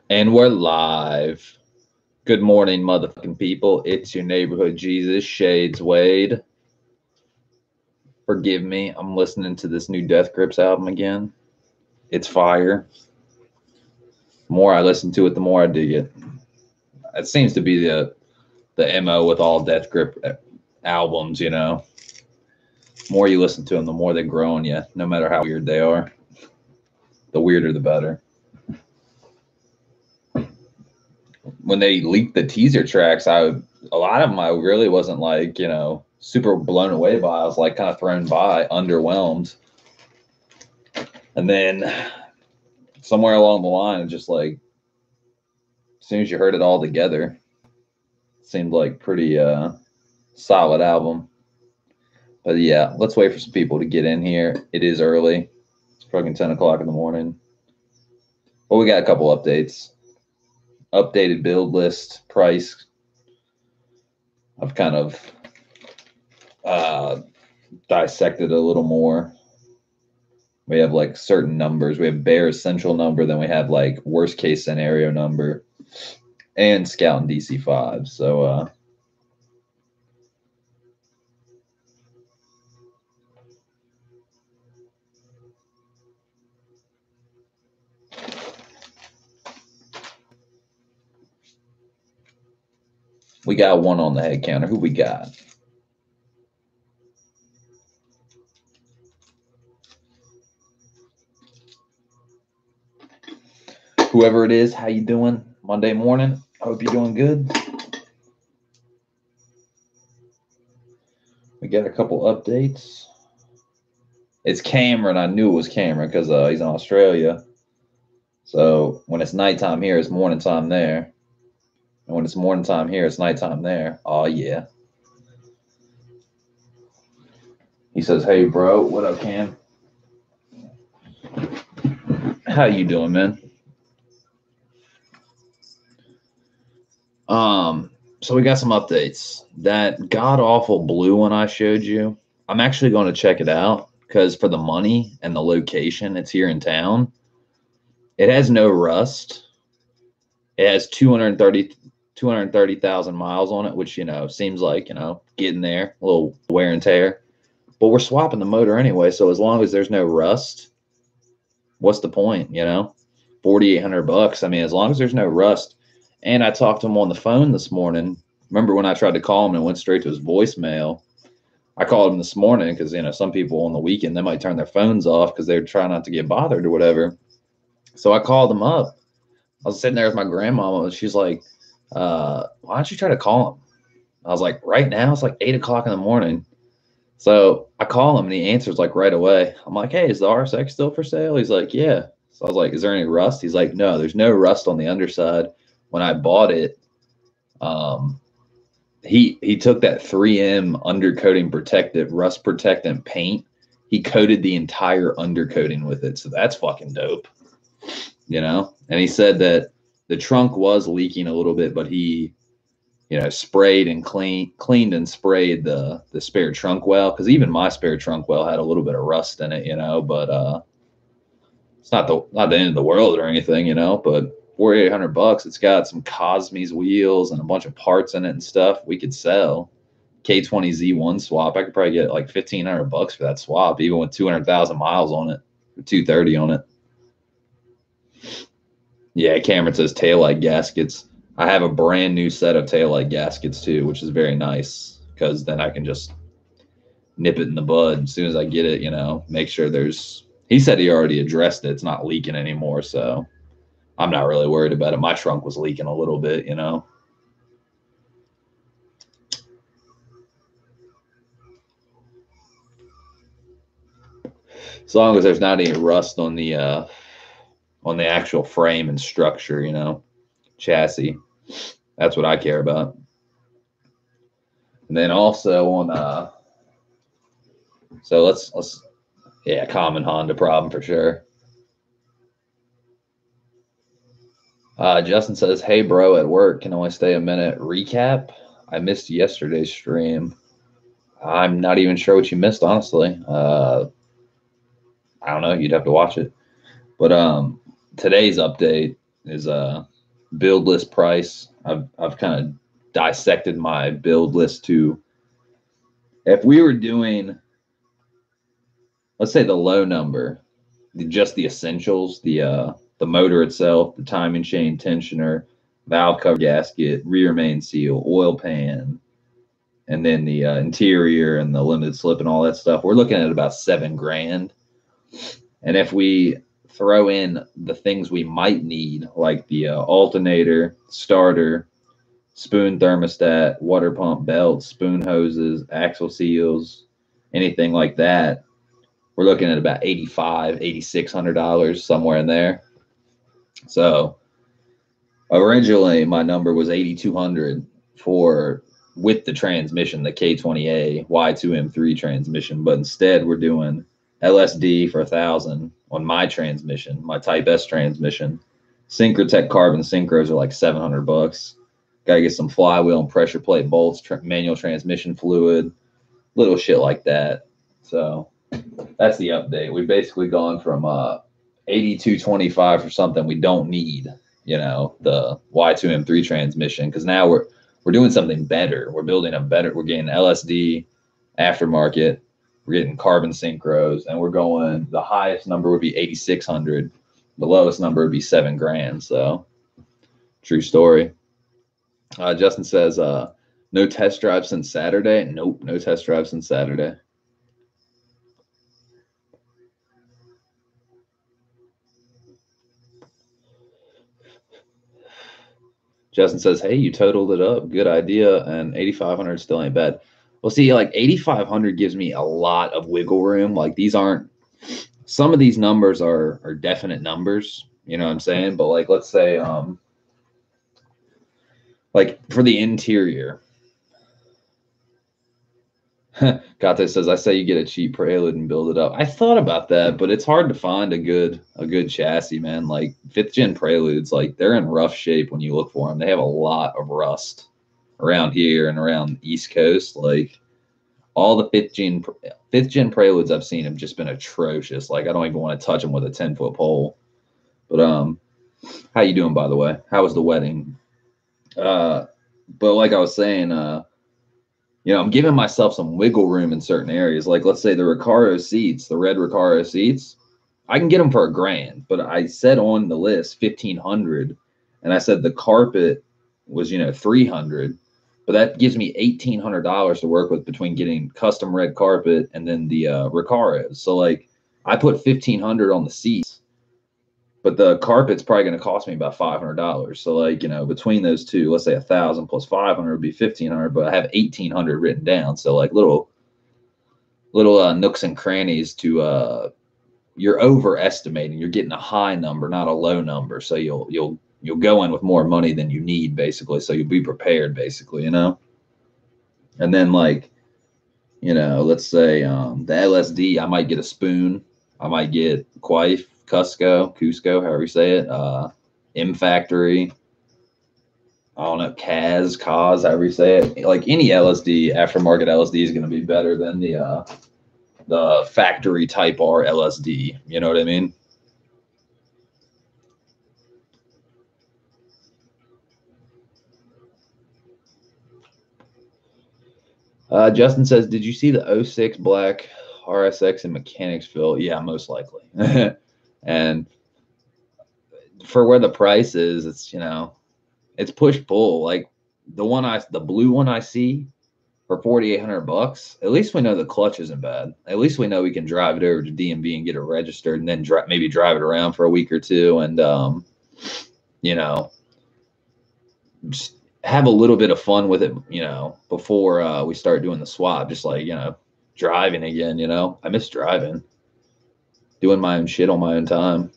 And we're live. Good morning, motherfucking people. It's your neighborhood Jesus, Shades Wade. Forgive me, I'm listening to this new Death Grips album again. It's fire. The more I listen to it, the more I dig it. It seems to be the MO with all Death Grip albums, you know. The more you listen to them, the more they grow on you, no matter how weird they are. The weirder, the better. When they leaked the teaser tracks, a lot of them I really wasn't like, super blown away by. I was like kind of thrown by, underwhelmed. And then somewhere along the line, just like as soon as you heard it all together, it seemed like pretty solid album. But yeah, let's wait for some people to get in here. It is early. It's fucking 10 o'clock in the morning. But we got a couple updates. Updated build list, price. I've kind of dissected a little more. We have like certain numbers. We have bare essential number, then we have like worst case scenario number, and Scoutin DC5. So we got one on the head counter. Who we got? Whoever it is, how you doing? Monday morning. Hope you're doing good. We got a couple updates. It's Cameron. I knew it was Cameron because he's in Australia. So when it's nighttime here, it's morning time there. And when it's morning time here, it's nighttime there. Oh, yeah. He says, hey, bro. What up, Cam? How you doing, man? So we got some updates. That god-awful blue one I showed you, I'm actually going to check it out because for the money and the location, it's here in town. It has no rust. It has 230,000 miles on it, which, seems like, getting there, a little wear and tear. But we're swapping the motor anyway, so as long as there's no rust, what's the point, $4,800. I mean, as long as there's no rust. And I talked to him on the phone this morning. Remember when I tried to call him and it went straight to his voicemail? I called him this morning because, some people on the weekend, they might turn their phones off because they're trying not to get bothered or whatever. So I called him up. I was sitting there with my grandmama, and she's like, why don't you try to call him? I was like, right now? It's like 8 o'clock in the morning. So I call him, and he answers like right away. I'm like, hey, is the RSX still for sale? He's like, yeah. So I was like, is there any rust? He's like, no, there's no rust on the underside. When I bought it, he took that 3M undercoating protective rust protectant paint. He coated the entire undercoating with it. So that's fucking dope, And he said that the trunk was leaking a little bit, but he, sprayed and cleaned and sprayed the spare trunk well. Because even my spare trunk well had a little bit of rust in it, but it's not the end of the world or anything, But $4,800. It's got some Cosme's wheels and a bunch of parts in it and stuff we could sell. K20Z1 swap. I could probably get like $1,500 for that swap, even with 200,000 miles on it, or 230 on it. Yeah, Cameron says taillight gaskets. I have a brand new set of taillight gaskets too, which is very nice because then I can just nip it in the bud as soon as I get it, make sure he said he already addressed it. It's not leaking anymore, so I'm not really worried about it. My trunk was leaking a little bit, As long as there's not any rust on the actual frame and structure, chassis. That's what I care about. And then also on so let's yeah, common Honda problem for sure. Justin says, hey bro, at work, can only stay a minute. Recap? I missed yesterday's stream. I'm not even sure what you missed, honestly. I don't know, you'd have to watch it. But today's update is build list price. I've kind of dissected my build list to, if we were doing, let's say the low number, just the essentials, the motor itself, the timing chain tensioner, valve cover gasket, rear main seal, oil pan, and then the interior and the limited slip and all that stuff, we're looking at about $7,000. And if we throw in the things we might need, like the alternator, starter, spoon thermostat, water pump belts, spoon hoses, axle seals, anything like that, we're looking at about $8,500, $8,600, somewhere in there. So originally my number was $8,200 for with the transmission, the K20A Y2M3 transmission, but instead we're doing LSD for $1,000 on my transmission, my Type S transmission. Synchrotech carbon synchros are like $700. Got to get some flywheel and pressure plate bolts, manual transmission fluid, little shit like that. So that's the update. We've basically gone from 8225 for something we don't need, you know, the Y2M3 transmission, because now we're doing something better. We're building a better, we're getting LSD aftermarket, we're getting carbon synchros, and we're going, the highest number would be 8,600, the lowest number would be $7,000. So true story. Justin says, no test drive since Saturday. Nope, no test drive since Saturday. Justin says, hey, you totaled it up. Good idea. And 8,500 still ain't bad. Well, see, like 8,500 gives me a lot of wiggle room. Like these aren't, some of these numbers are definite numbers. You know what I'm saying? But like, let's say, like for the interior, Gato says, I say you get a cheap Prelude and build it up. I thought about that, but it's hard to find a good chassis, man. Like 5th gen Preludes, like they're in rough shape when you look for them. They have a lot of rust around here and around the East Coast. Like all the 5th gen Preludes I've seen have just been atrocious. Like I don't even want to touch them with a 10-foot pole. But how you doing, by the way? How was the wedding? But like I was saying, you know, I'm giving myself some wiggle room in certain areas. Like, let's say the Recaro seats, the red Recaro seats, I can get them for $1,000. But I said on the list 1,500, and I said the carpet was, you know, 300. But that gives me $1,800 to work with between getting custom red carpet and then the Recaros. So like, I put 1,500 on the seats, but the carpet's probably going to cost me about $500. So like, you know, between those two, let's say 1,000 plus 500 would be 1,500, but I have 1,800 written down. So like little nooks and crannies to, you're overestimating, you're getting a high number, not a low number. So you'll go in with more money than you need basically. So you'll be prepared basically, you know? And then like, you know, let's say, the LSD, I might get a spoon. I might get Quaife, Cusco, however you say it, M Factory, I don't know, Kaz, however you say it. Like any LSD, aftermarket LSD is going to be better than the factory Type R LSD. You know what I mean? Justin says, did you see the 06 black RSX in Mechanicsville? Yeah, most likely. And for where the price is, it's, you know, it's push pull. Like the blue one I see for $4,800. At least we know the clutch isn't bad. At least we know we can drive it over to DMV and get it registered, and then maybe drive it around for a week or two, and you know, just have a little bit of fun with it. You know, before we start doing the swap, just like, you know, driving again. You know, I miss driving, doing my own shit on my own time.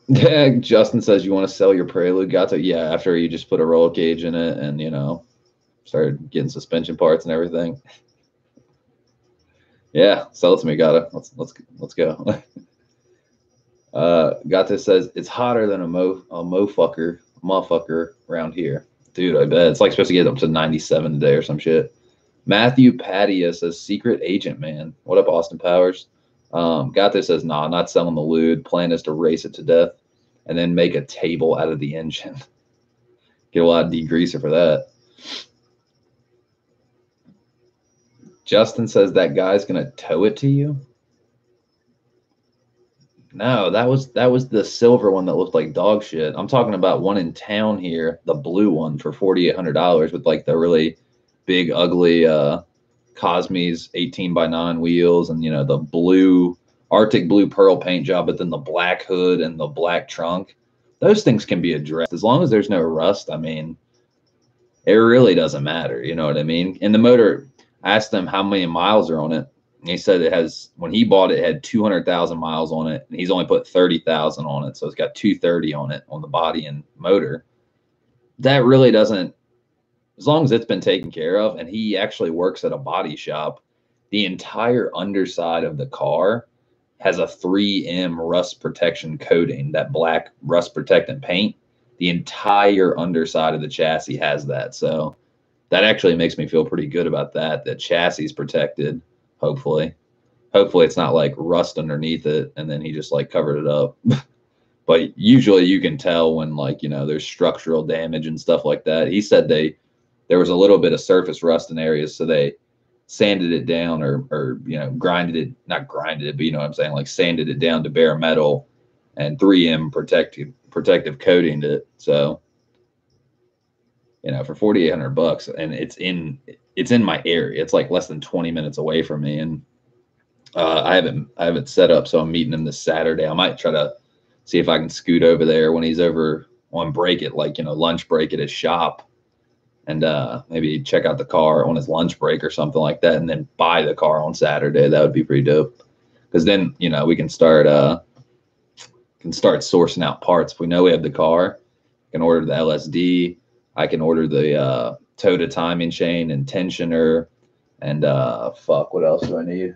Yeah, Justin says, you want to sell your Prelude? Got to, yeah, after you just put a roll cage in it and, you know, started getting suspension parts and everything. Yeah, sell it to me, Gata. Let's go. Gata says, it's hotter than a motherfucker around here. Dude, I bet. It's like supposed to get up to 97 today or some shit. Matthew Pattia says, secret agent, man. What up, Austin Powers? Gato says, nah, not selling the lewd. Plan is to race it to death and then make a table out of the engine. Get a lot of degreaser for that. Justin says that guy's going to tow it to you. No, that was the silver one that looked like dog shit. I'm talking about one in town here, the blue one for $4,800 with like the really big, ugly Cosme's 18x9 wheels and the blue Arctic blue pearl paint job, but then the black hood and the black trunk. Those things can be addressed as long as there's no rust. I mean, it really doesn't matter. You know what I mean? And the motor, I asked him how many miles are on it. And he said it has, when he bought it, it had 200,000 miles on it. And he's only put 30,000 on it. So it's got 230 on it on the body and motor. That really doesn't, as long as it's been taken care of, and he actually works at a body shop, the entire underside of the car has a 3M rust protection coating, that black rust protectant paint. The entire underside of the chassis has that. So that actually makes me feel pretty good about that. The chassis is protected, hopefully. Hopefully it's not like rust underneath it and then he just like covered it up. But usually you can tell when there's structural damage and stuff like that. He said there was a little bit of surface rust in areas, so they sanded it down or grinded it, not grinded it, but you know what I'm saying, like sanded it down to bare metal and 3M protective coating it. So, for $4,800, and it's in my area. It's like less than 20 minutes away from me, and I haven't set up, so I'm meeting him this Saturday. I might try to see if I can scoot over there when he's over on break at lunch break at his shop, and maybe check out the car on his lunch break or something like that, and then buy the car on Saturday. That would be pretty dope, because then we can start sourcing out parts. If we know we have the car, I can order the LSD. I can order the Toda timing chain and tensioner, and what else do I need?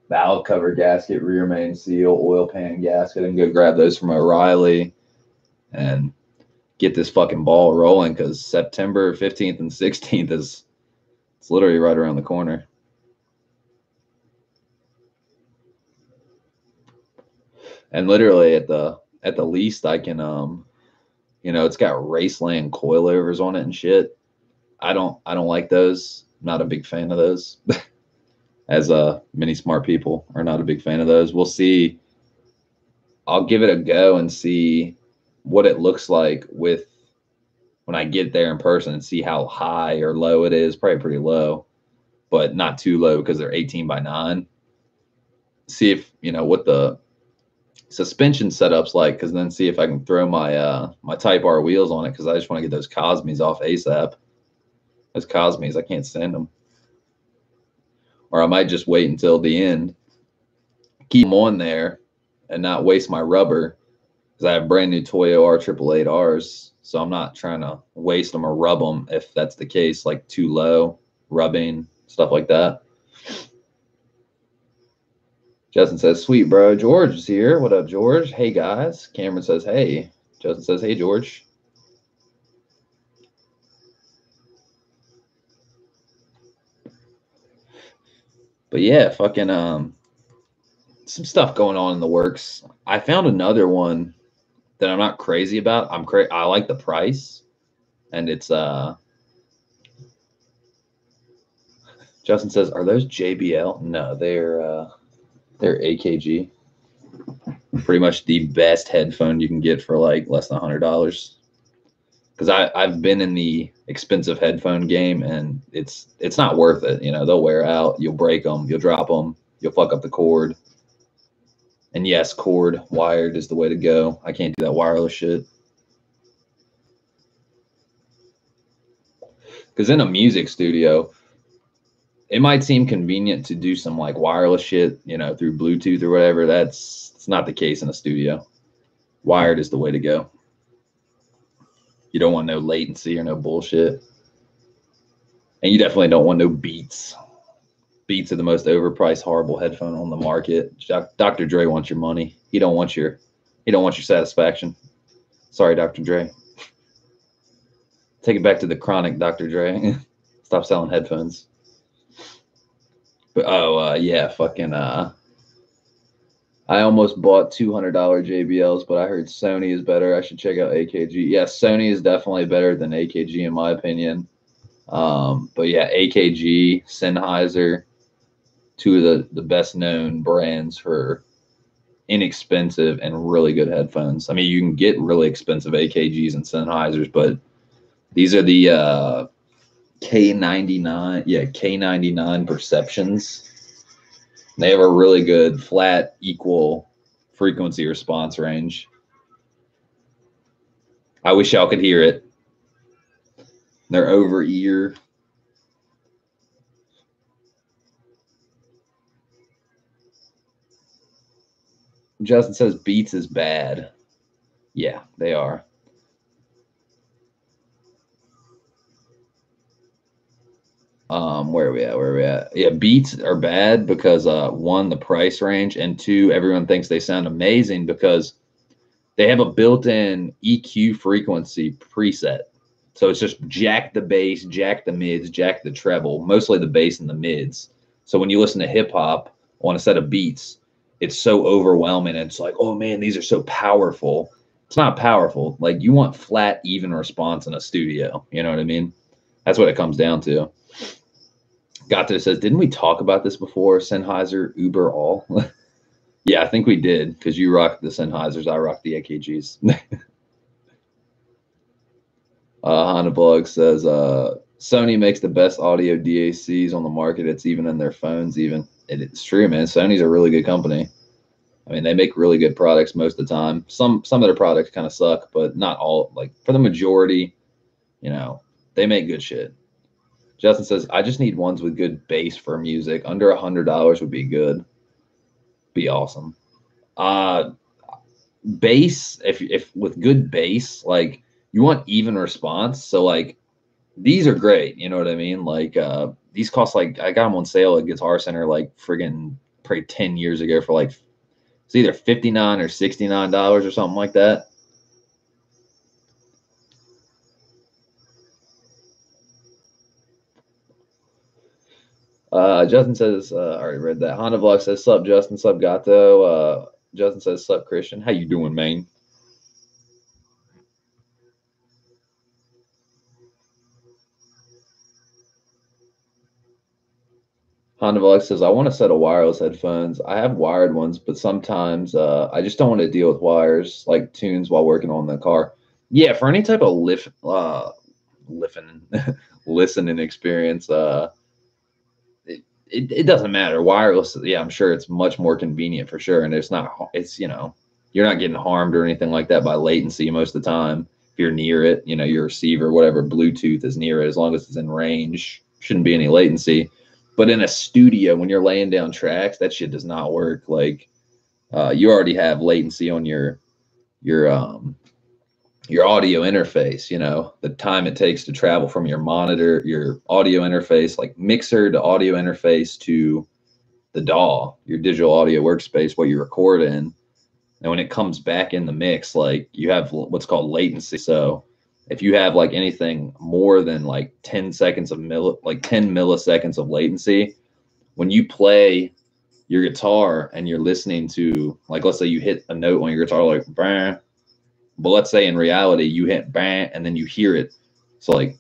Valve cover gasket, rear main seal, oil pan gasket, and go grab those from O'Reilly and get this fucking ball rolling, because September 15th and 16th it's literally right around the corner. And literally at the least I can it's got Raceland coilovers on it and shit. I don't like those. Not a big fan of those. As many smart people are not a big fan of those. We'll see. I'll give it a go and see what it looks like when I get there in person, and see how high or low it is. Probably pretty low, but not too low because they're 18x9. See if what the suspension setup's like, because then see if I can throw my my Type R wheels on it, because I just want to get those Cosmes off ASAP. Those Cosmes, I can't stand them. Or I might just wait until the end, keep them on there, and not waste my rubber, because I have brand new Toyo R888Rs, so I'm not trying to waste them or rub them if that's the case, like too low, rubbing, stuff like that. Justin says, sweet, bro. George is here. What up, George? Hey, guys. Cameron says, hey. Justin says, hey, George. But yeah, fucking some stuff going on in the works. I found another one that I'm not crazy about. I like the price, and it's Justin says, are those JBL? No, they're AKG. Pretty much the best headphone you can get for like less than $100. Because I've been in the expensive headphone game, and it's not worth it. They'll wear out. You'll break them. You'll drop them. You'll fuck up the cord. And yes, cord wired is the way to go. I can't do that wireless shit. Because in a music studio, it might seem convenient to do some like wireless shit, through Bluetooth or whatever. It's not the case in a studio. Wired is the way to go. You don't want no latency or no bullshit. And you definitely don't want no Beats. Beats are the most overpriced, horrible headphone on the market. Dr. Dre wants your money. He don't want your satisfaction. Sorry, Dr. Dre. Take it back to the chronic, Dr. Dre. Stop selling headphones. But yeah, fucking I almost bought $200 JBLs, but I heard Sony is better. I should check out AKG. Yeah, Sony is definitely better than AKG in my opinion. But yeah, AKG, Sennheiser, two of the best known brands for inexpensive and really good headphones. I mean, you can get really expensive AKGs and Sennheisers, but these are the K99, yeah, K99 Perceptions. They have a really good flat equal frequency response range. I wish y'all could hear it. They're over ear. Justin says Beats is bad. Yeah, they are. Where are we at? Where are we at? Yeah, Beats are bad because one, the price range, and two, everyone thinks they sound amazing because they have a built-in EQ frequency preset. So it's just jack the bass, jack the mids, jack the treble, mostly the bass and the mids. So when you listen to hip hop on a set of beats, it's so overwhelming. It's like, oh man, these are so powerful. It's not powerful. Like you want flat, even response in a studio. You know what I mean? That's what it comes down to. Got to says, didn't we talk about this before? Sennheiser, Uber, all. Yeah, I think we did because you rock the Sennheisers, I rock the AKGs. Honda Blog says Sony makes the best audio DACs on the market. It's even in their phones. Even it's true, man. Sony's a really good company. I mean, they make really good products most of the time. Some of their products kind of suck, but not all. Like for the majority, you know, they make good shit. Justin says, I just need ones with good bass for music. Under $100 would be good. Be awesome. Bass, if with good bass, like you want even response. So like these are great. You know what I mean? Like these cost like I got them on sale at Guitar Center like friggin' probably 10 years ago for like it's either $59 or $69 or something like that. Justin says, I already read that. Honda Vlog says, sup, Justin, sup, Gato. Justin says, sup, Christian. How you doing, man? Honda Vlog says, I want a set of wireless headphones. I have wired ones, but sometimes I just don't want to deal with wires like tunes while working on the car. Yeah, for any type of listening experience, it doesn't matter. Wireless, yeah, I'm sure it's much more convenient for sure. And it's not, it's, you're not getting harmed or anything like that by latency most of the time. If you're near it, your receiver, whatever, Bluetooth is near it, as long as it's in range, shouldn't be any latency. But in a studio, when you're laying down tracks, that shit does not work. Like, you already have latency on your audio interface, the time it takes to travel from your monitor, your audio interface, like mixer to audio interface to the DAW, your digital audio workspace, what you record in. And when it comes back in the mix, like you have what's called latency. So if you have like anything more than like 10 seconds of 10 milliseconds of latency, when you play your guitar and you're listening to, like, let's say you hit a note on your guitar, like, bah, but let's say in reality you hit bang and then you hear it. So like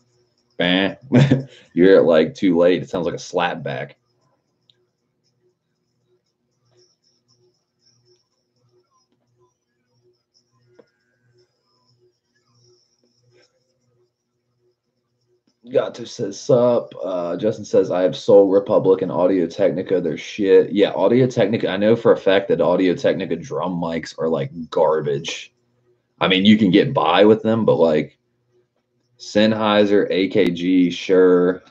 bang, you hear it like too late. It sounds like a slap back. Gato says sup. Justin says I have Soul Republic and Audio Technica. They're shit. Yeah, Audio Technica. I know for a fact that Audio Technica drum mics are like garbage. I mean, you can get by with them, but like Sennheiser, AKG, Shure,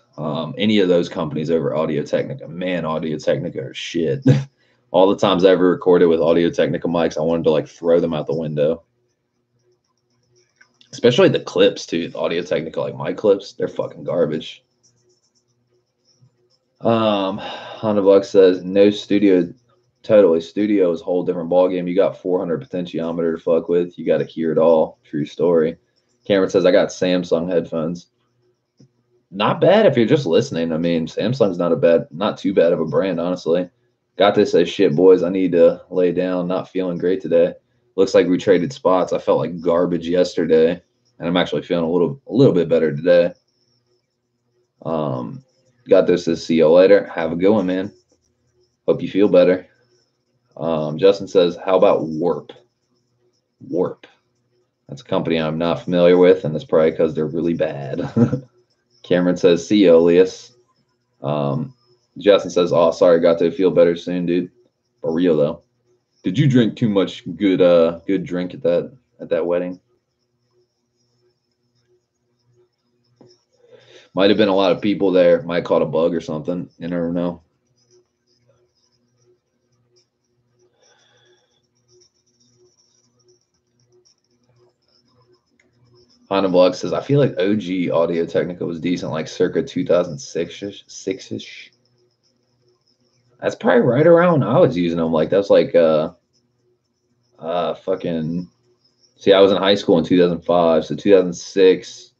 any of those companies over Audio Technica, man, Audio Technica are shit. All the times I ever recorded with Audio Technica mics, I wanted to like throw them out the window. Especially the clips too, the Audio Technica like mic clips, they're fucking garbage. Honda Buck says no studio. Totally, studio is a whole different ballgame. You got 400 potentiometer to fuck with. You got to hear it all. True story. Cameron says I got Samsung headphones. Not bad if you're just listening. I mean, Samsung's not too bad of a brand, honestly. Got this as shit, boys. I need to lay down. Not feeling great today. Looks like we traded spots. I felt like garbage yesterday, and I'm actually feeling a little bit better today. Got this as see you later. Have a good one, man. Hope you feel better. Justin says, how about Warp? Warp. That's a company I'm not familiar with, and that's probably because they're really bad. Cameron says, see you, Elias. Justin says, oh, sorry, got to feel better soon, dude. For real, though. Did you drink too much good drink at that wedding? Might have been a lot of people there. Might have caught a bug or something. You never know. Honda Vlog says, I feel like OG Audio Technica was decent, like circa 2006-ish. That's probably right around when I was using them. Like, that's like, fucking, see, I was in high school in 2005. So 2006,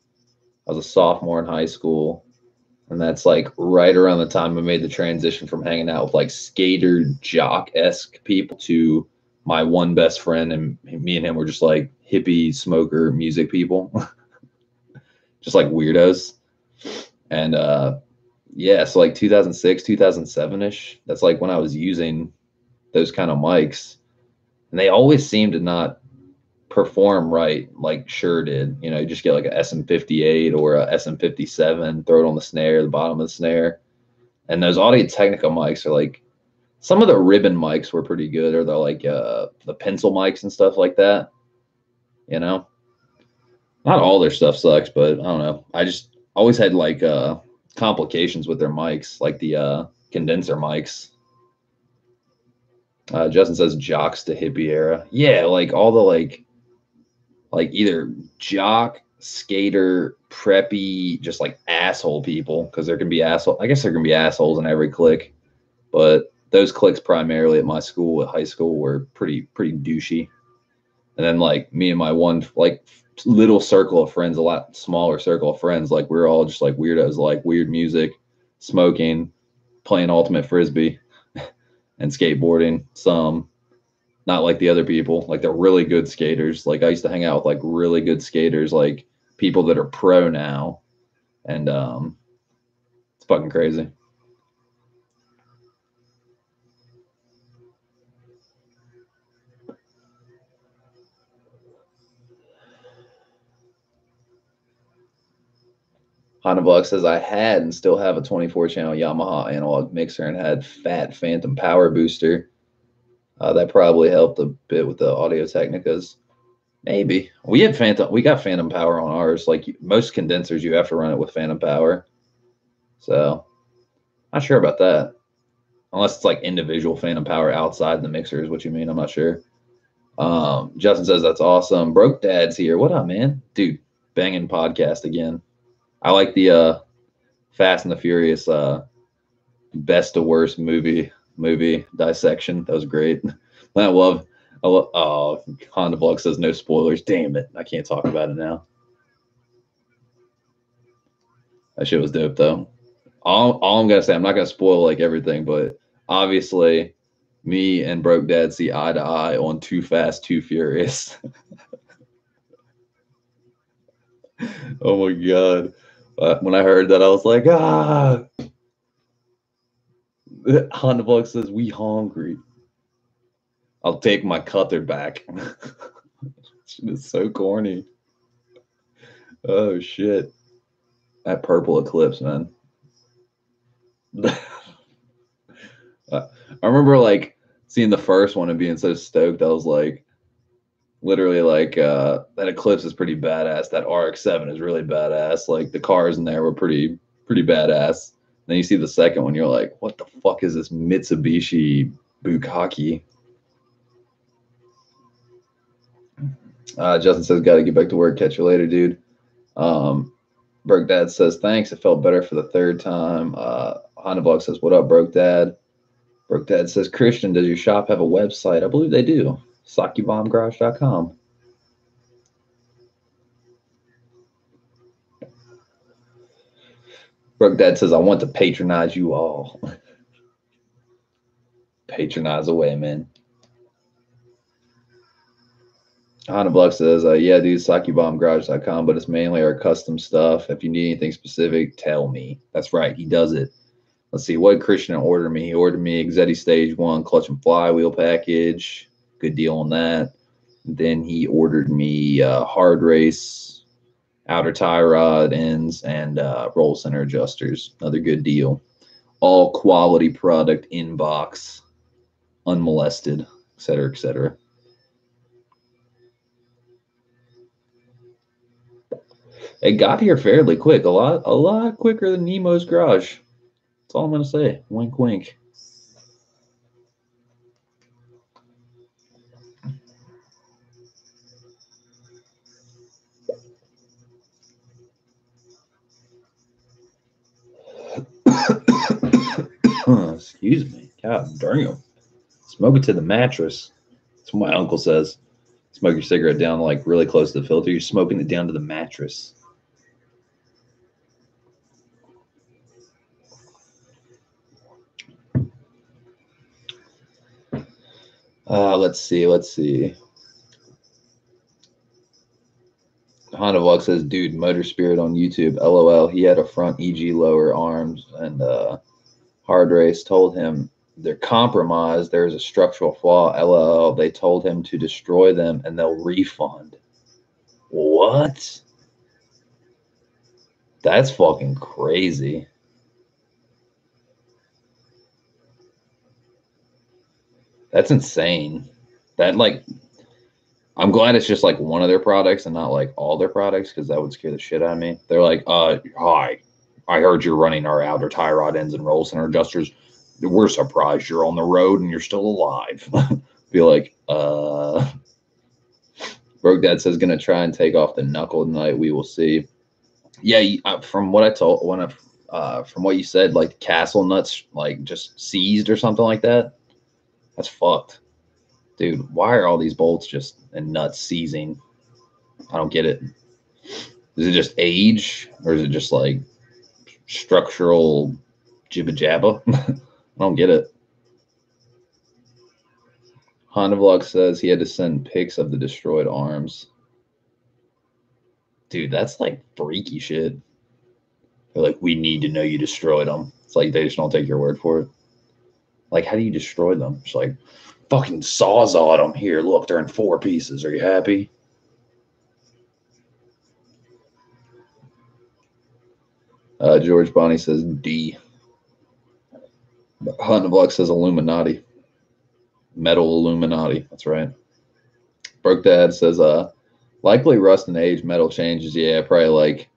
I was a sophomore in high school. And that's like right around the time I made the transition from hanging out with like skater jock-esque people to my one best friend. And me and him were just like hippie smoker music people. Just like weirdos. And yeah, so like 2006, 2007-ish, that's like when I was using those kind of mics. And they always seem to not perform right like Shure did. You know, you just get like a SM58 or a SM57, throw it on the snare, the bottom of the snare. And those Audio Technica mics are like, some of the ribbon mics were pretty good, or the pencil mics and stuff like that. You know, not all their stuff sucks, but I don't know. I just always had like complications with their mics, like the condenser mics. Justin says jocks to hippie era. Yeah, like all the like either jock, skater, preppy, just like asshole people, because there can be asshole. I guess there can be assholes in every clique, but those cliques primarily at my school, at high school, were pretty douchey. And then like me and my one like little circle of friends, a lot smaller circle of friends, like we are all just like weirdos, like weird music, smoking, playing ultimate frisbee, and skateboarding. Some not like the other people, like they're really good skaters. Like I used to hang out with like really good skaters, like people that are pro now, and it's fucking crazy. Honda Buck says I had and still have a 24 channel Yamaha analog mixer and had fat Phantom power booster. That probably helped a bit with the Audio Technicas. Maybe we had Phantom. We got Phantom power on ours. Like most condensers, you have to run it with Phantom power. So not sure about that. Unless it's like individual Phantom power outside the mixer is what you mean. I'm not sure. Justin says that's awesome. Broke Dad's here. What up, man? Dude, banging podcast again. I like the Fast and the Furious best to worst movie dissection. That was great. I love oh, Honda Vlog says no spoilers. Damn it. I can't talk about it now. That shit was dope though. All I'm gonna say, I'm not gonna spoil like everything, but obviously me and Broke Dad see eye to eye on Too Fast, Too Furious. Oh my god. When I heard that, I was like, ah. Honda Vlog says we hungry. I'll take my cutter back. Shit is so corny. Oh shit. That purple eclipse, man. I remember like seeing the first one and being so stoked. I was like, literally like that eclipse is pretty badass. That RX-7 is really badass. Like the cars in there were pretty badass. Then you see the second one, you're like, what the fuck is this Mitsubishi Bukkake? Justin says, got to get back to work. Catch you later, dude. Broke Dad says, thanks. It felt better for the third time. Honda Vlog says, what up, Broke Dad? Broke Dad says, Christian, does your shop have a website? I believe they do. SakiBombGarage.com. Broke Dad says, I want to patronize you all. Patronize away, man. Honda Buck says, yeah, dude, SakiBombGarage.com, but it's mainly our custom stuff. If you need anything specific, tell me. That's right. He does it. Let's see. What did Christian order me? He ordered me Exetti Stage 1 clutch and flywheel package. Good deal on that. Then he ordered me hard race, outer tie rod ends, and roll center adjusters. Another good deal. All quality product in box, unmolested, etc., etc. It got here fairly quick, a lot quicker than Nemo's garage. That's all I'm gonna say. Wink, wink. Excuse me. God damn. Smoke it to the mattress. That's what my uncle says. Smoke your cigarette down like really close to the filter. You're smoking it down to the mattress. Let's see. Honda Vlog says, dude, Motor Spirit on YouTube. LOL. He had a front EG lower arms and hard race told him they're compromised. There's a structural flaw. LOL. They told him to destroy them and they'll refund. What? That's fucking crazy. That's insane. That like, I'm glad it's just like one of their products and not like all their products because that would scare the shit out of me. They're like, hi, I heard you're running our outer tie rod ends and roll center adjusters. We're surprised you're on the road and you're still alive. Be like, Broke Dad says gonna try and take off the knuckle tonight. We will see. Yeah, from what I told from what you said, like castle nuts like just seized or something like that. That's fucked. Dude, why are all these bolts just and nuts seizing? I don't get it. Is it just age or is it just like structural jibba jabba? I don't get it. Honda Vlog says he had to send pics of the destroyed arms. Dude, that's like freaky shit. They're like, we need to know you destroyed them. It's like they just don't take your word for it. Like, how do you destroy them? It's like, fucking sawzawed them. Here, look, they're in 4 pieces. Are you happy? George Bonnie says D. Hunt Block says Illuminati. Metal Illuminati. That's right. Broke Dad says, likely rust and age, metal changes. Yeah, probably like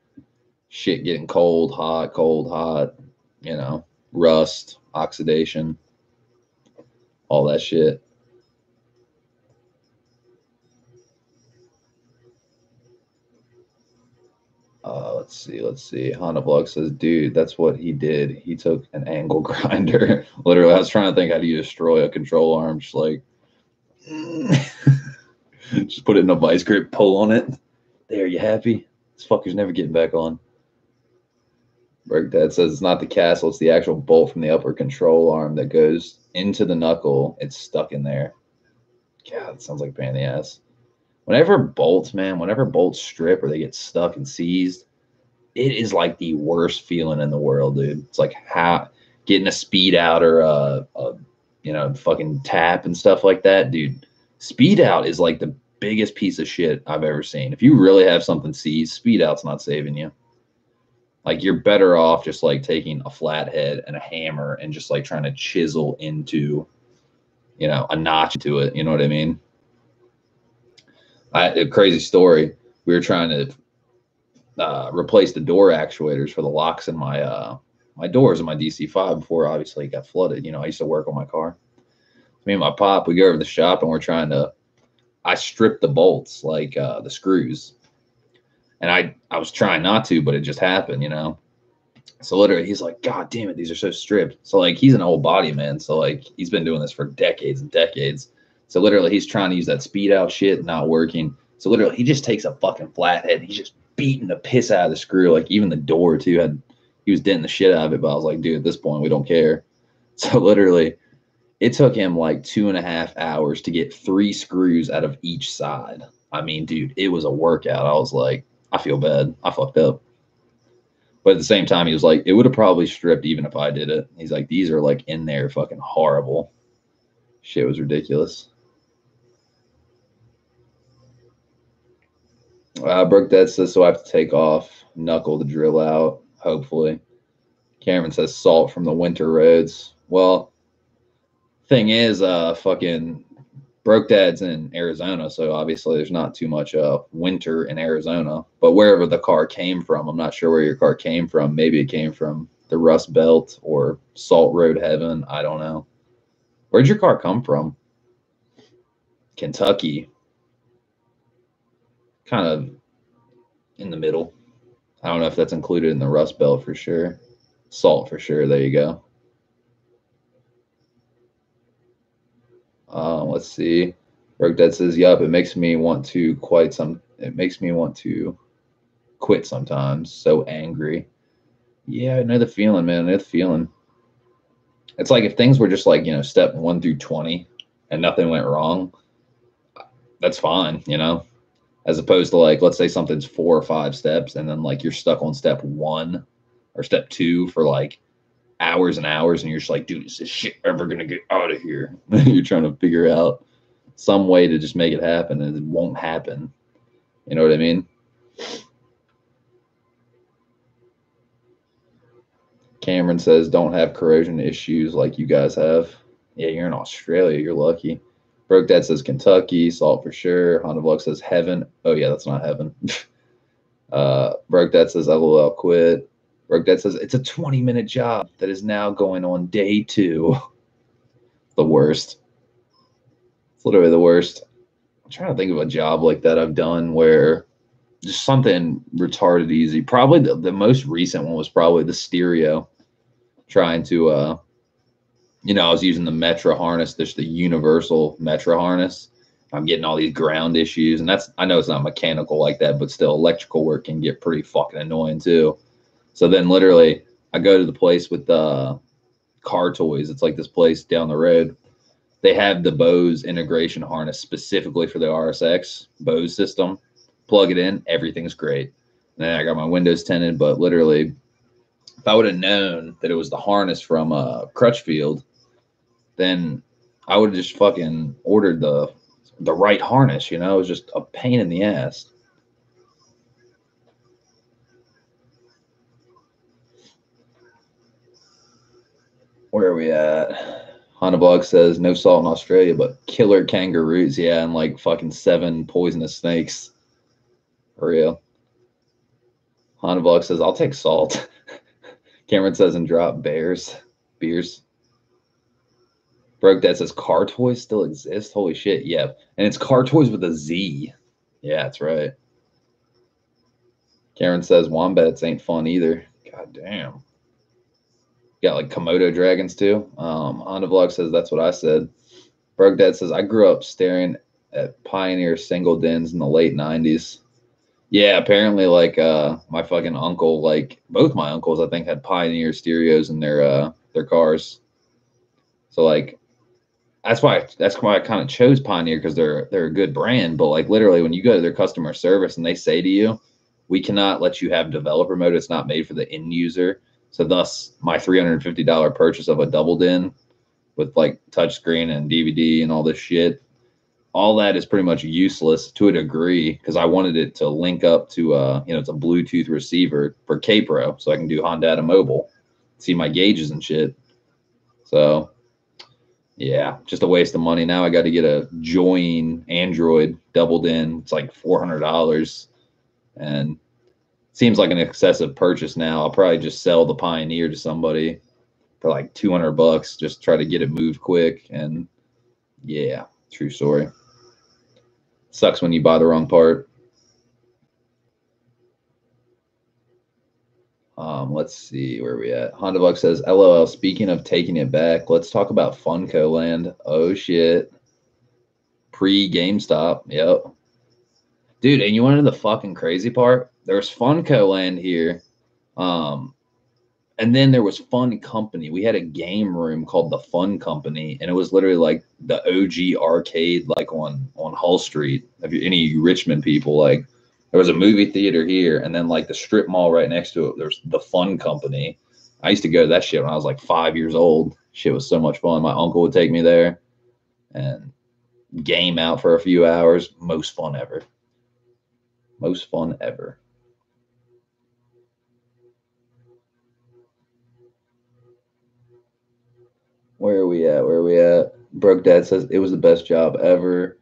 shit getting cold, hot, you know, rust, oxidation, all that shit. Let's see. Honda Vlog says, dude, that's what he did. He took an angle grinder. Literally, I was trying to think, how do you destroy a control arm? Just like, just put it in a vice grip, pull on it. There, you happy? This fucker's never getting back on. Break Dad says it's not the castle, it's the actual bolt from the upper control arm that goes into the knuckle. It's stuck in there. God, that sounds like a pain in the ass. Whenever bolts strip or they get stuck and seized, it is like the worst feeling in the world, dude. It's like how getting a speed out or fucking tap and stuff like that, dude. Speed out is like the biggest piece of shit I've ever seen. If you really have something seized, speed out's not saving you. Like you're better off just like taking a flathead and a hammer and just like trying to chisel into, a notch into it. You know what I mean? A crazy story. We were trying to replace the door actuators for the locks in my my doors in my DC5 before obviously it got flooded. I used to work on my car. Me and my pop, we go over to the shop and we're trying to. I stripped the bolts, like the screws, and I was trying not to, but it just happened, So literally, he's like, "God damn it, these are so stripped." So like, he's an old body man, so like, he's been doing this for decades and decades. So literally, he's trying to use that speed out shit, not working. So literally, he just takes a fucking flathead. And he's just beating the piss out of the screw. Like even the door too he was denting the shit out of it. But I was like, dude, at this point, we don't care. So literally, It took him like 2.5 hours to get 3 screws out of each side. I mean, dude, it was a workout. I was like, I feel bad. I fucked up. But at the same time, he was like, it would have probably stripped even if I did it. He's like, these are like in there fucking horrible. Shit was ridiculous. Brooke Dead says, so I have to take off, knuckle the drill out, hopefully. Cameron says, salt from the winter roads. Well, thing is, fucking Broke Dad's in Arizona, so obviously there's not too much winter in Arizona. But wherever the car came from, I'm not sure where your car came from. Maybe it came from the Rust Belt or Salt Road Heaven. I don't know. Where'd your car come from? Kentucky. Kind of in the middle. I don't know if that's included in the Rust Belt for sure. Salt for sure. There you go. Let's see. Broke Dad says, "Yup, it makes me want to quit sometimes. So angry." Yeah, I know the feeling, man. I know the feeling. It's like if things were just like, step 1 through 20 and nothing went wrong, that's fine, as opposed to like, let's say something's 4 or 5 steps and then like you're stuck on step 1 or step 2 for like hours and hours. And you're just like, dude, is this shit ever going to get out of here? You're trying to figure out some way to just make it happen and it won't happen. You know what I mean? Cameron says, don't have corrosion issues like you guys have. Yeah, you're in Australia. You're lucky. Broke Dad says Kentucky, salt for sure. Honda Vlog says heaven. Oh, yeah, that's not heaven. Broke Dad says LOL quit. Broke Dad says it's a 20-minute job that is now going on day 2. The worst. It's literally the worst. I'm trying to think of a job like that I've done where just something retarded easy. Probably the most recent one was probably the stereo. Trying to I was using the Metra harness, the universal Metra harness. I'm getting all these ground issues, and I know it's not mechanical like that, but still electrical work can get pretty fucking annoying too. So then literally I go to the place with the car toys. It's like this place down the road. They have the Bose integration harness specifically for the RSX Bose system. Plug it in, everything's great. And then I got my windows tinted, but literally if I would have known that it was the harness from Crutchfield, then I would have just fucking ordered the right harness. It was just a pain in the ass. Where are we at? Honda Blog says no salt in Australia, but killer kangaroos. Yeah, and like fucking 7 poisonous snakes. For real. Honda Blog says I'll take salt. Cameron says and drop beers. Broke Dad says car toys still exist. Holy shit, yeah. And it's car toys with a Z. Yeah, that's right. Cameron says wombats ain't fun either. God damn. Got like Komodo dragons too. Honda Vlog says that's what I said. Broke Dad says I grew up staring at Pioneer single dens in the late 90s. Yeah, apparently like my fucking uncle, like both my uncles, I think had Pioneer stereos in their cars. So like that's why I kind of chose Pioneer because they're a good brand. But like literally when you go to their customer service and they say to you, we cannot let you have developer mode. It's not made for the end user. So thus my $350 purchase of a double din with like touchscreen and DVD and all this shit, all that is pretty much useless to a degree because I wanted it to link up to it's a Bluetooth receiver for K-Pro so I can do Honda Mobile, see my gauges and shit. So yeah, just a waste of money. Now I got to get a Join Android doubled in. It's like $400 and seems like an excessive purchase now. I'll probably just sell the Pioneer to somebody for like $200, just try to get it moved quick. And yeah, true story. Sucks when you buy the wrong part. Let's see where we at. Honda Buck says, LOL, speaking of taking it back, let's talk about Funko Land. Oh shit. Pre-GameStop. Yep. Dude, and you want to know the fucking crazy part? There's Funko Land here. And then there was Fun Company. We had a game room called the Fun Company, and it was literally like the OG arcade, like on Hull Street. If you any Richmond people, like there was a movie theater here, and then like the strip mall right next to it, there's the Fun Company. I used to go to that shit when I was like 5 years old. Shit was so much fun. My uncle would take me there and game out for a few hours. Most fun ever. Most fun ever. Where are we at? Where are we at? Broke Dad says it was the best job ever.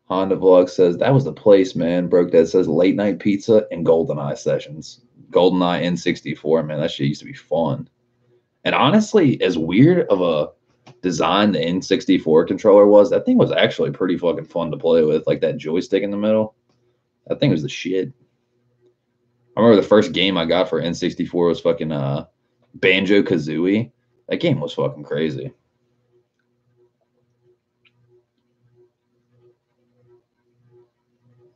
Honda Vlog says that was the place, man. Broke Dad says late night pizza and GoldenEye sessions. GoldenEye N64, man, that shit used to be fun. And honestly, as weird of a design the N64 controller was, that thing was actually pretty fucking fun to play with. Like that joystick in the middle. That thing was the shit. I remember the first game I got for N64 was fucking Banjo Kazooie. That game was fucking crazy.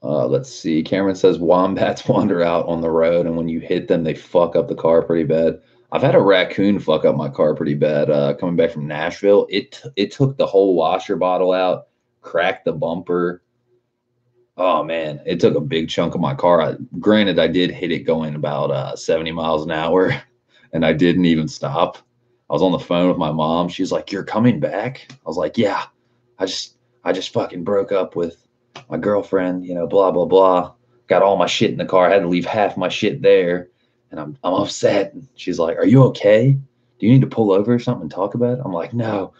Let's see. Cameron says wombats wander out on the road, and when you hit them, they fuck up the car pretty bad. I've had a raccoon fuck up my car pretty bad. Coming back from Nashville, it took the whole washer bottle out, cracked the bumper. Oh man, it took a big chunk of my car. Granted, I did hit it going about 70 miles an hour, and I didn't even stop. I was on the phone with my mom. She's like, "You're coming back?" I was like, "Yeah, I just fucking broke up with my girlfriend, blah blah blah. Got all my shit in the car. I had to leave half my shit there, and I'm upset." She's like, "Are you okay? Do you need to pull over or something and talk about it?" I'm like, "No."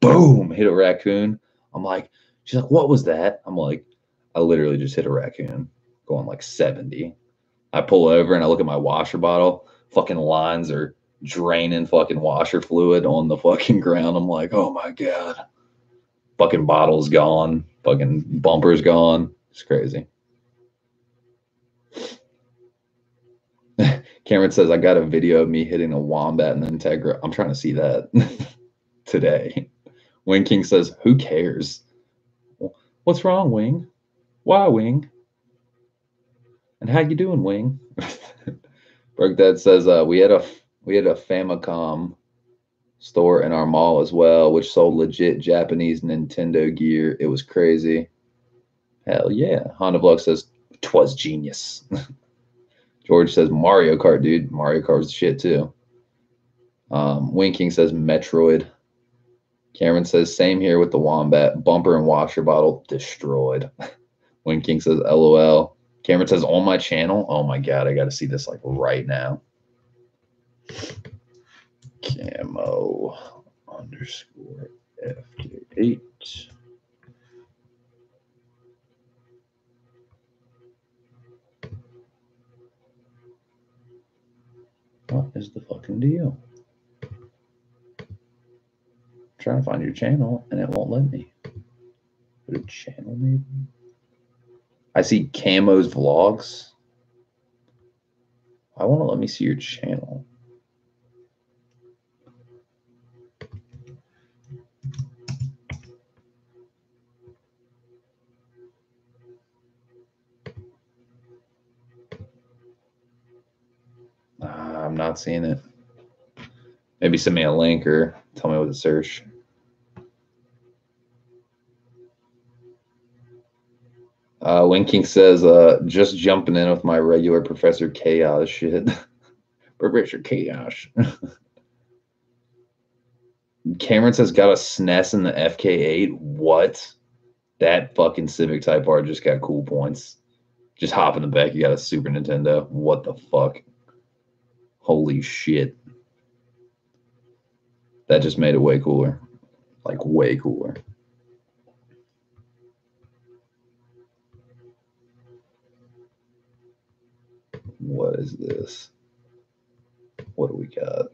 Boom, hit a raccoon. I'm like, she's like, "What was that?" I'm like, "I literally just hit a raccoon going like 70." I pull over and I look at my washer bottle. Fucking lines are draining fucking washer fluid on the fucking ground. I'm like, "Oh my God." Fucking bottle's gone. Fucking bumper's gone. It's crazy. Cameron says, I got a video of me hitting a wombat in the Integra. I'm trying to see that today. Wing King says, who cares? What's wrong, Wing? Why, Wing? And how you doing, Wing? Broke Dad says, we had a Famicom store in our mall as well, which sold legit Japanese Nintendo gear. It was crazy. Hell yeah. Honda Vlog says, "'Twas genius." George says, Mario Kart, dude. Mario Kart's the shit too. Winking says, Metroid. Cameron says, same here with the Wombat. Bumper and washer bottle destroyed. Winking says, LOL. Cameron says, on my channel. Oh my God, I got to see this like right now. Camo _ FK8. What is the fucking deal? I'm trying to find your channel and it won't let me. Put a channel maybe? I see Camo's vlogs. I want to let me see your channel. I'm not seeing it. Maybe send me a link or tell me what to search. Winking says, just jumping in with my regular Professor Chaos shit. Professor Chaos. Cameron says, got a SNES in the FK8. What? That fucking Civic Type R just got cool points. Just hop in the back. You got a Super Nintendo. What the fuck? Holy shit. That just made it way cooler. Like, way cooler. What is this? What do we got?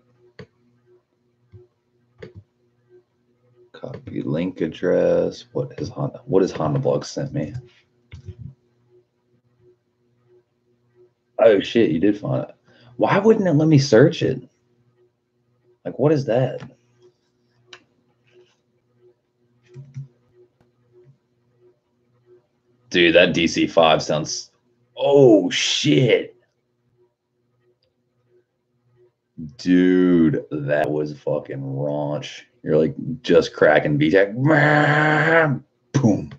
Copy link address. What is Honda Vlog sent me? Oh shit, you did find it. Why wouldn't it let me search it? Like, what is that? Dude, that DC5 sounds. Oh shit. Dude, that was fucking raunch. You're like just cracking VTAC. Boom.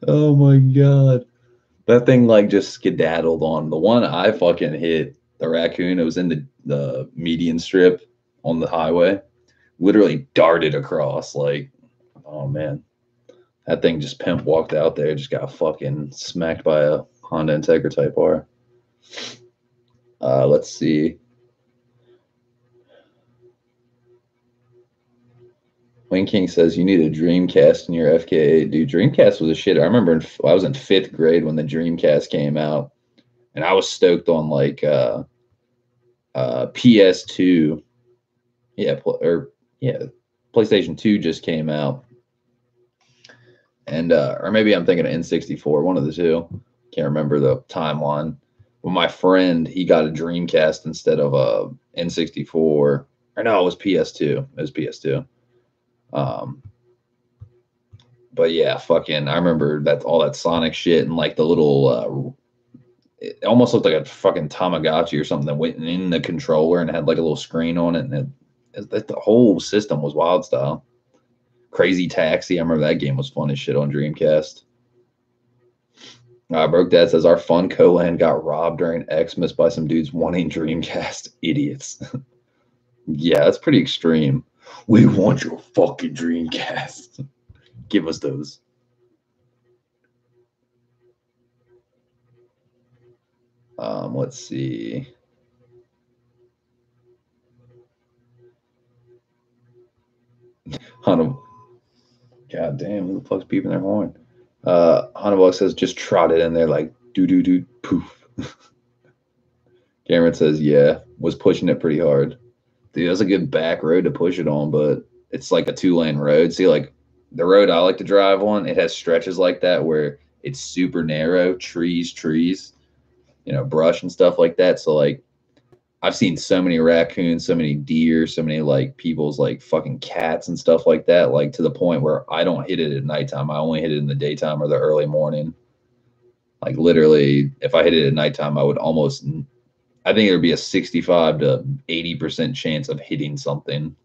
Oh my god. That thing like just skedaddled on. The one I fucking hit, the raccoon, it was in the median strip on the highway. Literally darted across. Like, oh man. That thing just pimp walked out there, just got fucking smacked by a Honda Integra Type R. Let's see. Wayne King says you need a Dreamcast in your FK8. Dude, Dreamcast was a shit. I remember I was in 5th grade when the Dreamcast came out, and I was stoked on like PS2. Yeah, PlayStation 2 just came out, and or maybe I'm thinking of N64, one of the two. Can't remember the timeline. Well, my friend, he got a Dreamcast instead of a N64. Or no, it was PS2. It was PS2. But yeah, fucking, I remember that all that Sonic shit and like the little, it almost looked like a fucking Tamagotchi or something that went in the controller and had like a little screen on it, and the whole system was wild style. Crazy Taxi, I remember that game was fun as shit on Dreamcast. Broke Dad says our fun co-land got robbed during Xmas by some dudes wanting Dreamcast. Idiots. Yeah, that's pretty extreme. We want your fucking Dreamcast. Give us those. Let's see. Hannah, God damn, who the fuck's beeping their horn? Hannibal says just trotted in there like doo doo doo poof. Cameron says, yeah, was pushing it pretty hard. Dude, that's a good back road to push it on, but it's like a 2-lane road. See, like the road I like to drive on, it has stretches like that where it's super narrow, trees, brush and stuff like that. So like I've seen so many raccoons, so many deer, so many like people's like fucking cats and stuff like that, like to the point where I don't hit it at nighttime. I only hit it in the daytime or the early morning. Like literally, if I hit it at nighttime, I think there'd be a 65 to 80% chance of hitting something.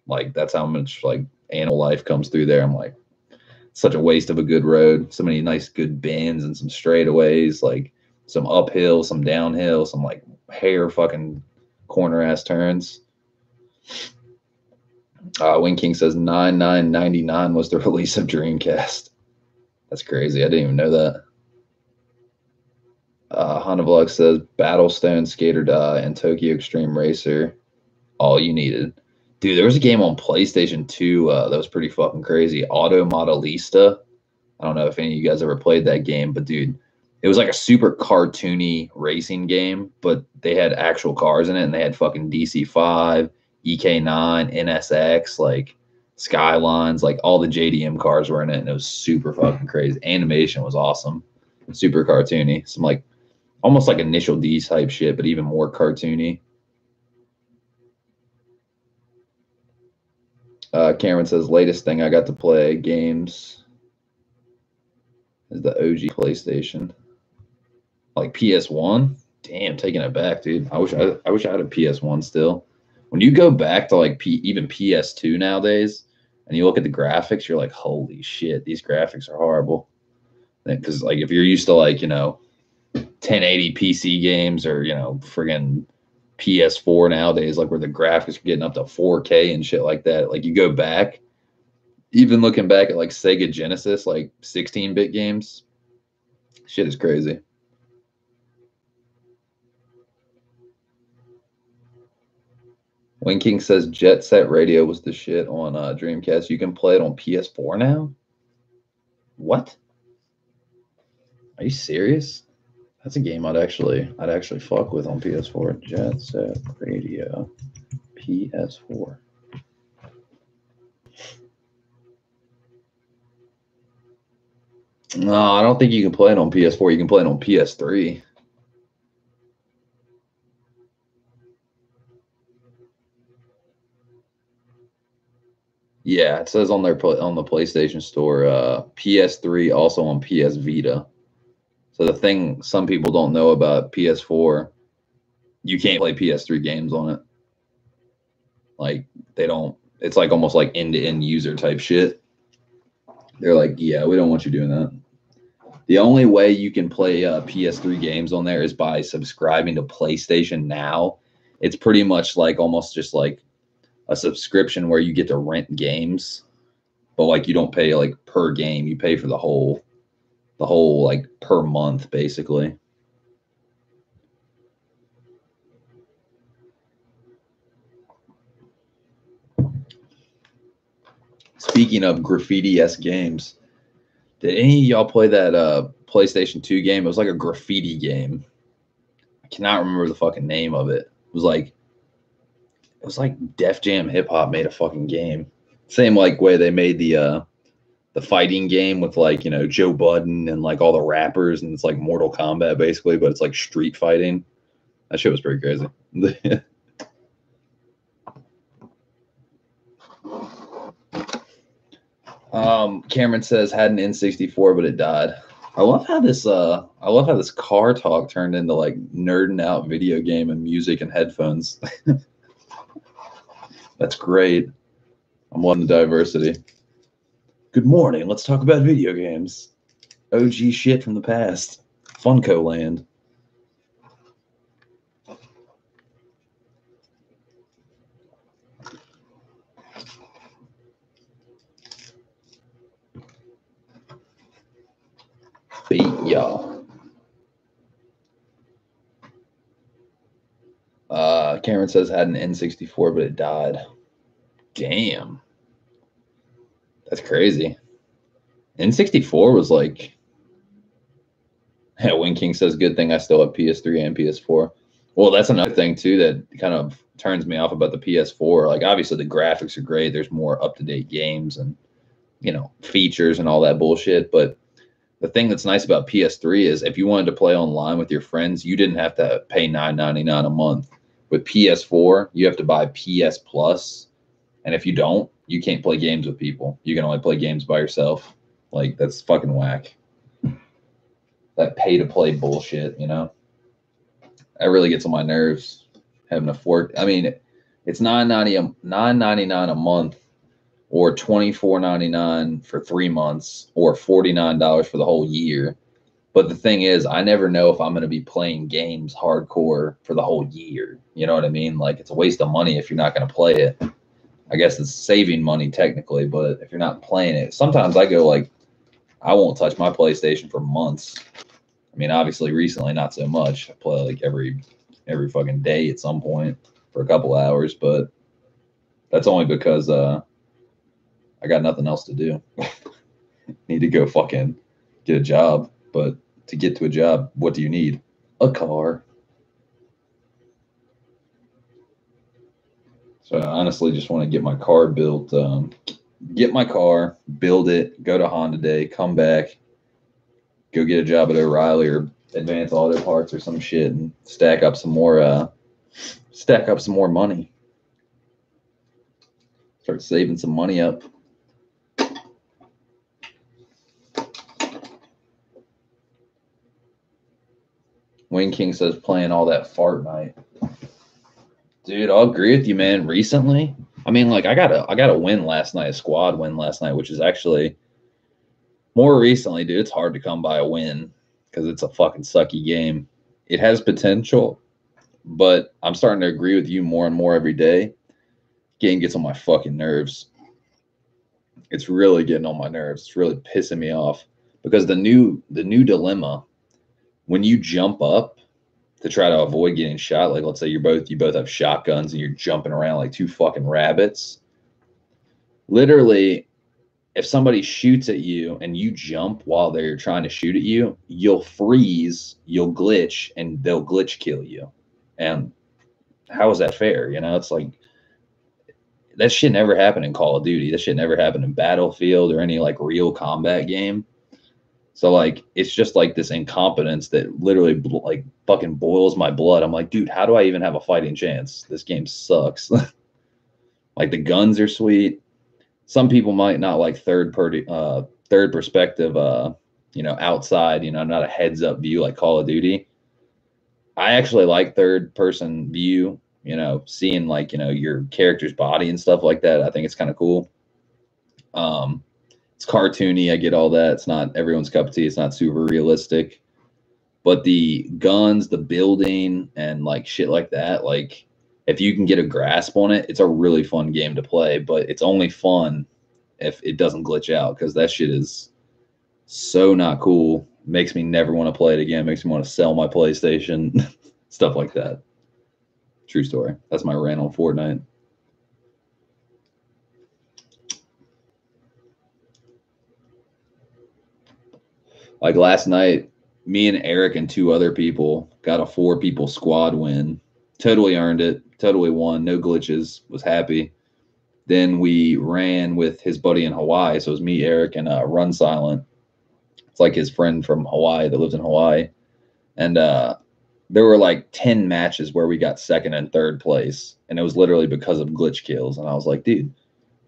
Like that's how much like animal life comes through there. I'm like, such a waste of a good road. So many nice good bends and some straightaways, like some uphill, some downhill, some like hair fucking corner ass turns. Wing King says 9999 was the release of Dreamcast. That's crazy. I didn't even know that. Honda Vlog says Battlestone, Skate or Die, and Tokyo Extreme Racer. All you needed. Dude, there was a game on PlayStation 2 that was pretty fucking crazy. Auto Modelista. I don't know if any of you guys ever played that game, but dude, it was like a super cartoony racing game, but they had actual cars in it, and they had fucking DC5, EK9, NSX, like Skylines, like all the JDM cars were in it, and it was super fucking crazy. Animation was awesome, super cartoony, some like almost like Initial D type shit, but even more cartoony. Cameron says latest thing I got to play games is the OG PlayStation. Like PS1? Damn, taking it back, dude. I wish I had a PS1 still. When you go back to like even PS2 nowadays, and you look at the graphics, you're like, holy shit, these graphics are horrible. Because like if you're used to like 1080 PC games or friggin' PS4 nowadays, like where the graphics are getting up to 4K and shit like that, like you go back, even looking back at like Sega Genesis, like 16-bit games, shit is crazy. Wing King says Jet Set Radio was the shit on Dreamcast. You can play it on PS4 now? What? Are you serious? That's a game I'd actually fuck with on PS4. Jet Set Radio, PS4. No, I don't think you can play it on PS4. You can play it on PS3. Yeah, it says on on the PlayStation Store, PS3 also on PS Vita. So the thing some people don't know about PS4, you can't play PS3 games on it. Like they don't. It's like almost like end-to-end user type shit. They're like, yeah, we don't want you doing that. The only way you can play PS3 games on there is by subscribing to PlayStation Now. It's pretty much like almost just like a subscription where you get to rent games, but like you don't pay like per game. You pay for the whole like per month basically. Speaking of graffiti-esque games, did any of y'all play that PlayStation 2 game? It was like a graffiti game. I cannot remember the fucking name of it. It was like Def Jam Hip Hop made a fucking game. Same like way they made the fighting game with like, you know, Joe Budden and like all the rappers, and it's like Mortal Kombat basically, but it's like street fighting. That shit was pretty crazy. Cameron says had an N64, but it died. I love how this car talk turned into like nerding out video game and music and headphones. That's great. I'm loving the diversity. Good morning. Let's talk about video games. OG shit from the past. Funko Land. Beat y'all. Cameron says had an N64, but it died. Damn. That's crazy. N64 was like. Yeah, Wing King says, good thing I still have PS3 and PS4. Well, that's another thing, too, that kind of turns me off about the PS4. Like, obviously, the graphics are great. There's more up-to-date games and, you know, features and all that bullshit. But the thing that's nice about PS3 is if you wanted to play online with your friends, you didn't have to pay $9.99 a month. With PS4, you have to buy PS Plus. And if you don't, you can't play games with people. You can only play games by yourself. Like, that's fucking whack. That pay to play bullshit, you know. That really gets on my nerves. Having to fork. I mean, it's $9.99 a month, or $24.99 for 3 months, or $49 for the whole year. But the thing is, I never know if I'm going to be playing games hardcore for the whole year. You know what I mean? Like, it's a waste of money if you're not going to play it. I guess it's saving money technically, but if you're not playing it, sometimes I go like, I won't touch my PlayStation for months. I mean, obviously, recently, not so much. I play like every fucking day at some point for a couple hours, but that's only because I got nothing else to do. Need to go fucking get a job. But to get to a job, what do you need? A car. So I honestly just want to get my car built. Get my car, build it, go to Honda Day, come back, go get a job at O'Reilly or Advanced Auto Parts or some shit, and stack up some more money. Start saving some money up. Wayne King says playing all that Fortnite. Dude, I'll agree with you, man. Recently, I mean, like I got a win last night, a squad win last night, which is actually more recently, dude. It's hard to come by a win because it's a fucking sucky game. It has potential, but I'm starting to agree with you more and more every day. Game gets on my fucking nerves. It's really getting on my nerves. It's really pissing me off because the new dilemma, when you jump up to try to avoid getting shot, like let's say you both have shotguns and you're jumping around like two fucking rabbits. Literally, if somebody shoots at you and you jump while they're trying to shoot at you, you'll freeze, you'll glitch, and they'll glitch kill you. And how is that fair? You know, it's like that shit never happened in Call of Duty. That shit never happened in Battlefield or any like real combat game. So like it's just like this incompetence that literally like fucking boils my blood. I'm like, dude, how do I even have a fighting chance? This game sucks. Like the guns are sweet. some people might not like third perspective, outside, not a heads up view like Call of Duty. I actually like third person view, seeing like, your character's body and stuff like that. I think it's kind of cool. It's cartoony. I get all that. It's not everyone's cup of tea. It's not super realistic, but the guns, the building, and like shit like that, like if you can get a grasp on it, it's a really fun game to play, but it's only fun if it doesn't glitch out, because that shit is so not cool. Makes me never want to play it again. Makes me want to sell my PlayStation. Stuff like that. True story. That's my rant on Fortnite. Like last night, me and Eric and two other people got a 4-people squad win. Totally earned it. Totally won. No glitches. Was happy. Then we ran with his buddy in Hawaii. So it was me, Eric, and Run Silent. It's like his friend from Hawaii that lives in Hawaii. And there were like 10 matches where we got second and third place. And it was literally because of glitch kills. And I was like, dude,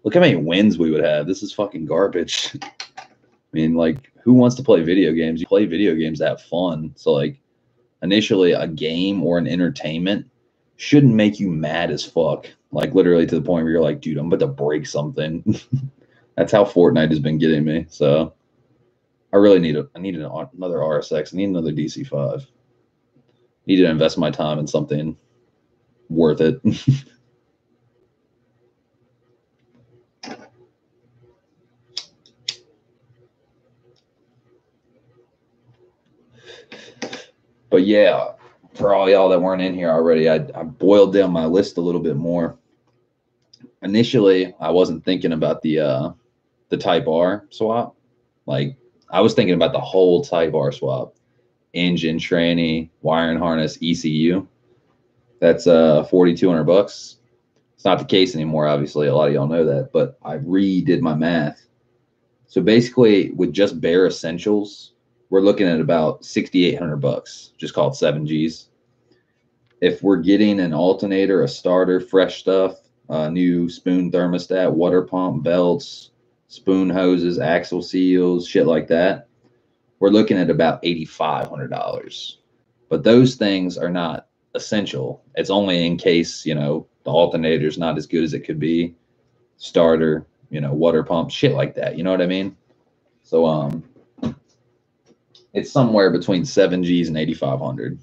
look how many wins we would have. This is fucking garbage. I mean, like, who wants to play video games? You play video games to have fun. So, like, initially, a game or an entertainment shouldn't make you mad as fuck. Like, literally to the point where you're like, dude, I'm about to break something. That's how Fortnite has been getting me. So, I really need another RSX. I need another DC5. Need to invest my time in something worth it. But yeah, for all y'all that weren't in here already, I boiled down my list a little bit more. Initially, I wasn't thinking about the Type R swap. Like, I was thinking about the whole Type R swap. Engine, tranny, wire and harness, ECU. That's $4,200. It's not the case anymore, obviously. A lot of y'all know that, but I redid my math. So basically, with just bare essentials, we're looking at about $6,800, just called 7Gs. If we're getting an alternator, a starter, fresh stuff, a new spoon thermostat, water pump, belts, spoon hoses, axle seals, shit like that, we're looking at about $8,500. But those things are not essential. It's only in case, the alternator's not as good as it could be. Starter, water pump, shit like that. You know what I mean? So, it's somewhere between 7Gs and 8,500.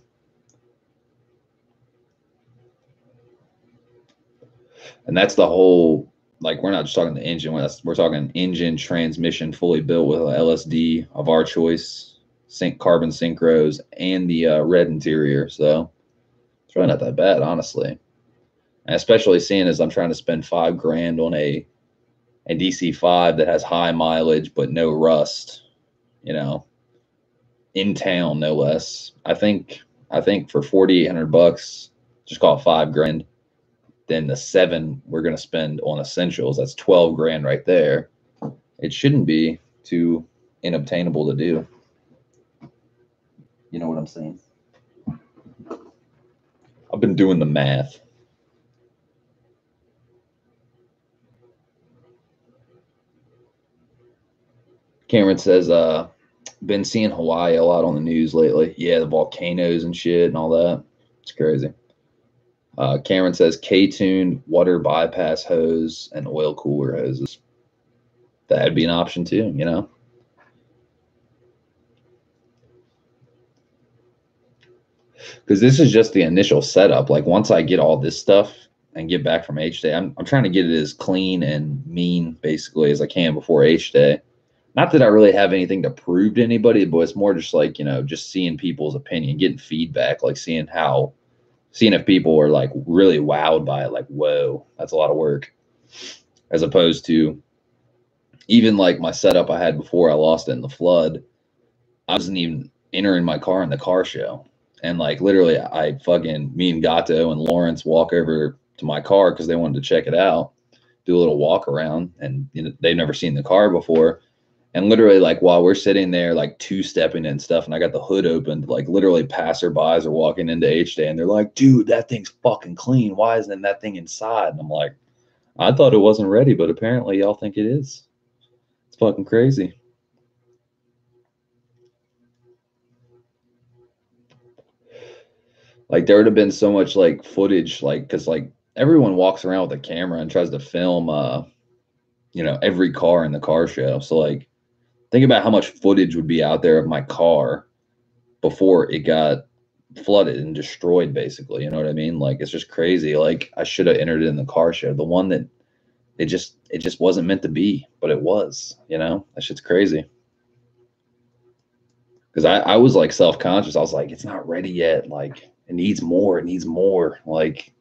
And that's the whole, like, we're not just talking the engine. We're talking engine, transmission, fully built with an LSD of our choice, carbon synchros, and the red interior. So it's really not that bad, honestly. And especially seeing as I'm trying to spend $5,000 on a DC5 that has high mileage but no rust, in town, no less. I think for $4,800, just call it $5,000. Then the 7 we're gonna spend on essentials, that's $12,000 right there. It shouldn't be too inobtainable to do. You know what I'm saying? I've been doing the math. Cameron says, been seeing Hawaii a lot on the news lately. Yeah, the volcanoes and shit and all that. It's crazy. Cameron says K-tuned water bypass hose and oil cooler hoses. That'd be an option too, Because this is just the initial setup. Like, once I get all this stuff and get back from H Day, I'm trying to get it as clean and mean basically as I can before H Day. Not that I really have anything to prove to anybody, but it's more just like, just seeing people's opinion, getting feedback, like seeing if people are like really wowed by it, like, whoa, that's a lot of work. As opposed to even like my setup I had before I lost it in the flood. I wasn't even entering my car in the car show. And like literally me and Gato and Lawrence walk over to my car because they wanted to check it out, do a little walk around, and they've never seen the car before. And literally, like, while we're sitting there, like, two-stepping and stuff, and I got the hood opened, like, literally passerbys are walking into H-Day, and they're like, dude, that thing's fucking clean. Why isn't that thing inside? And I'm like, I thought it wasn't ready, but apparently y'all think it is. It's fucking crazy. Like there would have been so much like footage, like because like everyone walks around with a camera and tries to film, every car in the car show. So like, think about how much footage would be out there of my car before it got flooded and destroyed, basically. You know what I mean? Like it's just crazy. Like I should have entered it in the car show, the one that it just wasn't meant to be, but it was. That shit's crazy. Because I was like self conscious. I was like, it's not ready yet. Like it needs more. It needs more. Like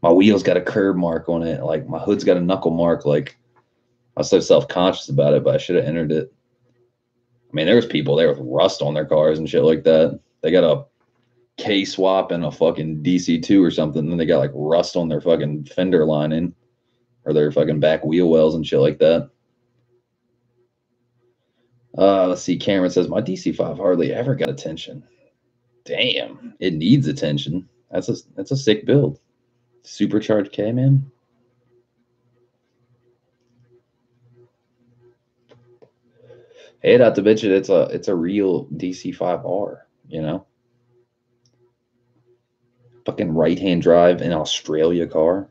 my wheel's got a curb mark on it. Like my hood's got a knuckle mark. Like I was so self conscious about it, but I should have entered it. I mean, there was people there with rust on their cars and shit like that. They got a K swap and a fucking DC2 or something, and then they got like rust on their fucking fender lining or their fucking back wheel wells and shit like that. Let's see. Cameron says my DC5 hardly ever got attention. Damn, it needs attention. That's a sick build. Supercharged K, man. Hey, not to mention it's a real DC5R. Fucking right hand drive in Australia car.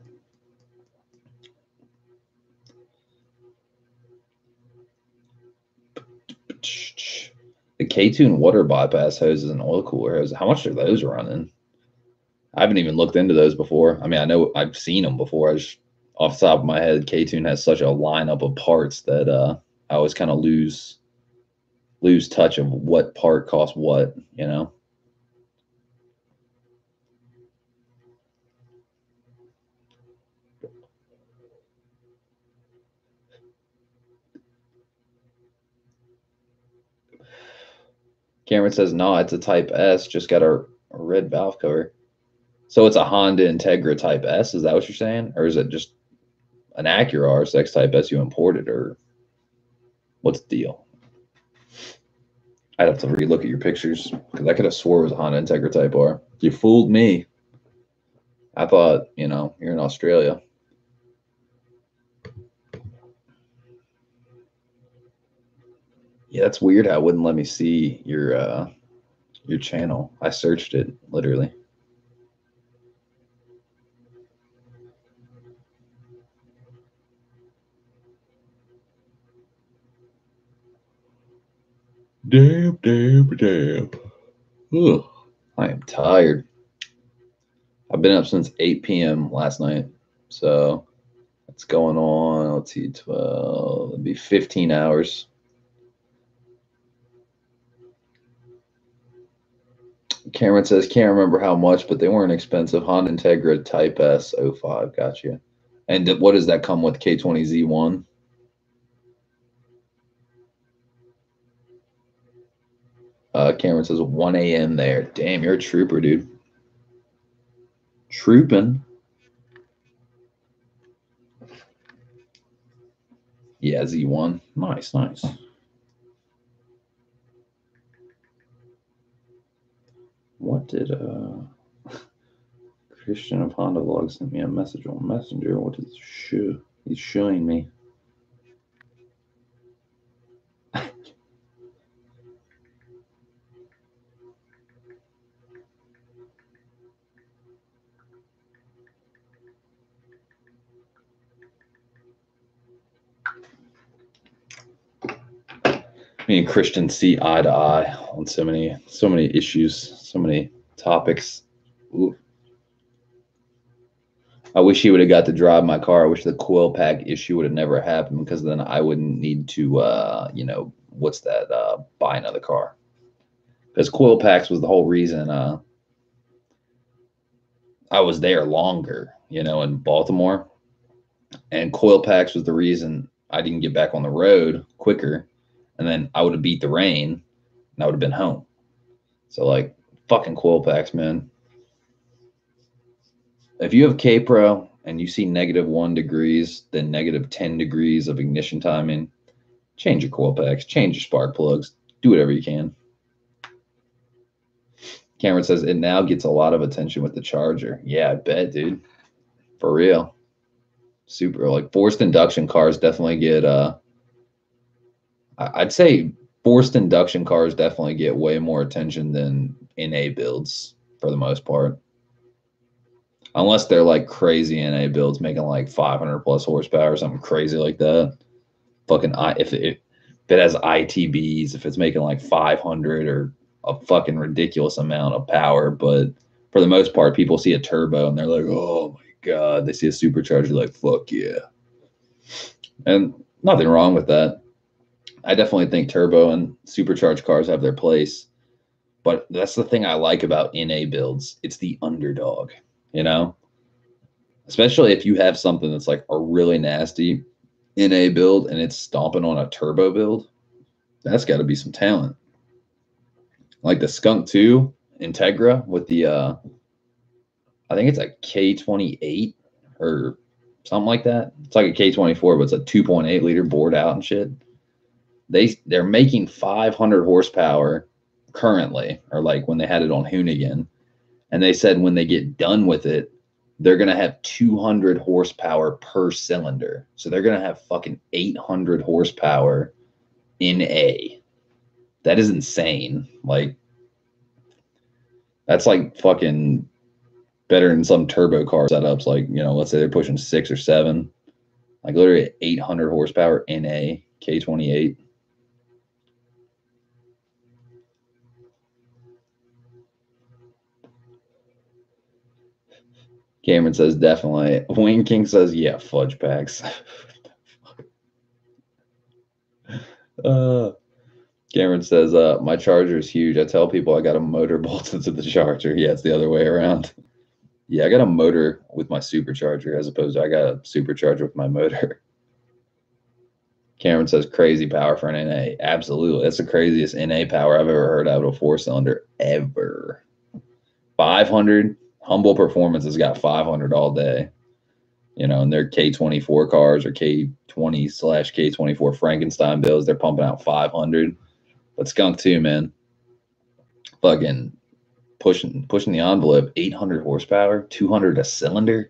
The K-Tune water bypass hoses and oil cooler hoses. How much are those running? I haven't even looked into those before. I mean, I know I've seen them before. I just off the top of my head, K-Tune has such a lineup of parts that I always kind of lose touch of what part costs what. Cameron says, no, it's a Type S, just got a red valve cover. So it's a Honda Integra Type S. Is that what you're saying? Or is it just an Acura RSX Type S you imported? Or what's the deal? I'd have to relook at your pictures because I could have swore it was a Honda Integra Type R. You fooled me. I thought, you're in Australia. Yeah, that's weird how it wouldn't let me see your channel. I searched it literally. Damn. Ugh, I am tired. I've been up since 8 p.m. last night. So it's going on, let's see, 12, it'd be 15 hours. Cameron says, can't remember how much, but they weren't expensive. Honda Integra Type S 05. Gotcha. And what does that come with? K20Z1? Cameron says 1 a.m. there. Damn, you're a trooper, dude. Trooping. Yeah, Z1. Nice. What did Christian of Honda Vlog sent me a message on Messenger? What is shoe? He's showing me. Me and Christian see eye to eye on so many issues, so many topics. Ooh. I wish he would have got to drive my car. I wish the coil pack issue would have never happened because then I wouldn't need to, what's that? Buy another car. Because coil packs was the whole reason I was there longer, in Baltimore. And coil packs was the reason I didn't get back on the road quicker. And then I would have beat the rain and I would have been home. So, like, fucking coil packs, man. If you have K-Pro and you see -1 degrees, then -10 degrees of ignition timing, change your coil packs, change your spark plugs, do whatever you can. Cameron says it now gets a lot of attention with the charger. Yeah, I bet, dude. For real. super like forced induction cars definitely get I'd say forced induction cars definitely get way more attention than NA builds for the most part. Unless they're like crazy NA builds making like 500 plus horsepower or something crazy like that. Fucking if it has ITBs, if it's making like 500 or a fucking ridiculous amount of power, but for the most part, people see a turbo and they're like, "Oh my god!" They see a supercharger, like, "Fuck yeah!" And nothing wrong with that. I definitely think turbo and supercharged cars have their place, but that's the thing I like about NA builds. It's the underdog, you know, especially if you have something that's like a really nasty NA build and it's stomping on a turbo build. That's got to be some talent. Like the Skunk 2 Integra with the I think it's a K28 or something like that. It's like a K24, but it's a 2.8 liter bored out and shit. They're making 500 horsepower currently, or like when they had it on Hoonigan, and they said when they get done with it, they're gonna have 200 horsepower per cylinder. So they're gonna have fucking 800 horsepower in A. That is insane. Like that's like fucking better than some turbo car setups. Like, you know, let's say they're pushing 6 or 7, like literally 800 horsepower in a K28. Cameron says definitely. Wing King says, yeah, fudge packs. Cameron says, my charger is huge. I tell people I got a motor bolted to the charger. Yeah, it's the other way around. Yeah, I got a motor with my supercharger as opposed to I got a supercharger with my motor. Cameron says crazy power for an NA. Absolutely. That's the craziest NA power I've ever heard out of a 4-cylinder ever. 500. Humble Performance has got 500 all day. You know, and their K24 cars or K20/K24 Frankenstein builds, they're pumping out 500. But Skunk 2, man, fucking pushing the envelope. 800 horsepower, 200 a cylinder.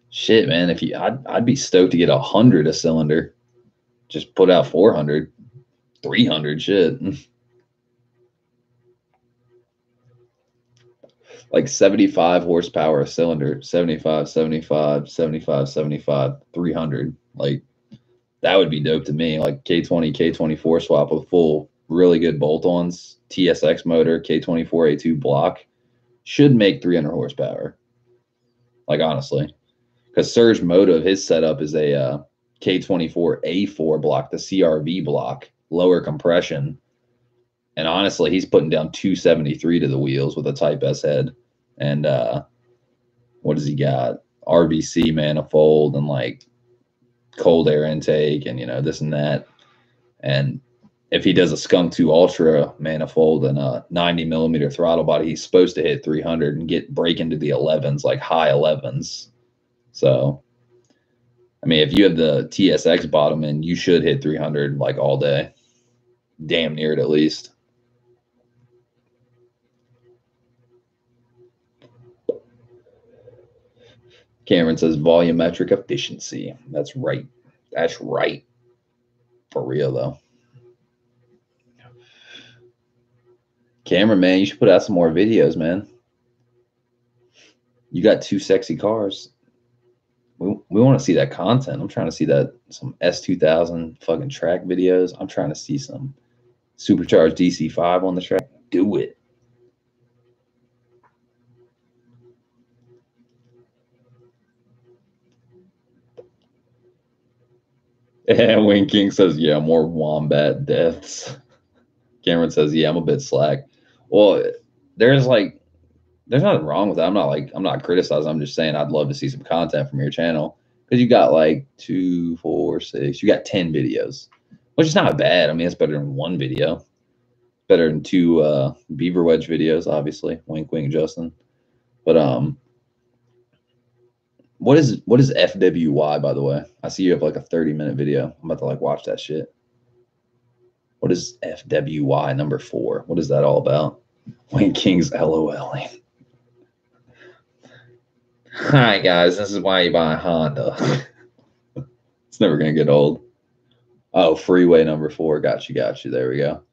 Shit, man, if you, I'd be stoked to get 100 a cylinder. Just put out 400, 300. Shit. Like 75 horsepower a cylinder, 75, 75, 75, 75, 300. Like that would be dope to me. Like K20, K24 swap with full, really good bolt-ons, TSX motor, K24A2 block should make 300 horsepower. Like honestly, because Surge Motive, his setup is a K24A4 block, the CRV block, lower compression. And honestly, he's putting down 273 to the wheels with a Type S head. And what does he got? RBC manifold and like cold air intake and, you know, this and that. And if he does a Skunk 2 Ultra manifold and a 90 millimeter throttle body, he's supposed to hit 300 and break into the 11s, like high 11s. So, I mean, if you have the TSX bottom end, you should hit 300 like all day. Damn near it at least. Cameron says volumetric efficiency. That's right. That's right. For real, though. Cameron, man, you should put out some more videos, man. You got 2 sexy cars. We want to see that content. I'm trying to see that some S2000 fucking track videos. I'm trying to see some supercharged DC5 on the track. Do it. And Wayne King says, yeah, more wombat deaths. Cameron says, yeah, I'm a bit slack. Well, there's nothing wrong with that. I'm not criticizing. I'm just saying I'd love to see some content from your channel because you got like 2, 4, 6. You got 10 videos, which is not bad. I mean, it's better than 1 video. Better than 2 Beaver Wedge videos, obviously. Wink, wink, Justin. But what is FWY, by the way? I see you have like a 30-minute video. I'm about to like watch that shit. What is FWY number 4? What is that all about? Wayne King's LOLing. Hi guys, this is why you buy a Honda. It's never gonna get old. Oh, freeway number 4. Got you. There we go.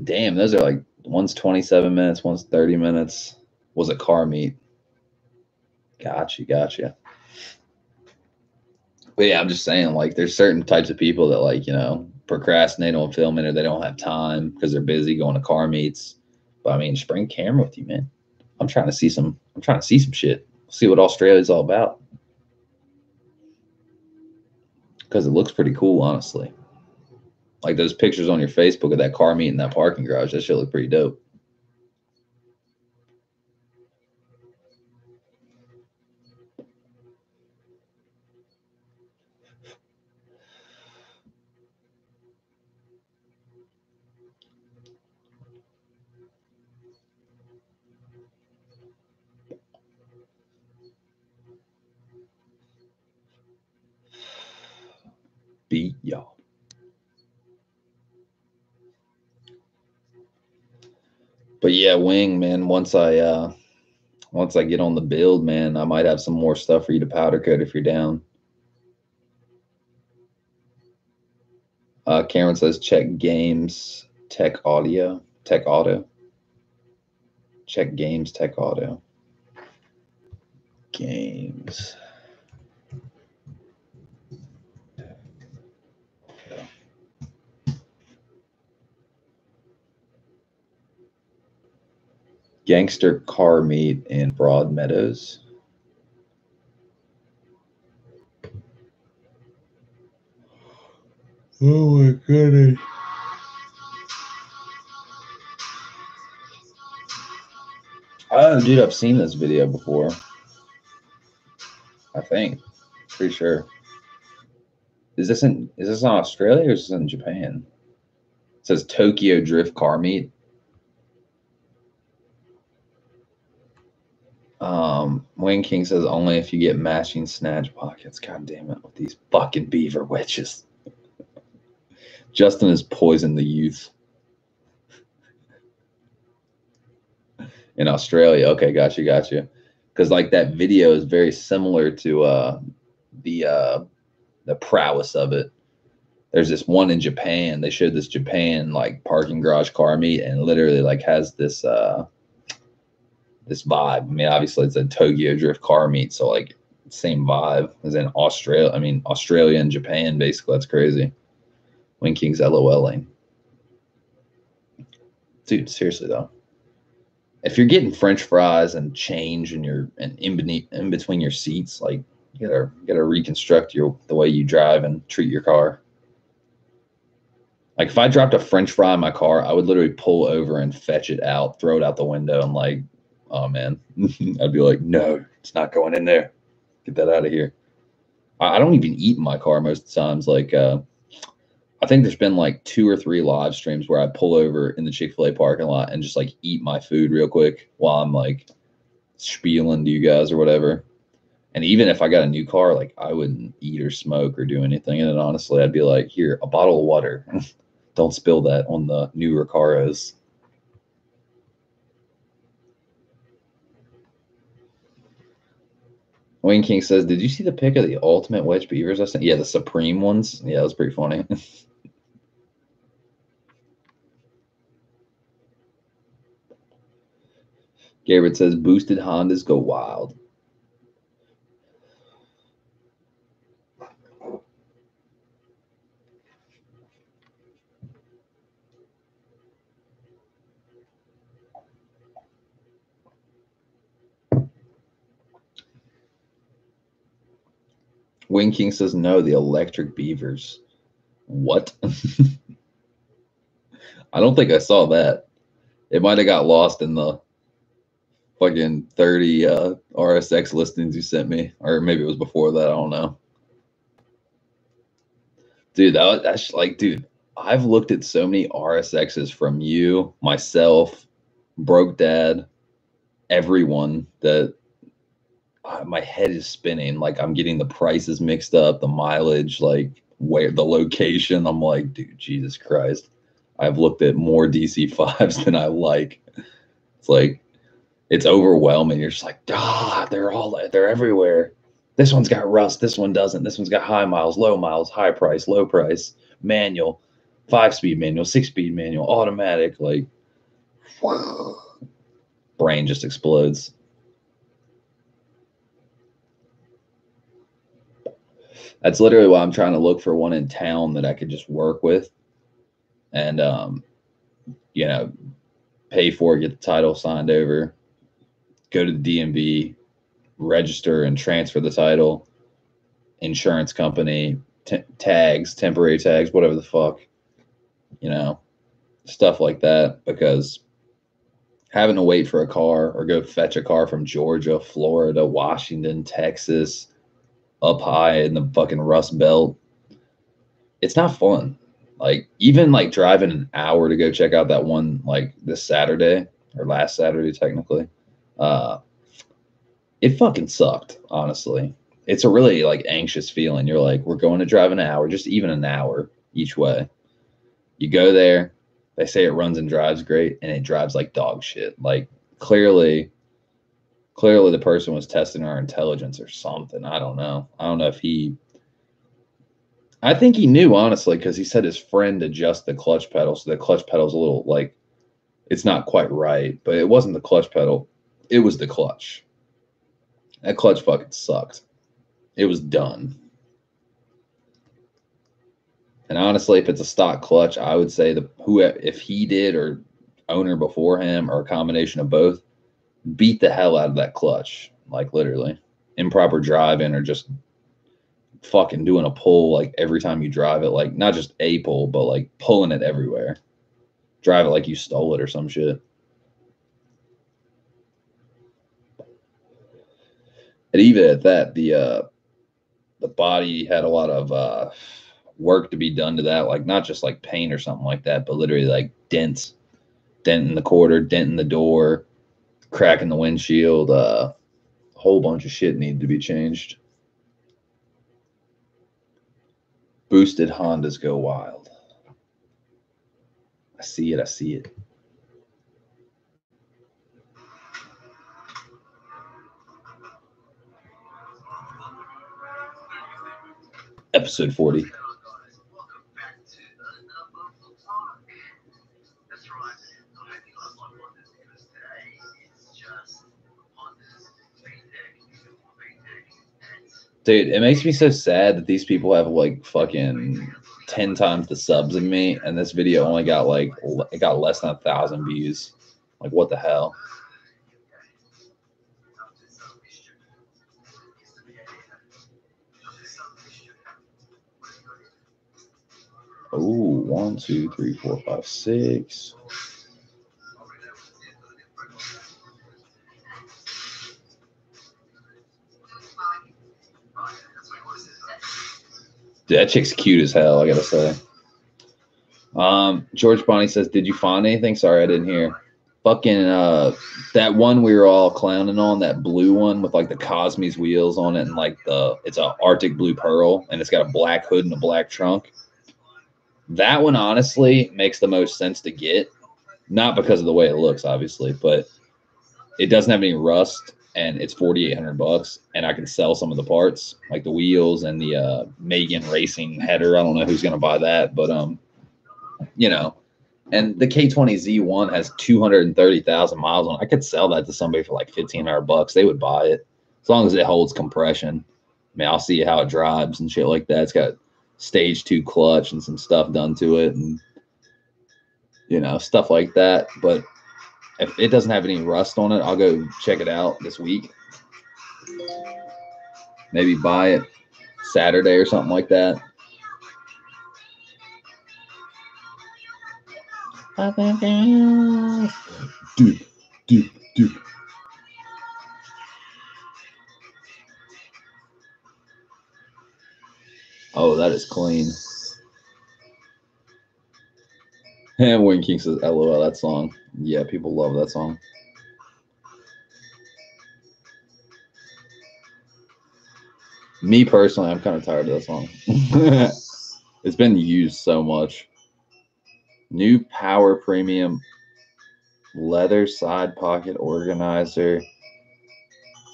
Damn, those are like one's 27 minutes, one's 30 minutes. Was a car meet. Gotcha. But yeah, I'm just saying, like, there's certain types of people that, like, procrastinate on filming or they don't have time because they're busy going to car meets. But I mean, just bring a camera with you, man. I'm trying to see some shit. See what Australia's all about. Because it looks pretty cool, honestly. Like those pictures on your Facebook of that car meet in that parking garage, that shit look pretty dope. Beat y'all. But yeah, wing, man, once I get on the build, man, I might have some more stuff for you to powder coat if you're down. Cameron says check games, tech audio, tech auto. Check games, tech auto. Games. Gangster car meet in Broad Meadows. Oh my goodness. Oh, dude, I've seen this video before. I think. Pretty sure. Is this in Australia or is this in Japan? It says Tokyo Drift car meet. Wayne King says only if you get matching snatch pockets. God damn it, with these fucking beaver witches. Justin has poisoned the youth. In Australia. Okay, got you. Because like that video is very similar to the prowess of it. There's this one in Japan. They showed this Japan like parking garage car meet, and literally like has this this vibe. I mean, obviously it's a Tokyo Drift car meet, so like same vibe as in Australia. I mean, Australia and Japan, basically. That's crazy. Wing King's LOLing. Dude, seriously though. If you're getting French fries and change and you're in between your seats, like you gotta reconstruct the way you drive and treat your car. Like if I dropped a French fry in my car, I would literally pull over and fetch it out, throw it out the window, and like, oh man, I'd be like, no, it's not going in there. Get that out of here. I don't even eat in my car most of the times. Like, I think there's been like 2 or 3 live streams where I pull over in the Chick-fil-A parking lot and just like eat my food real quick while I'm like spieling to you guys or whatever. And even if I got a new car, like I wouldn't eat or smoke or do anything in it. Honestly, I'd be like, here, a bottle of water. Don't spill that on the new Recaros. Wayne King says, did you see the pic of the ultimate wedge beavers I sent? Yeah, the Supreme ones. Yeah, that was pretty funny. Garrett says, boosted Hondas go wild. Wing King says, no, the electric beavers. What? I don't think I saw that. It might have got lost in the fucking 30 RSX listings you sent me. Or maybe it was before that. I don't know. Dude, that's like, dude, I've looked at so many RSXs from you, myself, Broke Dad, everyone that my head is spinning. Like I'm getting the prices mixed up, the mileage, like where the location. I'm like, dude, Jesus Christ. I've looked at more DC5s than I like. It's like It's overwhelming. You're just like, they're everywhere. This one's got rust. This one doesn't. This one's got high miles, low miles, high price, low price, manual, 5-speed manual, 6-speed manual, automatic. Like, brain just explodes. That's literally why I'm trying to look for one in town that I could just work with and, you know, pay for it, get the title signed over, go to the DMV, register and transfer the title, insurance company, tags, temporary tags, whatever the fuck, you know, stuff like that. Because having to wait for a car or go fetch a car from Georgia, Florida, Washington, Texas, up high in the fucking Rust Belt, it's not fun. Like, even like driving an hour to go check out that one, like this Saturday or last Saturday, technically, it fucking sucked, honestly. It's a really like anxious feeling. You're like, we're going to drive an hour, just even an hour each way. You go there, they say it runs and drives great, and it drives like dog shit. Like, clearly the person was testing our intelligence or something. I don't know. I think he knew, honestly, because he said his friend adjusted the clutch pedal, so the clutch pedal's a little like, it's not quite right, but it wasn't the clutch pedal, it was the clutch. That clutch fucking sucked. It was done. And honestly, if it's a stock clutch, I would say if he did or owner before him or a combination of both, beat the hell out of that clutch. Like, literally. Improper driving or just fucking doing a pull like every time you drive it. Like, not just a pull, but like pulling it everywhere. Drive it like you stole it or some shit. And even at that, the body had a lot of work to be done to that, like not just like paint or something like that, but literally like dent in the quarter, dent in the door, crack in the windshield. A whole bunch of shit needed to be changed. Boosted Hondas go wild. I see it. Episode 40. Dude, it makes me so sad that these people have like fucking 10 times the subs of me, and this video only got like, it got less than 1,000 views. Like, what the hell? Oh, 1, 2, 3, 4, 5, 6. Dude, that chick's cute as hell, I gotta say. George Bonnie says, did you find anything? Sorry, I didn't hear. Fucking that one we were all clowning on, that blue one with like the Cosme's wheels on it, and like it's a Arctic blue pearl, and it's got a black hood and a black trunk. That one honestly makes the most sense to get, not because of the way it looks, obviously, but it doesn't have any rust, and it's $4,800, and I can sell some of the parts, like the wheels and the Megan Racing header. I don't know who's gonna buy that, but you know. And the K20Z1 has 230,000 miles on it. I could sell that to somebody for like $1,500. They would buy it as long as it holds compression. I mean, I'll see how it drives and shit like that. It's got stage 2 clutch and some stuff done to it, and you know, stuff like that. But if it doesn't have any rust on it, I'll go check it out this week. Maybe buy it Saturday or something like that. Dude. Oh, that is clean. And Wayne King says, LOL, that song. Yeah, people love that song. Me personally, I'm kind of tired of that song. It's been used so much. New Power Premium leather side pocket organizer,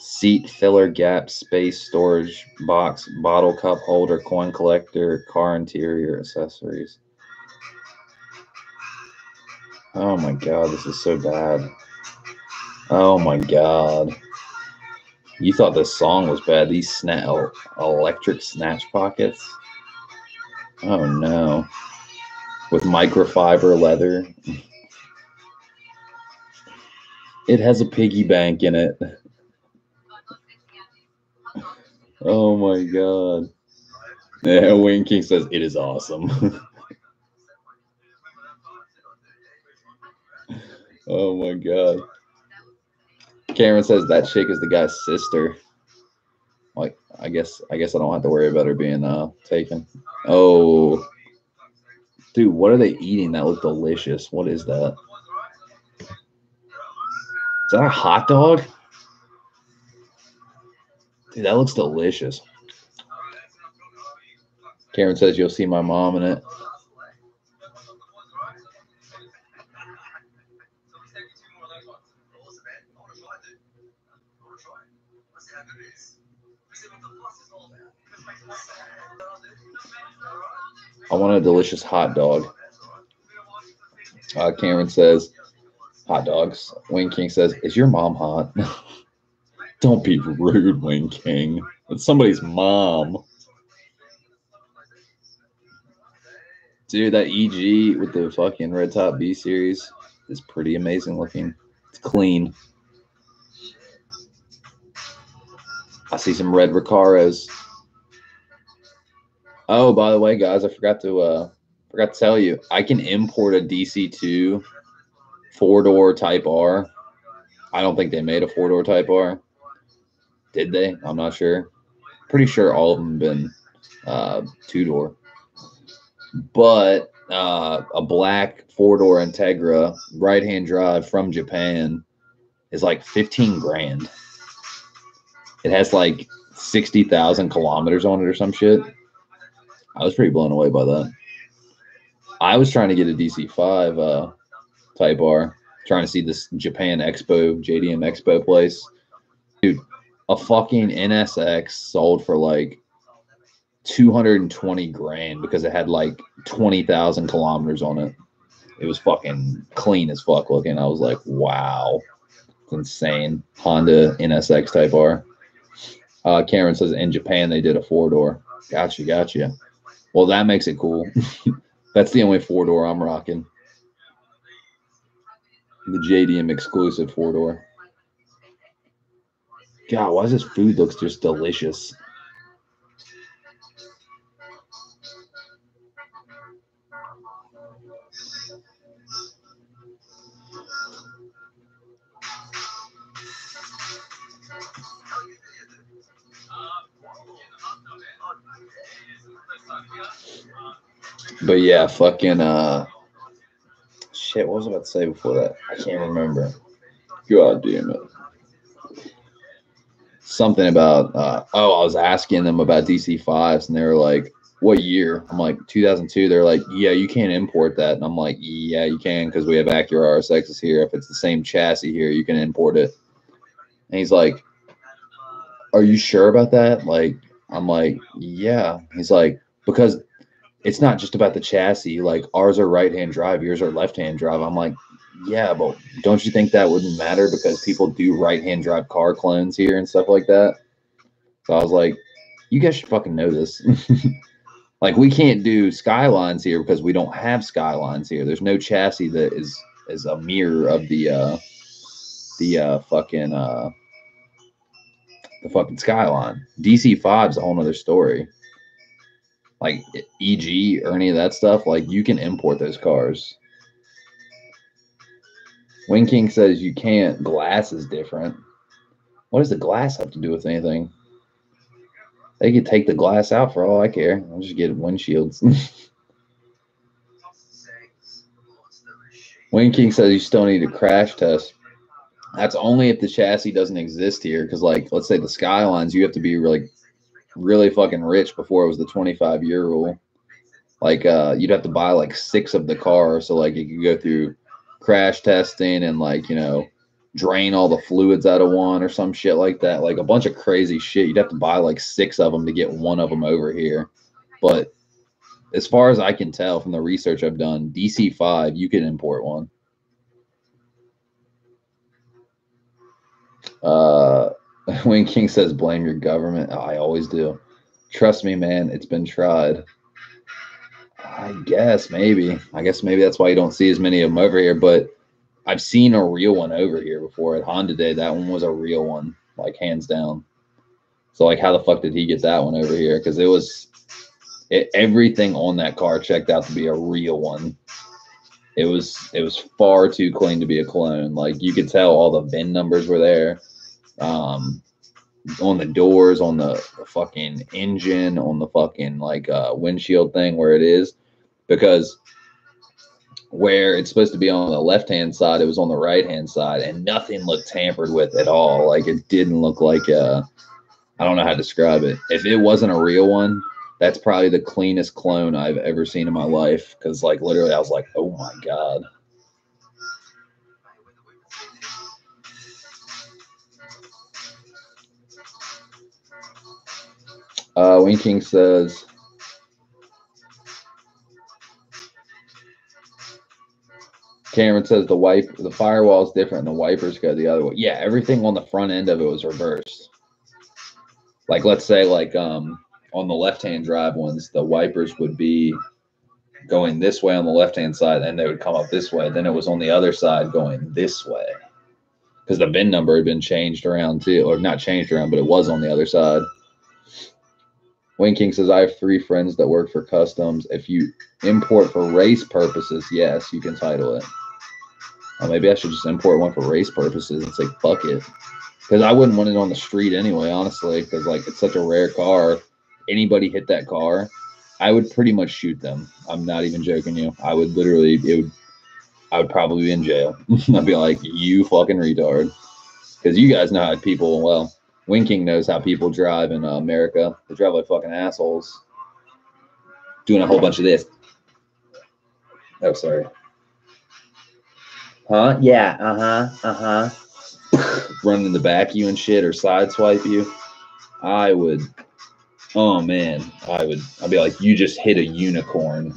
seat filler gap, space storage box, bottle cup holder, coin collector, car interior accessories. Oh my god, this is so bad. Oh my god. You thought this song was bad. These electric snatch pockets. Oh no. With microfiber leather. It has a piggy bank in it. Oh my god. Yeah, Wayne King says it is awesome. Oh my god. Cameron says that chick is the guy's sister. Like, I guess I don't have to worry about her being taken. Oh, dude, what are they eating? That looks delicious. What is that? Is that a hot dog? Dude, that looks delicious. Cameron says you'll see my mom in it. I want a delicious hot dog. Cameron says, hot dogs. Wayne King says, is your mom hot? Don't be rude, Wayne King. It's somebody's mom. Dude, that EG with the fucking red top B series is pretty amazing looking. It's clean. I see some red Recaros. Oh, by the way, guys, I forgot to tell you, I can import a DC2 4-door Type R. I don't think they made a 4-door Type R. Did they? I'm not sure. Pretty sure all of them have been 2-door. But a black 4-door Integra right-hand drive from Japan is like 15 grand. It has like 60,000 kilometers on it or some shit. I was pretty blown away by that. I was trying to get a DC5 Type R, trying to see this Japan Expo, JDM Expo place. Dude, a fucking NSX sold for like 220 grand because it had like 20,000 kilometers on it. It was fucking clean as fuck looking. I was like, wow. It's insane. Honda NSX Type R. Cameron says in Japan they did a 4-door. Gotcha. Well, that makes it cool. That's the only 4-door I'm rocking. The JDM exclusive 4-door. God, why does this food look just delicious? But yeah, fucking shit, what was I about to say before that? I can't remember. God damn it. Something about I was asking them about DC5s and they were like, what year? I'm like, 2002. They're like, yeah, you can't import that. And I'm like, yeah, you can because we have Acura RSXs here. If it's the same chassis here, you can import it. And he's like, are you sure about that? Like, I'm like, yeah. He's like, because it's not just about the chassis. Like, ours are right-hand drive, yours are left-hand drive. I'm like, yeah, but don't you think that wouldn't matter because people do right-hand drive car clones here and stuff like that? So I was like, you guys should fucking know this. Like, we can't do Skylines here because we don't have Skylines here. There's no chassis that is a mirror of the fucking Skyline. DC5 is a whole nother story. Like EG or any of that stuff, like you can import those cars. Wing King says you can't. Glass is different. What does the glass have to do with anything? They could take the glass out for all I care. I'll just get windshields. Wing King says you still need a crash test. That's only if the chassis doesn't exist here. Because, like, let's say the Skylines, you have to be really fucking rich before it was the 25-year rule. Like, you'd have to buy like 6 of the car, so like you could go through crash testing and like, you know, drain all the fluids out of one or some shit like that. Like a bunch of crazy shit. You'd have to buy like 6 of them to get one of them over here. But as far as I can tell from the research I've done, DC5, you can import one. Wing King says, blame your government. I always do. Trust me, man. It's been tried. I guess maybe that's why you don't see as many of them over here. But I've seen a real one over here before at Honda Day. That one was a real one, like hands down. So like, how the fuck did he get that one over here? Because everything on that car checked out to be a real one. It was far too clean to be a clone. Like you could tell all the VIN numbers were there. On the doors, on the fucking engine, on the fucking like windshield thing where it is, because where it's supposed to be on the left-hand side, it was on the right-hand side, and nothing looked tampered with at all. Like it didn't look like I don't know how to describe it. If it wasn't a real one, that's probably the cleanest clone I've ever seen in my life. Because like literally, I was like, oh my god. Wing King says, Cameron says the firewall is different and the wipers go the other way. Yeah, everything on the front end of it was reversed. Like let's say like on the left-hand drive ones, the wipers would be going this way on the left-hand side, and they would come up this way. Then it was on the other side going this way. Because the VIN number had been changed around too, or not changed around, but it was on the other side. Wayne King says, I have 3 friends that work for customs. If you import for race purposes, yes, you can title it. Well, maybe I should just import one for race purposes and say, fuck it. Because I wouldn't want it on the street anyway, honestly, because like it's such a rare car. Anybody hit that car, I would pretty much shoot them. I'm not even joking you. I would literally, I would probably be in jail. I'd be like, you fucking retard. Because you guys know how people, well, Wing King knows how people drive in America. They drive like fucking assholes. Doing a whole bunch of this. Oh, sorry. Huh? Yeah. Running in the back of you and shit, or side swipe you. I would. Oh man, I'd be like, you just hit a unicorn.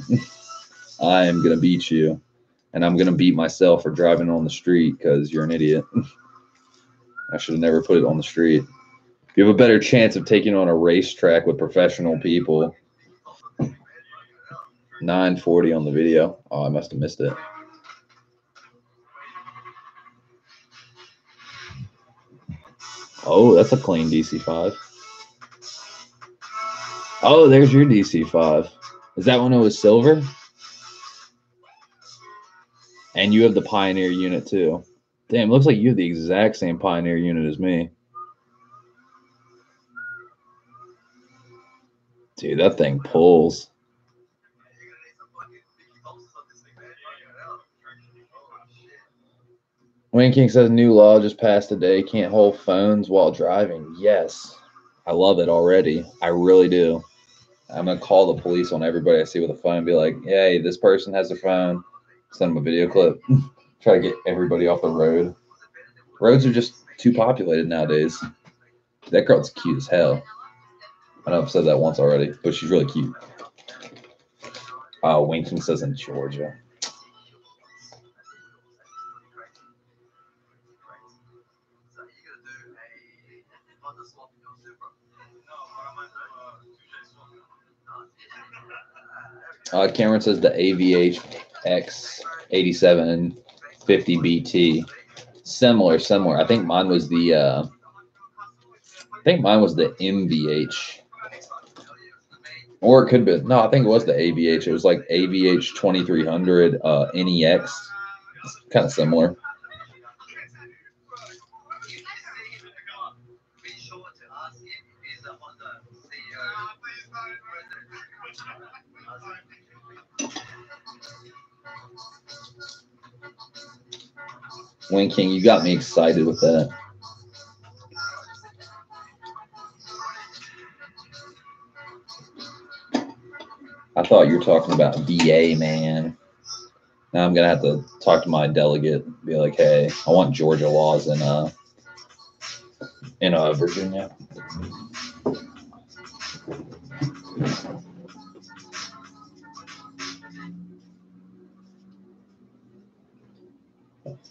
I am gonna beat you, and I'm gonna beat myself for driving on the street because you're an idiot. I should have never put it on the street. You have a better chance of taking on a racetrack with professional people. 940 on the video. Oh, I must have missed it. Oh, that's a clean DC5. Oh, there's your DC5. Is that when it was silver? And you have the Pioneer unit too. Damn, looks like you have the exact same Pioneer unit as me. Dude, that thing pulls. Wayne King says new law just passed today. Can't hold phones while driving. Yes. I love it already. I really do. I'm going to call the police on everybody I see with a phone and be like, hey, this person has a phone. Send them a video clip. Try to get everybody off the road. Roads are just too populated nowadays. That girl's cute as hell. I know I've said that once already, but she's really cute. Wayne King says in Georgia. Cameron says the AVH X87 50BT. Similar. I think mine was the MVH. Or it could be. No, I think it was the AVH. It was like AVH 2300 NEX. It's kind of similar. Wayne King, you got me excited with that. I thought you were talking about VA, man. Now I'm gonna have to talk to my delegate, be like, hey, I want Georgia laws in Virginia.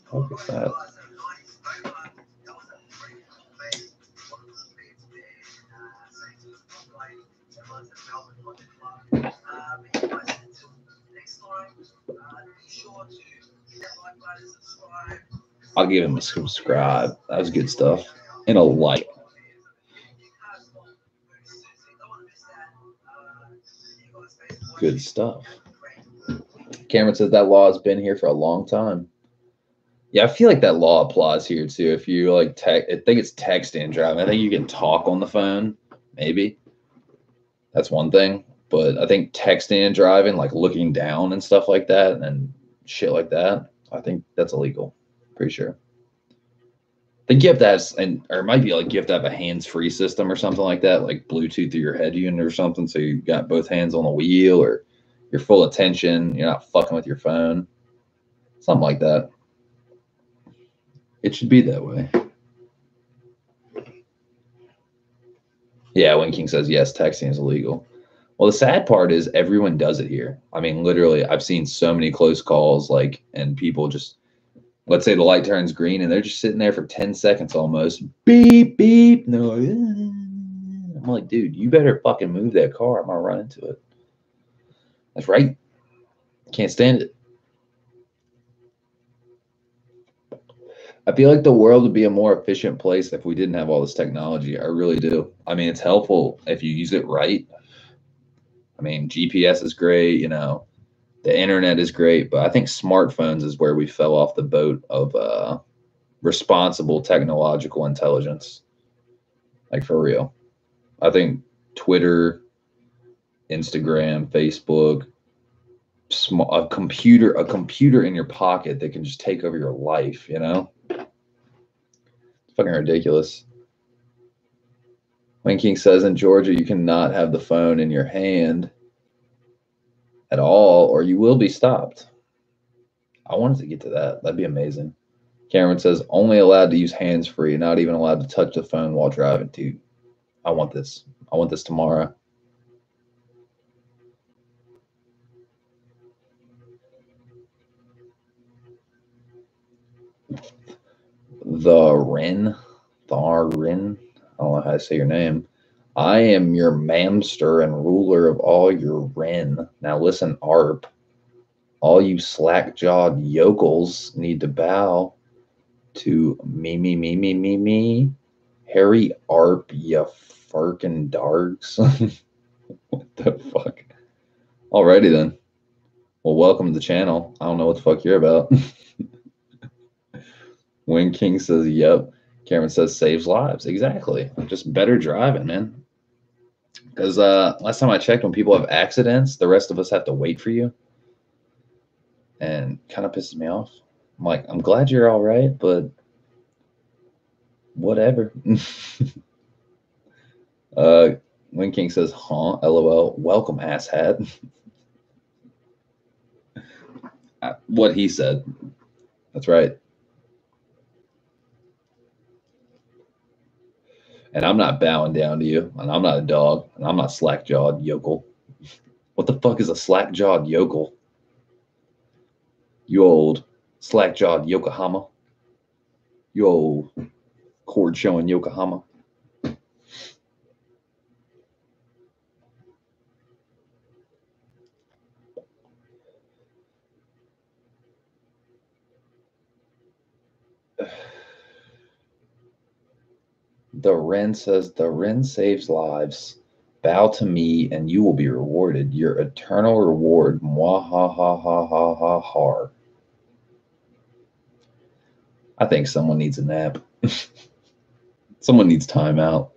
What is that? I'll give him a subscribe. That was good stuff. And a like. Good stuff. Cameron says that law has been here for a long time. Yeah, I feel like that law applies here too. If you like I think it's texting and driving. I think you can talk on the phone, maybe. That's one thing. But I think texting and driving, like looking down and stuff like that and shit like that, I think that's illegal. Pretty sure. I think you have to have, or it might be like you have to have a hands-free system or something like that, like Bluetooth through your head unit or something. So you got both hands on the wheel, or you're full attention. You're not fucking with your phone. Something like that. It should be that way. Yeah, Wing King says yes, texting is illegal. Well, the sad part is everyone does it here. I mean, literally, I've seen so many close calls, like, and people just, let's say the light turns green and they're just sitting there for 10 seconds almost. Beep, beep. No, I'm like, dude, you better fucking move that car. I'm going to run into it. That's right. Can't stand it. I feel like the world would be a more efficient place if we didn't have all this technology. I really do. I mean, it's helpful if you use it right. I mean, GPS is great, you know, the internet is great, but I think smartphones is where we fell off the boat of responsible technological intelligence. Like, for real. I think Twitter, Instagram, Facebook, a computer in your pocket that can just take over your life, you know? It's fucking ridiculous. Wayne King says in Georgia, you cannot have the phone in your hand at all, or you will be stopped. I wanted to get to that. That'd be amazing. Cameron says only allowed to use hands-free, not even allowed to touch the phone while driving. Dude, I want this. I want this tomorrow. Tharin, I don't know how to say your name. I am your mamster and ruler of all your Ren. Now listen, Arp. All you slack-jawed yokels need to bow to me. Harry Arp, ya farkin' dargs. What the fuck? Alrighty then. Well, welcome to the channel. I don't know what the fuck you're about. Wing King says, yep. Cameron says, saves lives. Exactly. Just better driving, man. Because last time I checked, when people have accidents, the rest of us have to wait for you. And kind of pisses me off. I'm like, I'm glad you're all right, but whatever. Wing King says, huh? LOL. Welcome, asshat. What he said. That's right. And I'm not bowing down to you, and I'm not a dog, and I'm not slack-jawed yokel. What the fuck is a slack-jawed yokel? You old slack-jawed Yokohama. You old cord-showing Yokohama. The Wren says, the Wren saves lives. Bow to me, and you will be rewarded. Your eternal reward. Mwahahahahaha. I think someone needs a nap. Someone needs time out.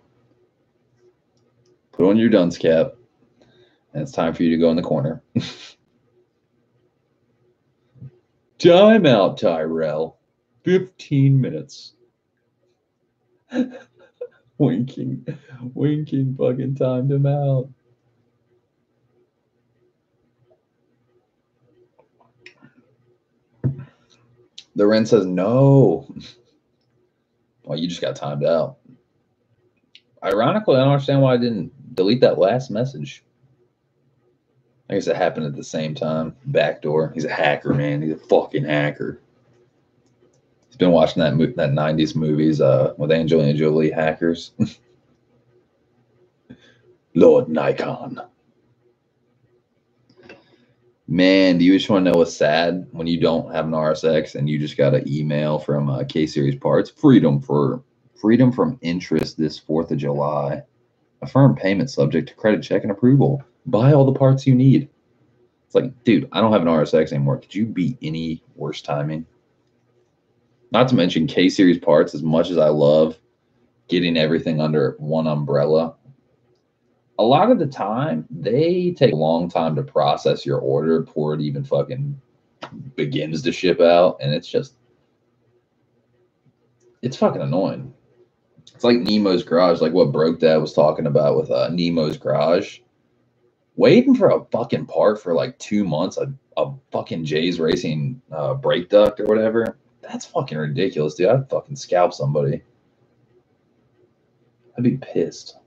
Put on your dunce cap, and it's time for you to go in the corner. Time out, Tyrell. 15 minutes. Winking fucking timed him out. The Ren says no. Well, you just got timed out. Ironically, I don't understand why I didn't delete that last message. I guess it happened at the same time. Backdoor. He's a hacker, man. He's a fucking hacker. He's been watching that 90s movies with Angelina Jolie hackers. Lord Nikon. Man, do you just want to know what's sad when you don't have an RSX and you just got an email from K-Series Parts? Freedom from interest this 4th of July. Affirm payment subject to credit check and approval. Buy all the parts you need. It's like, dude, I don't have an RSX anymore. Could you be any worse timing? Not to mention K-Series Parts, as much as I love getting everything under one umbrella, a lot of the time, they take a long time to process your order before it even fucking begins to ship out. And it's fucking annoying. It's like Nemo's Garage, like what Broke Dad was talking about with Nemo's Garage. Waiting for a fucking part for like 2 months, a fucking Jay's Racing brake duct or whatever. That's fucking ridiculous, dude. I'd fucking scalp somebody. I'd be pissed.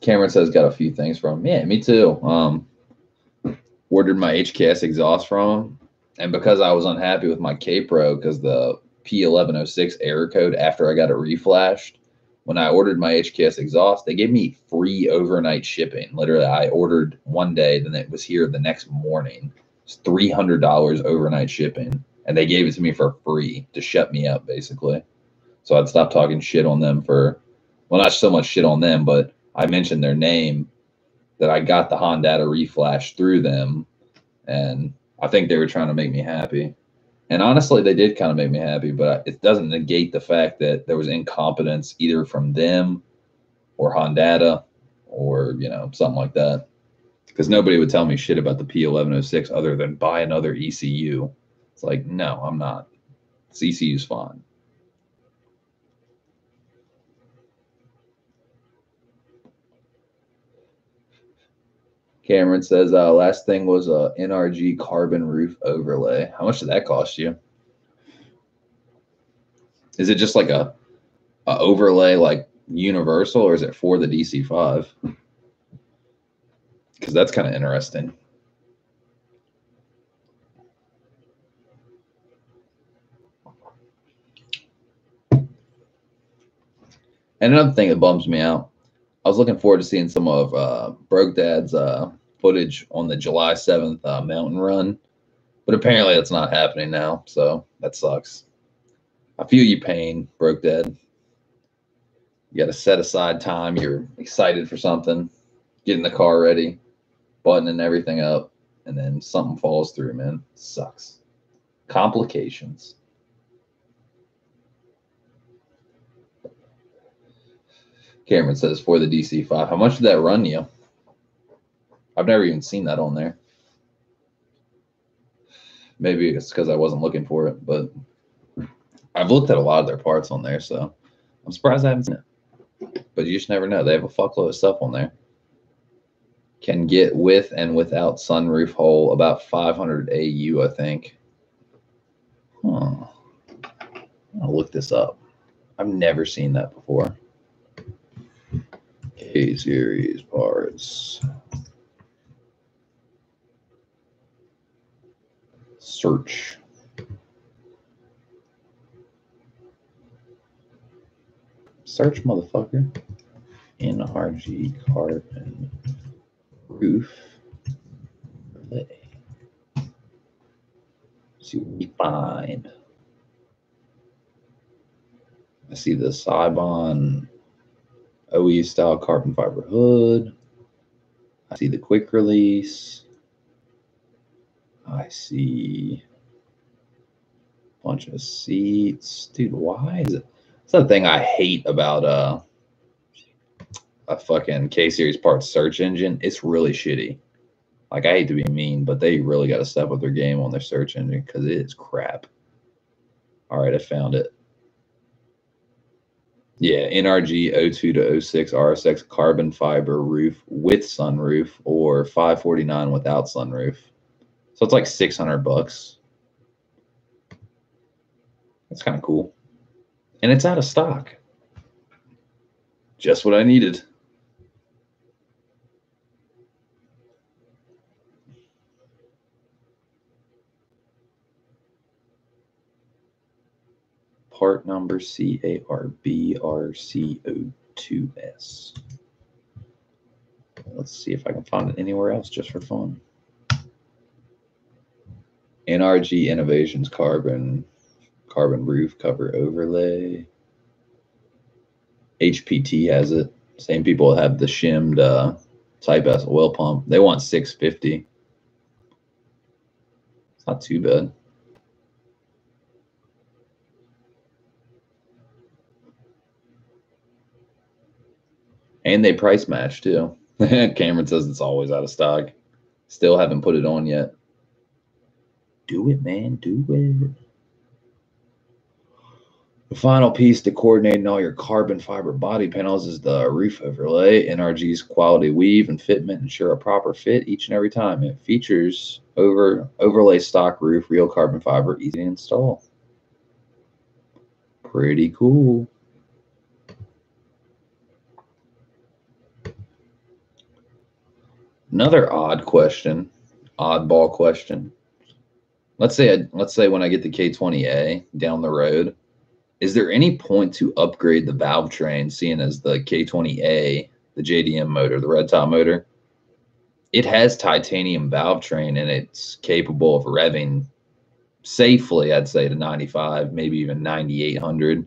Cameron says got a few things from him. Yeah, me too. Ordered my HKS exhaust from him. And because I was unhappy with my K-Pro because the P1106 error code after I got it reflashed, when I ordered my HKS exhaust, they gave me free overnight shipping. Literally, I ordered one day, then it was here the next morning. It's $300 overnight shipping. And they gave it to me for free to shut me up, basically. So I'd stop talking shit on them for, well, not so much shit on them, but I mentioned their name, that I got the Honda reflash through them, and I think they were trying to make me happy. And honestly, they did kind of make me happy, but it doesn't negate the fact that there was incompetence either from them or Honda or, you know, something like that. Because nobody would tell me shit about the P1106 other than buy another ECU. It's like, no, I'm not. This ECU's fine. Cameron says, last thing was a NRG carbon roof overlay. How much did that cost you? Is it just like a overlay like universal, or is it for the DC5? Because that's kind of interesting. And another thing that bums me out, I was looking forward to seeing some of Broke Dad's footage on the July 7th mountain run, but apparently that's not happening now, so that sucks. I feel you pain, Broke Dad. You got to set aside time. You're excited for something, getting the car ready, buttoning everything up, and then something falls through, man. Sucks. Complications. Cameron says for the DC5. How much did that run you? I've never even seen that on there. Maybe it's because I wasn't looking for it, but I've looked at a lot of their parts on there, so I'm surprised I haven't seen it. But you just never know. They have a fuckload of stuff on there. Can get with and without sunroof hole about 500 AU, I think. Huh. I'll look this up. I've never seen that before. K-Series parts. Search. Search, motherfucker. NRG carbon roof. See what we find. I see the Cybon OE style carbon fiber hood. I see the quick release. I see a bunch of seats. Dude, why is it? It's the thing I hate about a fucking K-Series parts search engine. It's really shitty. Like, I hate to be mean, but they really got to step up their game on their search engine because it is crap. All right, I found it. Yeah, NRG 02 to 06 RSX carbon fiber roof with sunroof, or 549 without sunroof. So it's like $600. That's kind of cool. And it's out of stock. Just what I needed. Part number CARBRCO2S. Let's see if I can find it anywhere else just for fun. NRG Innovations carbon roof cover overlay. HPT has it. Same people have the shimmed Type S oil pump. They want $650. It's not too bad. And they price match too. Cameron says it's always out of stock. Still haven't put it on yet. Do it, man. Do it. The final piece to coordinating all your carbon fiber body panels is the roof overlay. NRG's quality weave and fitment ensure a proper fit each and every time. It features overlay stock roof, real carbon fiber, easy to install. Pretty cool. Another oddball question. Let's say when I get the K20A down the road, is there any point to upgrade the valve train, seeing as the K20A, the JDM motor, the red top motor, it has titanium valve train and it's capable of revving safely, I'd say, to 95, maybe even 9,800.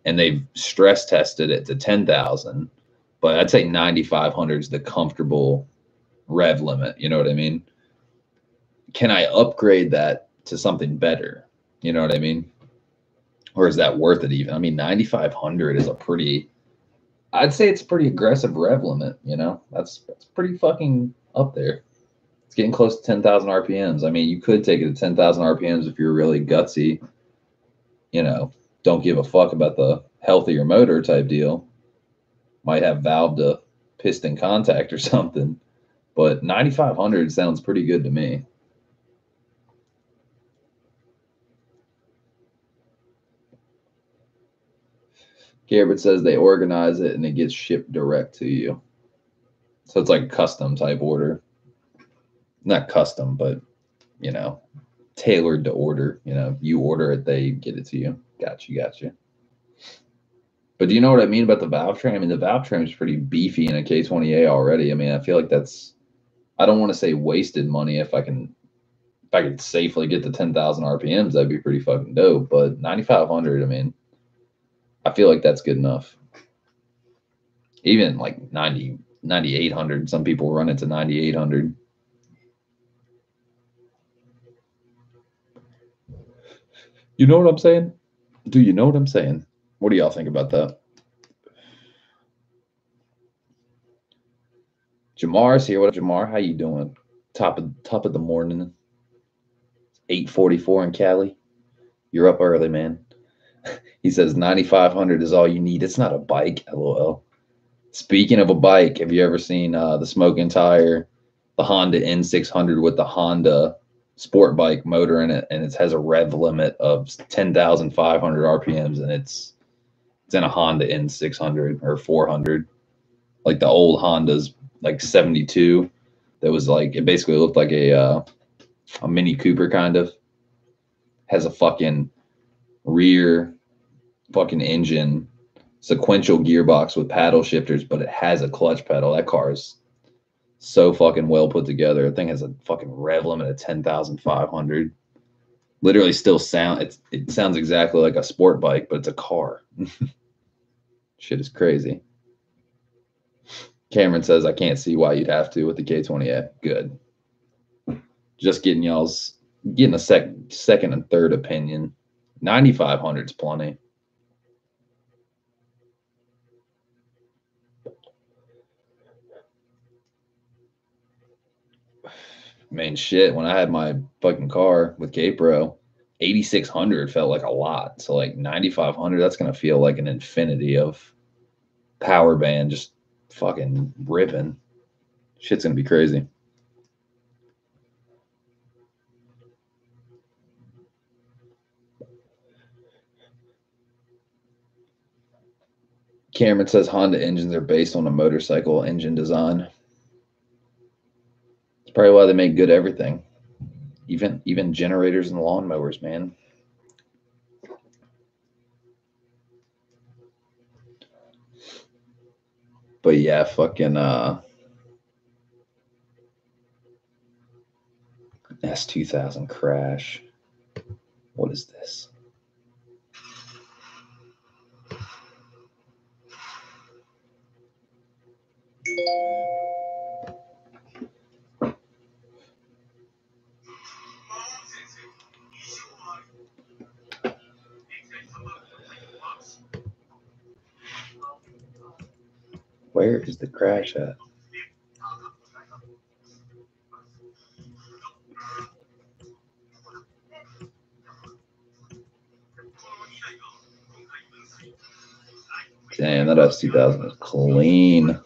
And they've stress tested it to 10,000. But I'd say 9,500 is the comfortable rev limit. You know what I mean? Can I upgrade that to something better? You know what I mean? Or is that worth it even? I mean, 9,500 is I'd say it's a pretty aggressive rev limit, you know? That's pretty fucking up there. It's getting close to 10,000 RPMs. I mean, you could take it to 10,000 RPMs if you're really gutsy, you know, don't give a fuck about the healthier motor type deal. Might have valve to piston contact or something. But 9,500 sounds pretty good to me. Garrett says they organize it and it gets shipped direct to you. So it's like a custom type order. Not custom, but, you know, tailored to order. You know, you order it, they get it to you. Gotcha. But do you know what I mean about the valve train? I mean, the valve train is pretty beefy in a K20A already. I mean, I feel like I don't want to say wasted money. If I could safely get to 10,000 RPMs, that'd be pretty fucking dope. But 9,500, I mean, I feel like that's good enough. Even like 9,800, some people run it to 9,800. You know what I'm saying? Do you know what I'm saying? What do y'all think about that? Jamar's here. What up, Jamar? How you doing? Top of the morning. 8:44 in Cali. You're up early, man. He says 9,500 is all you need. It's not a bike, lol. Speaking of a bike, have you ever seen the Smoking Tire, the Honda N600 with the Honda sport bike motor in it, and it has a rev limit of 10,500 RPMs, and it's in a Honda N600 or 400, like the old Hondas, like 72. That was like, it basically looked like a Mini Cooper kind of. Has a fucking rear fucking engine, sequential gearbox with paddle shifters, but it has a clutch pedal. That car is so fucking well put together. The thing has a fucking rev limit of 10,500. Literally still it sounds exactly like a sport bike, but it's a car. Shit is crazy. Cameron says I can't see why you'd have to with the K20A. Good. Just getting a second and third opinion. 9,500 is plenty. Man, shit, when I had my fucking car with K-Pro, 8,600 felt like a lot. So like 9,500, that's gonna feel like an infinity of power band just fucking ripping. Shit's gonna be crazy. Cameron says Honda engines are based on a motorcycle engine design. It's probably why they make good everything. Even generators and lawnmowers, man. But yeah, fucking S2000 crash. What is this? Where is the crash at? Damn, that S2000 is clean.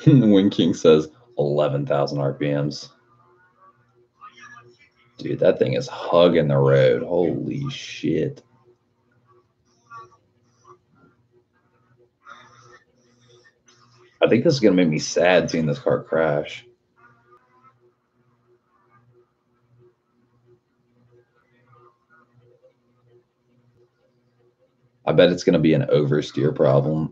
Wing King says 11,000 RPMs. Dude, that thing is hugging the road. Holy shit. I think this is going to make me sad seeing this car crash. I bet it's going to be an oversteer problem.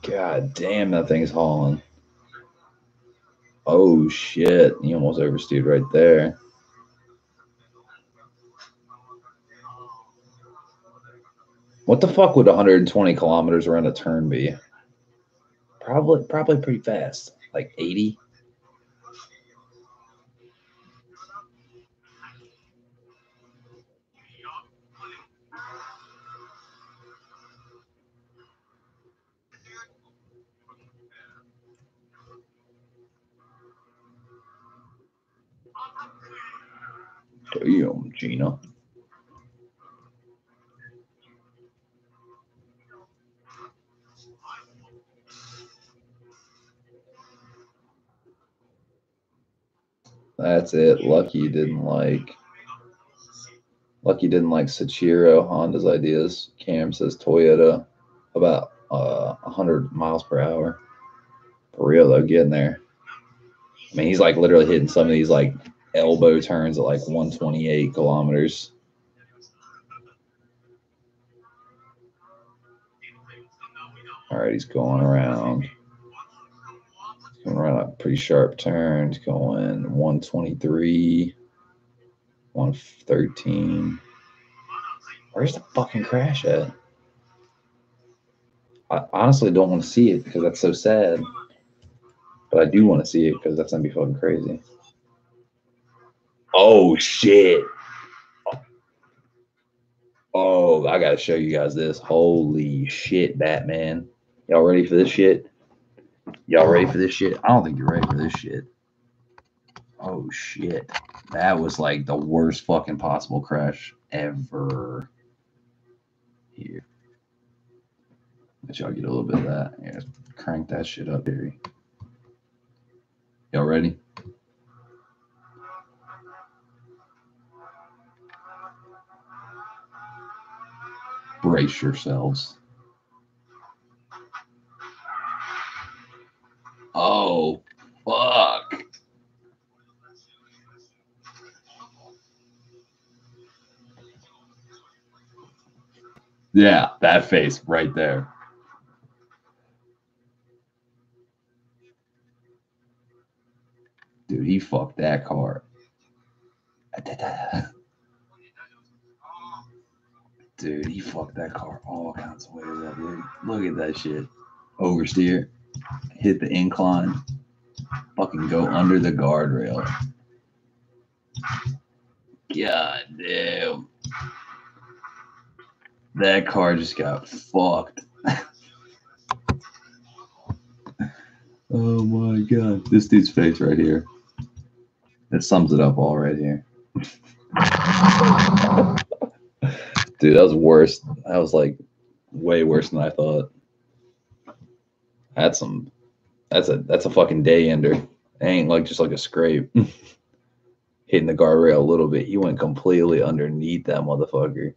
God damn, that thing's hauling. Oh shit, he almost oversteered right there. What the fuck would 120 kilometers around a turn be? Probably pretty fast, like 80. Damn, Gina. That's it. Lucky didn't like Sachiro Honda's ideas. Cam says Toyota about 100 miles per hour. For real though, getting there. I mean, he's like literally hitting some of these like elbow turns at like 128 kilometers. All right, he's going around. Going around a pretty sharp turn. He's going 123, 113. Where's the fucking crash at? I honestly don't want to see it because that's so sad. But I do want to see it because that's gonna be fucking crazy. Oh shit. Oh, I gotta show you guys this. Holy shit, Batman. Y'all ready for this shit? Y'all ready for this shit? I don't think you're ready for this shit. Oh shit. That was like the worst fucking possible crash ever. Here. Let y'all get a little bit of that. Yeah, crank that shit up here. Y'all ready? Brace yourselves. Oh, fuck. Yeah, that face right there. Dude, he fucked that car. Dude, he fucked that car all kinds of ways up. Look at that shit. Oversteer. hit the incline, fucking go under the guardrail. God damn. That car just got fucked. Oh my god. This dude's face right here. It sums it up all right here. Dude, that was worse. That was like way worse than I thought. That's a fucking day ender. It ain't like just like a scrape. Hitting the guardrail a little bit. You went completely underneath that motherfucker.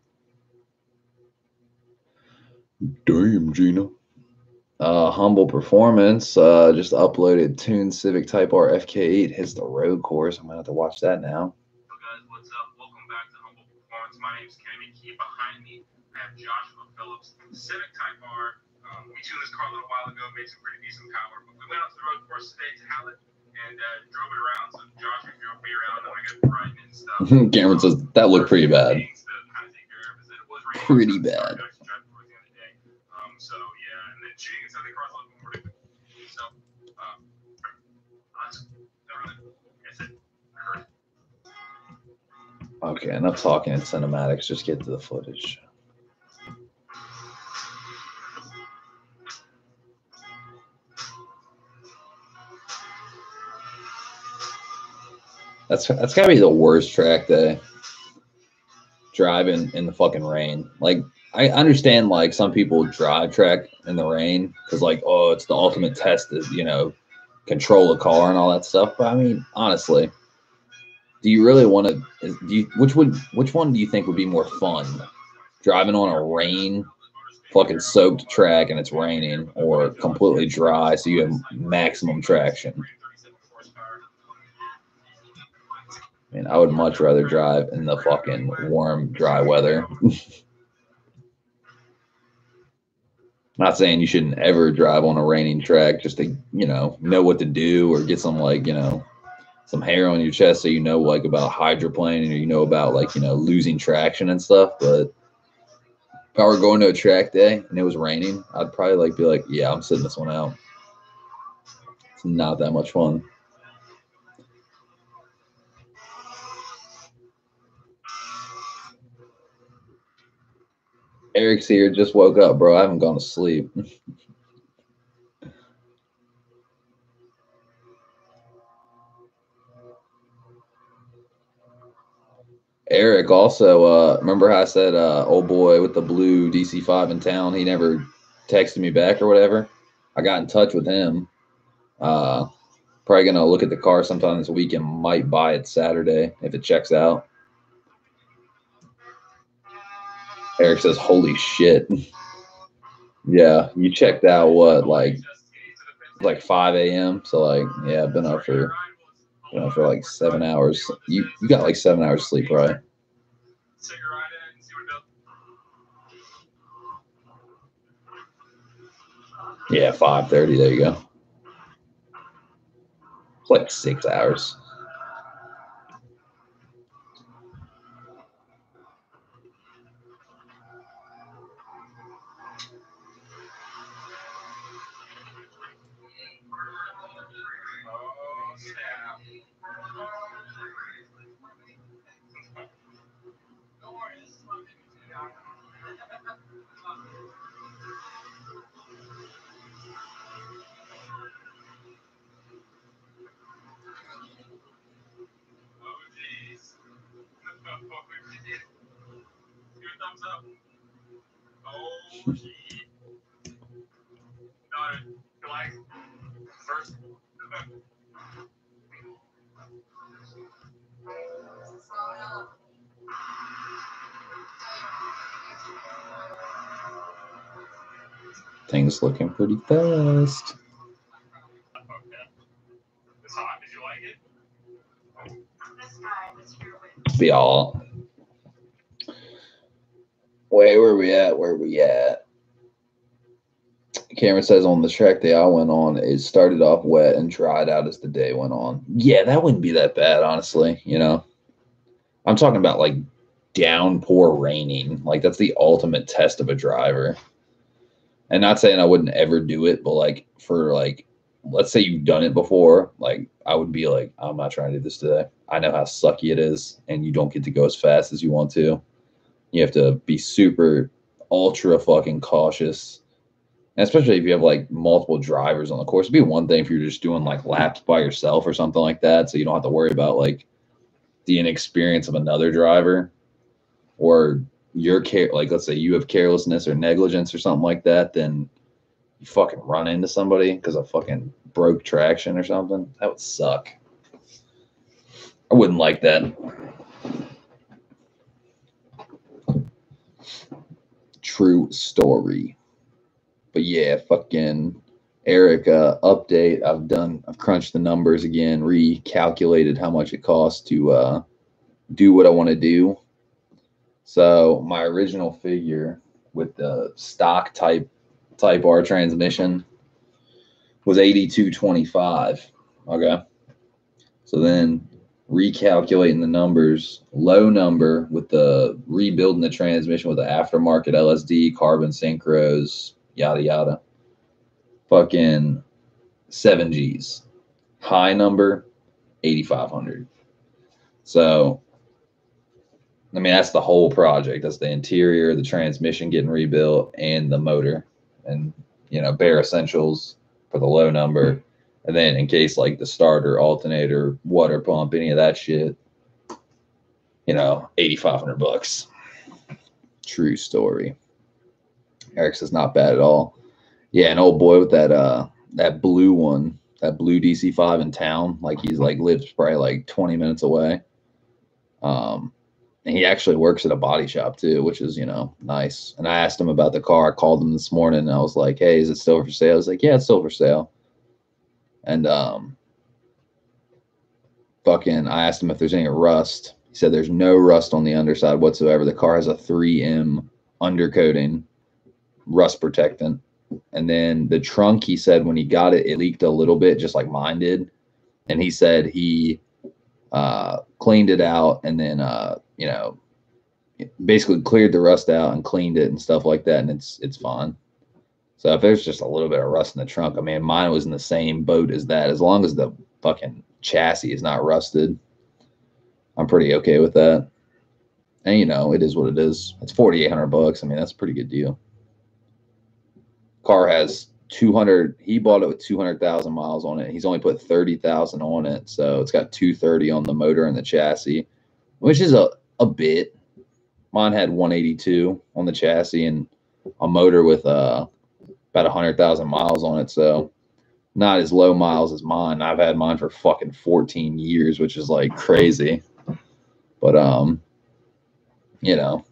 Damn, Gina. Humble Performance just uploaded Tune Civic Type R FK8 hits the road course. I'm gonna have to watch that now. Hello guys, what's up? Welcome back to Humble Performance. My name is Kenny. Key behind me, I have Joshua Phillips, Civic Type R. We tuned this car a little while ago, made some pretty decent power, but we went out to the road course today to Hallett and drove it around. So Josh drove me around and I got riding and stuff. Cameron says that looked pretty bad. Pretty bad. So yeah, and then cheating and something across a little more difficult. So okay, enough talking in cinematics. Just get to the footage. That's gotta be the worst track day. Driving in the fucking rain. Like, I understand like some people drive track in the rain because like, oh, it's the ultimate test to, you know, control a car and all that stuff. But I mean, honestly, do you really want to? Which one do you think would be more fun? Driving on a rain, fucking soaked track and it's raining, or completely dry so you have maximum traction? I mean, I would much rather drive in the fucking warm, dry weather. Not saying you shouldn't ever drive on a raining track just to, you know what to do or get some like, some hair on your chest so you know like about hydroplaning or you know about like, losing traction and stuff. But if I were going to a track day and it was raining, I'd probably like be like, yeah, I'm sitting this one out. It's not that much fun. Eric's here, just woke up, bro. I haven't gone to sleep. Eric also, remember how I said, old boy with the blue DC5 in town, he never texted me back or whatever? I got in touch with him. Probably going to look at the car sometime this weekend, might buy it Saturday if it checks out. Eric says, holy shit. Yeah, you checked out what, like 5 a.m. So like, yeah, I've been up for like 7 hours. You got like 7 hours sleep, right? Yeah, 5:30. There you go. It's like 6 hours. Things looking pretty fast. Be all. Wait, where we at? Cameron says on the track day I went on, it started off wet and dried out as the day went on. Yeah, that wouldn't be that bad, honestly. I'm talking about like downpour raining. Like that's the ultimate test of a driver. And not saying I wouldn't ever do it, but like for like, let's say you've done it before, like I would be like, I'm not trying to do this today. I know how sucky it is, and you don't get to go as fast as you want to. You have to be super ultra fucking cautious. And especially if you have like multiple drivers on the course. It'd be one thing if you're just doing like laps by yourself or something like that. So you don't have to worry about like the inexperience of another driver, or your care, like let's say you have carelessness or negligence or something like that, then you fucking run into somebody because of fucking broke traction or something. That would suck. I wouldn't like that. True story. But yeah, fucking Eric, update. I've crunched the numbers again, recalculated how much it costs to do what I want to do. So my original figure with the stock Type R transmission was 8225. Okay. So then recalculating the numbers, low number with the rebuilding the transmission with the aftermarket LSD, carbon synchros, yada yada. Fucking 7Gs. High number, 8,500. So, I mean, that's the whole project. That's the interior, the transmission getting rebuilt, and the motor. And, you know, bare essentials for the low number. And then in case like the starter, alternator, water pump, any of that shit, you know, 8,500 bucks. True story. Eric says not bad at all. Yeah, an old boy with that blue one, that blue DC5 in town, like he's like lives probably like 20 minutes away. And he actually works at a body shop too, which is, you know, nice. And I asked him about the car. I called him this morning and I was like, hey, is it still for sale? I was like, yeah, it's still for sale. And fucking I asked him if there's any rust. He said there's no rust on the underside whatsoever. The car has a 3M undercoating, rust protectant. And then the trunk, he said when he got it, it leaked a little bit, just like mine did. And he said he cleaned it out and then, you know, basically cleared the rust out and cleaned it and stuff like that. And it's fine. So if there's just a little bit of rust in the trunk, I mean, mine was in the same boat as that. As long as the fucking chassis is not rusted, I'm pretty okay with that. And, you know, it is what it is. It's 4,800 bucks. I mean, that's a pretty good deal. Car has 200. He bought it with 200,000 miles on it. He's only put 30,000 on it. So it's got 230 on the motor and the chassis, which is a bit. Mine had 182 on the chassis and a motor with about 100,000 miles on it, so not as low miles as mine. I've had mine for fucking 14 years, which is like crazy. But you know,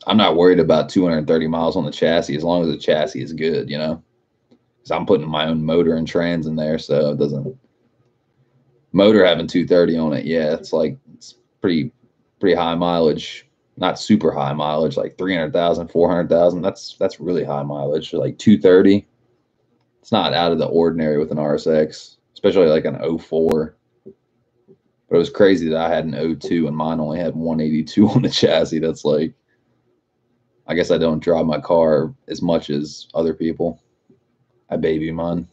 I'm not worried about 230 miles on the chassis as long as the chassis is good, you know, because I'm putting my own motor and trans in there, so it doesn't. Motor having 230 on it, yeah, it's like it's pretty high mileage. Not super high mileage, like 300,000, 400,000. That's really high mileage. Like 230. It's not out of the ordinary with an RSX, especially like an 04. But it was crazy that I had an 02 and mine only had 182 on the chassis. That's like, I guess I don't drive my car as much as other people. I baby mine.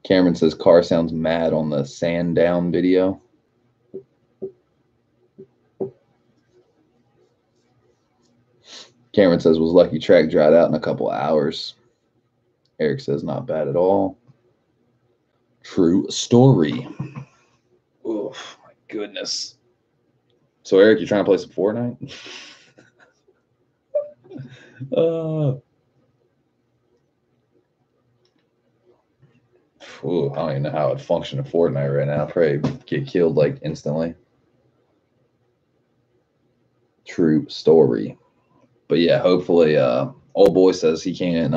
Cameron says car sounds mad on the sand down video. Cameron says was lucky track dried out in a couple hours. Eric says not bad at all. True story. Oh my goodness. So Eric, you trying to play some Fortnite? I don't even know how I'd function in Fortnite right now. I'd probably get killed like instantly. True story. But yeah, hopefully, old boy says he can,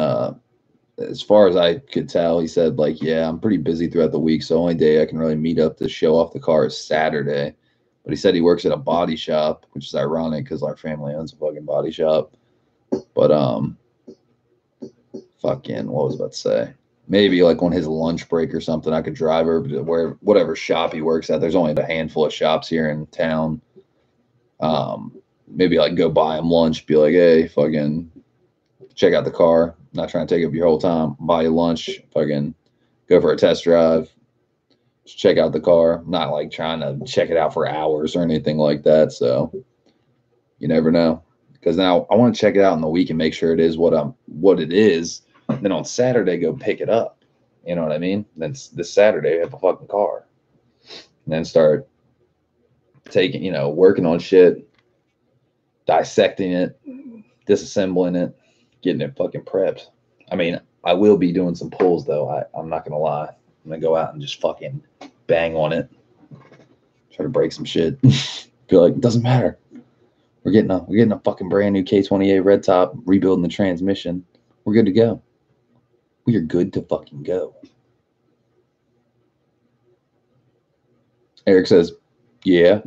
as far as I could tell, he said, like, yeah, I'm pretty busy throughout the week, so the only day I can really meet up to show off the car is Saturday. But he said he works at a body shop, which is ironic because our family owns a fucking body shop. But, fucking, what was I about to say? Maybe like on his lunch break or something, I could drive over to whatever shop he works at. There's only a handful of shops here in town. Maybe like go buy him lunch, be like, hey, fucking check out the car. Not trying to take up your whole time. Buy you lunch. Fucking go for a test drive. Just check out the car. Not like trying to check it out for hours or anything like that. So you never know. Because now I want to check it out in the week and make sure it is what it is. Then on Saturday go pick it up. You know what I mean? Then this Saturday have a fucking car. And then start taking, working on shit, dissecting it, disassembling it, getting it fucking prepped. I mean, I will be doing some pulls though. I'm not gonna lie. I'm gonna go out and just fucking bang on it. Try to break some shit. Feel like it doesn't matter. We're getting a fucking brand new K28 red top, rebuilding the transmission. We're good to go. We are good to fucking go. Eric says, yeah.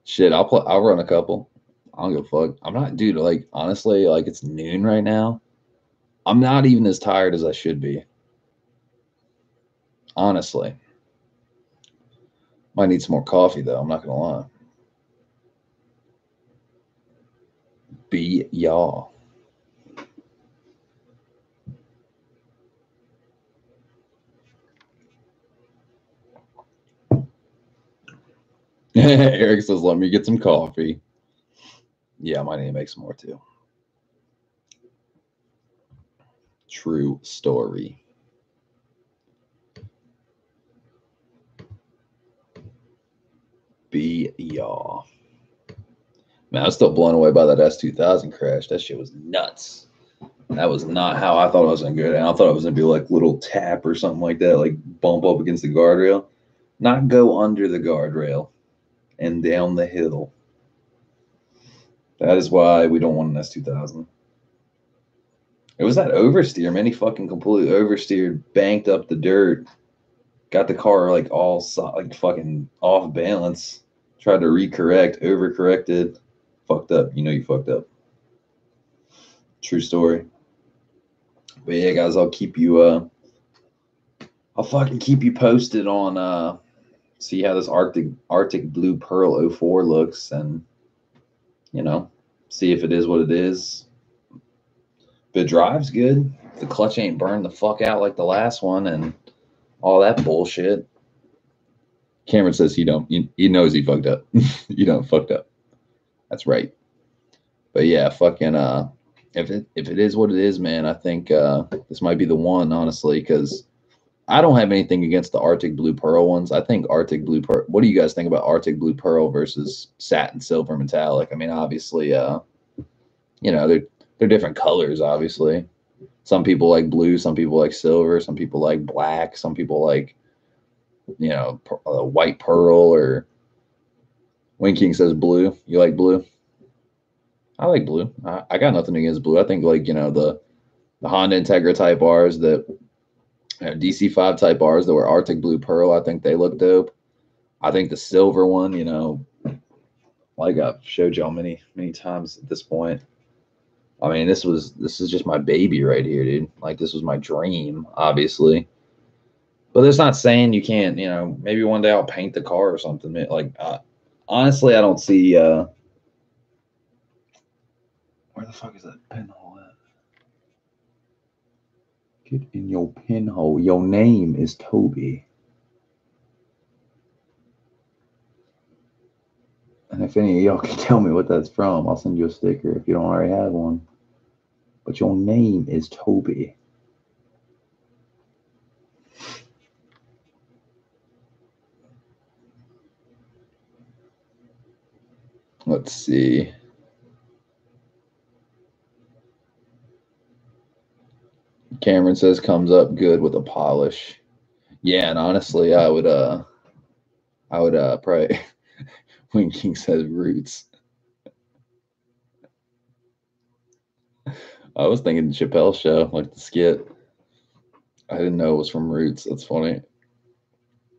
Shit, I'll run a couple. I don't give a fuck. I'm not, dude, like, honestly, like, it's noon right now. I'm not even as tired as I should be. Honestly. Might need some more coffee, though. I'm not going to lie. Be y'all. Eric says, let me get some coffee. Yeah, I might need to make some more, too. True story. Be y'all. Man, I was still blown away by that S2000 crash. That shit was nuts. That was not how I thought it was going to go down. I thought it was going to be like little tap or something like that, like bump up against the guardrail. Not go under the guardrail and down the hill. That is why we don't want an S2000. It was that oversteer, man. He fucking completely oversteered, banked up the dirt, got the car like all like fucking off balance, tried to recorrect, overcorrected, fucked up. You know you fucked up. True story. But yeah, guys, I'll fucking keep you posted on see how this Arctic Blue Pearl 04 looks, and see if it is what it is. If it drives good, the clutch ain't burned the fuck out like the last one and all that bullshit. Cameron says he knows he fucked up. You don't fucked up. That's right. But yeah, fucking if it is what it is, man, I think this might be the one, honestly, because I don't have anything against the Arctic Blue Pearl ones. I think Arctic Blue Pearl. What do you guys think about Arctic Blue Pearl versus Satin Silver Metallic? I mean, obviously, they're different colors. Obviously, some people like blue, some people like silver, some people like black, some people like white pearl. Or Wing King says blue. You like blue? I like blue. I got nothing against blue. I think the Honda Integra Type R's that DC5 Type R's that were Arctic Blue Pearl, I think they look dope. I think the silver one, like I've showed y'all many times at this point. I mean, this is just my baby right here, dude. Like, this was my dream, obviously. But it's not saying you can't, maybe one day I'll paint the car or something. Like, honestly, I don't see where the fuck is that pinhole at? Get in your pinhole. Your name is Toby. And if any of y'all can tell me what that's from, I'll send you a sticker if you don't already have one. But your name is Toby. Let's see. Cameron says comes up good with a polish. Yeah, and honestly, I would probably Wing King says roots. I was thinking the Chappelle Show, like the skit. I didn't know it was from Roots. That's funny.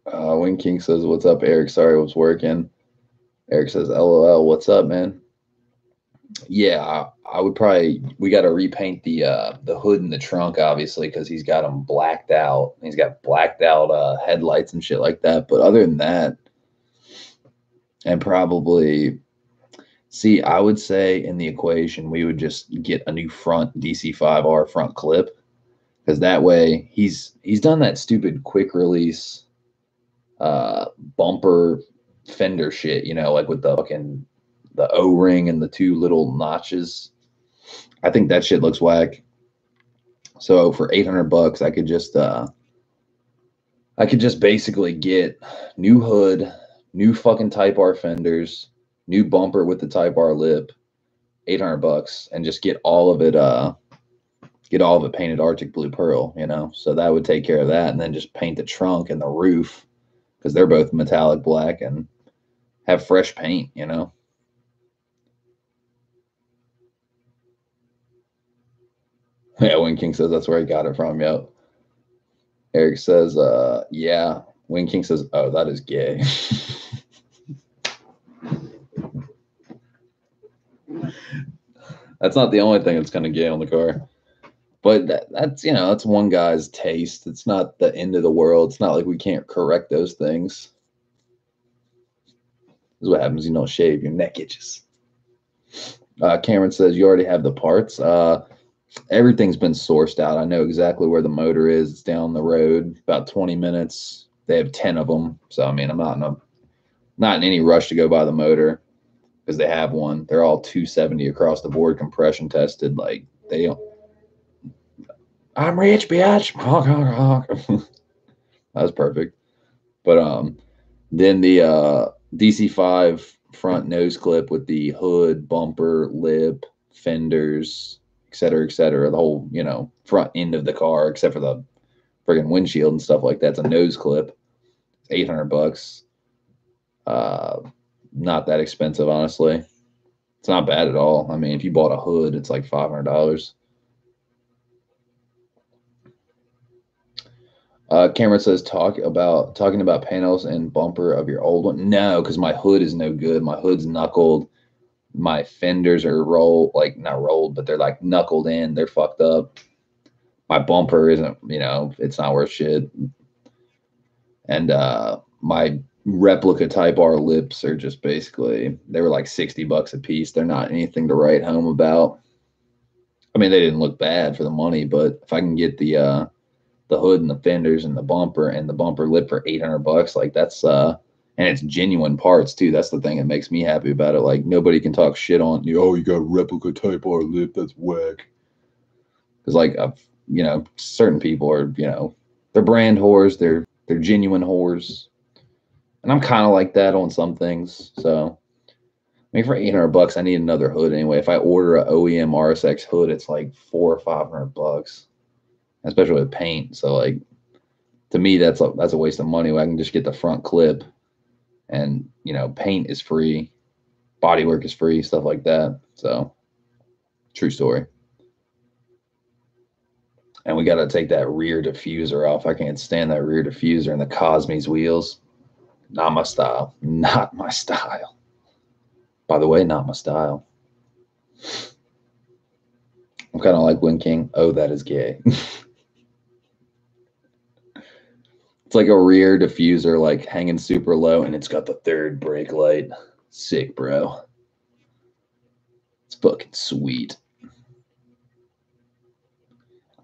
Wing King says, "What's up, Eric? Sorry, I was working." Eric says, "LOL, what's up, man?" Yeah, I would probably. We got to repaint the hood and the trunk, obviously, because he's got them blacked out. He's got blacked out headlights and shit like that. But other than that, and probably See, I would say in the equation, we would just get a new front DC5R front clip, because that way he's done that stupid quick release bumper fender shit, like with the fucking the O-ring and the two little notches. I think that shit looks whack. So for $800, I could just basically get new hood, new fucking Type R fenders, new bumper with the Type R lip, $800, and just get all of it painted Arctic Blue Pearl, So that would take care of that, and then just paint the trunk and the roof, because they're both metallic black, and have fresh paint, Yeah, Wing King says that's where he got it from. Yep. Eric says, yeah. Wing King says, oh, that is gay. That's not the only thing that's kind of gay on the car. But that's one guy's taste. It's not the end of the world. It's not like we can't correct those things. This is what happens. You don't shave, your neck itches. Cameron says, you already have the parts. Everything's been sourced out. I know exactly where the motor is. It's down the road, about 20 minutes. They have 10 of them. So, I mean, I'm not in any rush to go buy the motor, because they have one. They're all 270 across the board, compression tested. Like, they don't. I'm rich, bitch. That was perfect. But then the DC5 front nose clip with the hood, bumper, lip, fenders, et cetera, the whole, front end of the car, except for the friggin' windshield and stuff like that. It's a nose clip. It's $800. Not that expensive, honestly. It's not bad at all. I mean, if you bought a hood, it's like $500. Cameron says, talking about panels and bumper of your old one. No, because my hood is no good. My hood's knuckled. My fenders are not rolled, but they're like knuckled in. They're fucked up. My bumper isn't, it's not worth shit. And my replica Type R lips are just basically, they were like $60 a piece. They're not anything to write home about. I mean, they didn't look bad for the money, but if I can get the hood and the fenders and the bumper lip for $800, like that's and it's genuine parts too. That's the thing that makes me happy about it. Like, nobody can talk shit on you. Oh, you got a replica Type R lip, that's whack. Because like certain people are, they're brand whores, they're genuine whores, and I'm kind of like that on some things. So I mean, for $800, I need another hood anyway. If I order a OEM RSX hood, it's like $400 or $500, especially with paint. So like, to me, that's a waste of money. I can just get the front clip, and paint is free, bodywork is free, stuff like that. So, true story. And we got to take that rear diffuser off. I can't stand that rear diffuser and the Cosme's wheels. Not my style. Not my style. By the way, not my style. I'm kind of like Win King. Oh, that is gay. It's like a rear diffuser, like hanging super low, and it's got the third brake light. Sick, bro. It's fucking sweet.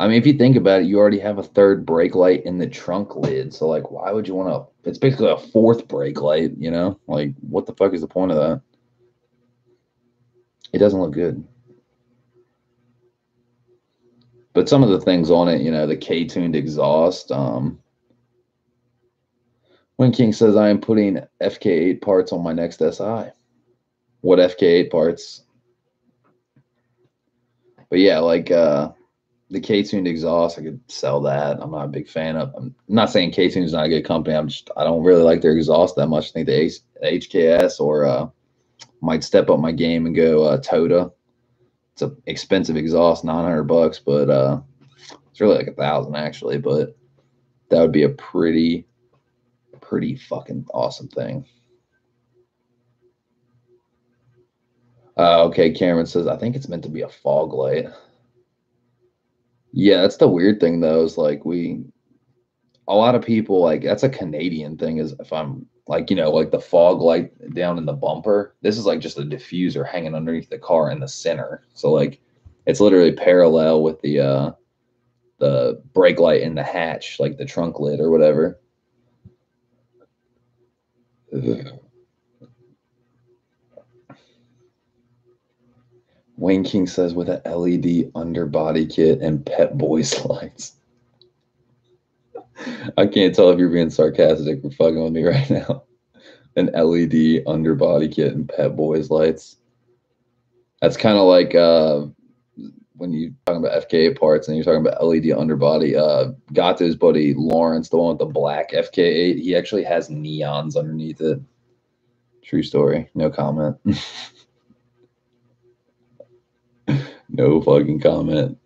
I mean, if you think about it, you already have a third brake light in the trunk lid. So, like, why would you want to? It's basically a fourth brake light, Like, what the fuck is the point of that? It doesn't look good. But some of the things on it, the K-tuned exhaust. Win King says, I am putting FK8 parts on my next SI. What FK8 parts? But yeah, like the K-tuned exhaust, I could sell that. I'm not a big fan of. I'm not saying K-tuned is not a good company. I don't really like their exhaust that much. I think the HKS or might step up my game and go Toda. It's an expensive exhaust, $900, but it's really like $1,000 actually. But that would be a pretty fucking awesome thing. Okay, Cameron says, I think it's meant to be a fog light. Yeah, that's the weird thing though, is like a lot of people like that's a Canadian thing. Is if I'm like like the fog light down in the bumper. This is like just a diffuser hanging underneath the car in the center. So like it's literally parallel with the brake light in the hatch, like the trunk lid or whatever. Ugh. Wayne King says with an LED underbody kit and Pet Boys lights. I can't tell if you're being sarcastic or fucking with me right now. An LED underbody kit and Pet Boys lights. That's kind of like when you're talking about FK8 parts and you're talking about LED underbody. Gato's buddy Lawrence, the one with the black FK8, he actually has neons underneath it. True story. No comment. No fucking comment.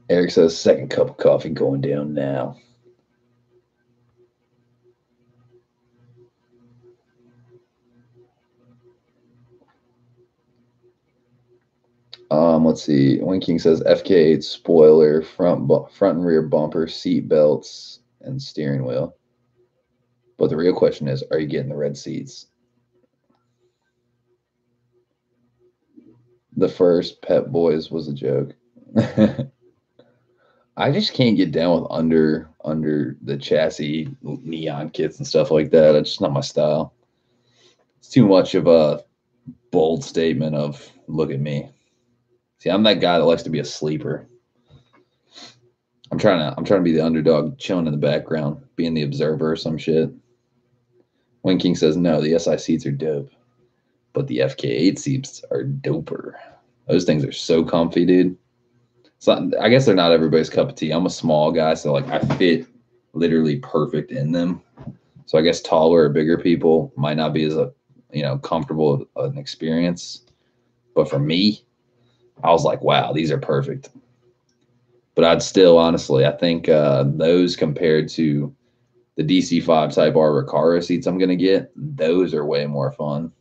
Eric says, second cup of coffee going down now. Let's see. Winking says FK8 spoiler, front and rear bumper, seat belts, and steering wheel. But the real question is, are you getting the red seats? The first Pet Boys was a joke. I just can't get down with under the chassis neon kits and stuff like that. It's just not my style. It's too much of a bold statement of look at me. See, I'm that guy that likes to be a sleeper. I'm trying to be the underdog, chilling in the background, being the observer or some shit. Winking says no, the SI seats are dope, but the FK8 seats are doper. Those things are so comfy, dude. So I guess they're not everybody's cup of tea. I'm a small guy, so like I fit literally perfect in them. So I guess taller or bigger people might not be as comfortable of an experience. But for me, I was like, wow, these are perfect. But I'd still, honestly, I think those compared to the DC5 Type R Recaro seats I'm going to get, those are way more fun.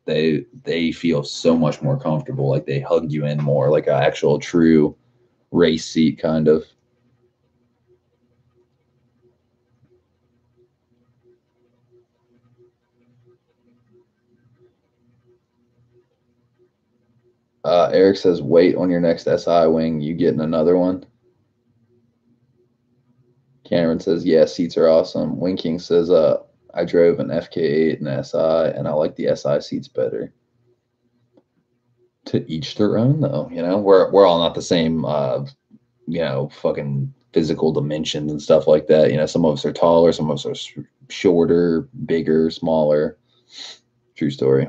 They feel so much more comfortable. Like they hug you in more, like an actual true race seat kind of. Eric says, wait on your next SI wing. You getting another one? Cameron says, yeah, seats are awesome. Winking says, I drove an FK8 and SI, and I like the SI seats better. To each their own, though. We're all not the same, fucking physical dimensions and stuff like that. Some of us are taller, some of us are shorter, bigger, smaller. True story.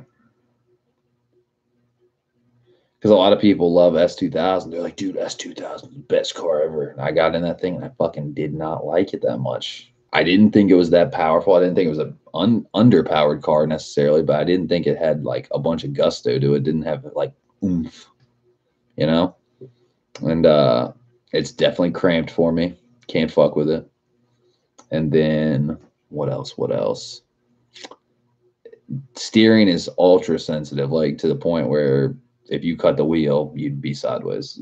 Because a lot of people love S2000. They're like, dude, S2000 is the best car ever. And I got in that thing and I fucking did not like it that much. I didn't think it was that powerful. I didn't think it was an underpowered car necessarily, but I didn't think it had like a bunch of gusto to it. It didn't have like oomph, And it's definitely cramped for me. Can't fuck with it. And then what else? Steering is ultra sensitive, like to the point where if you cut the wheel, you'd be sideways.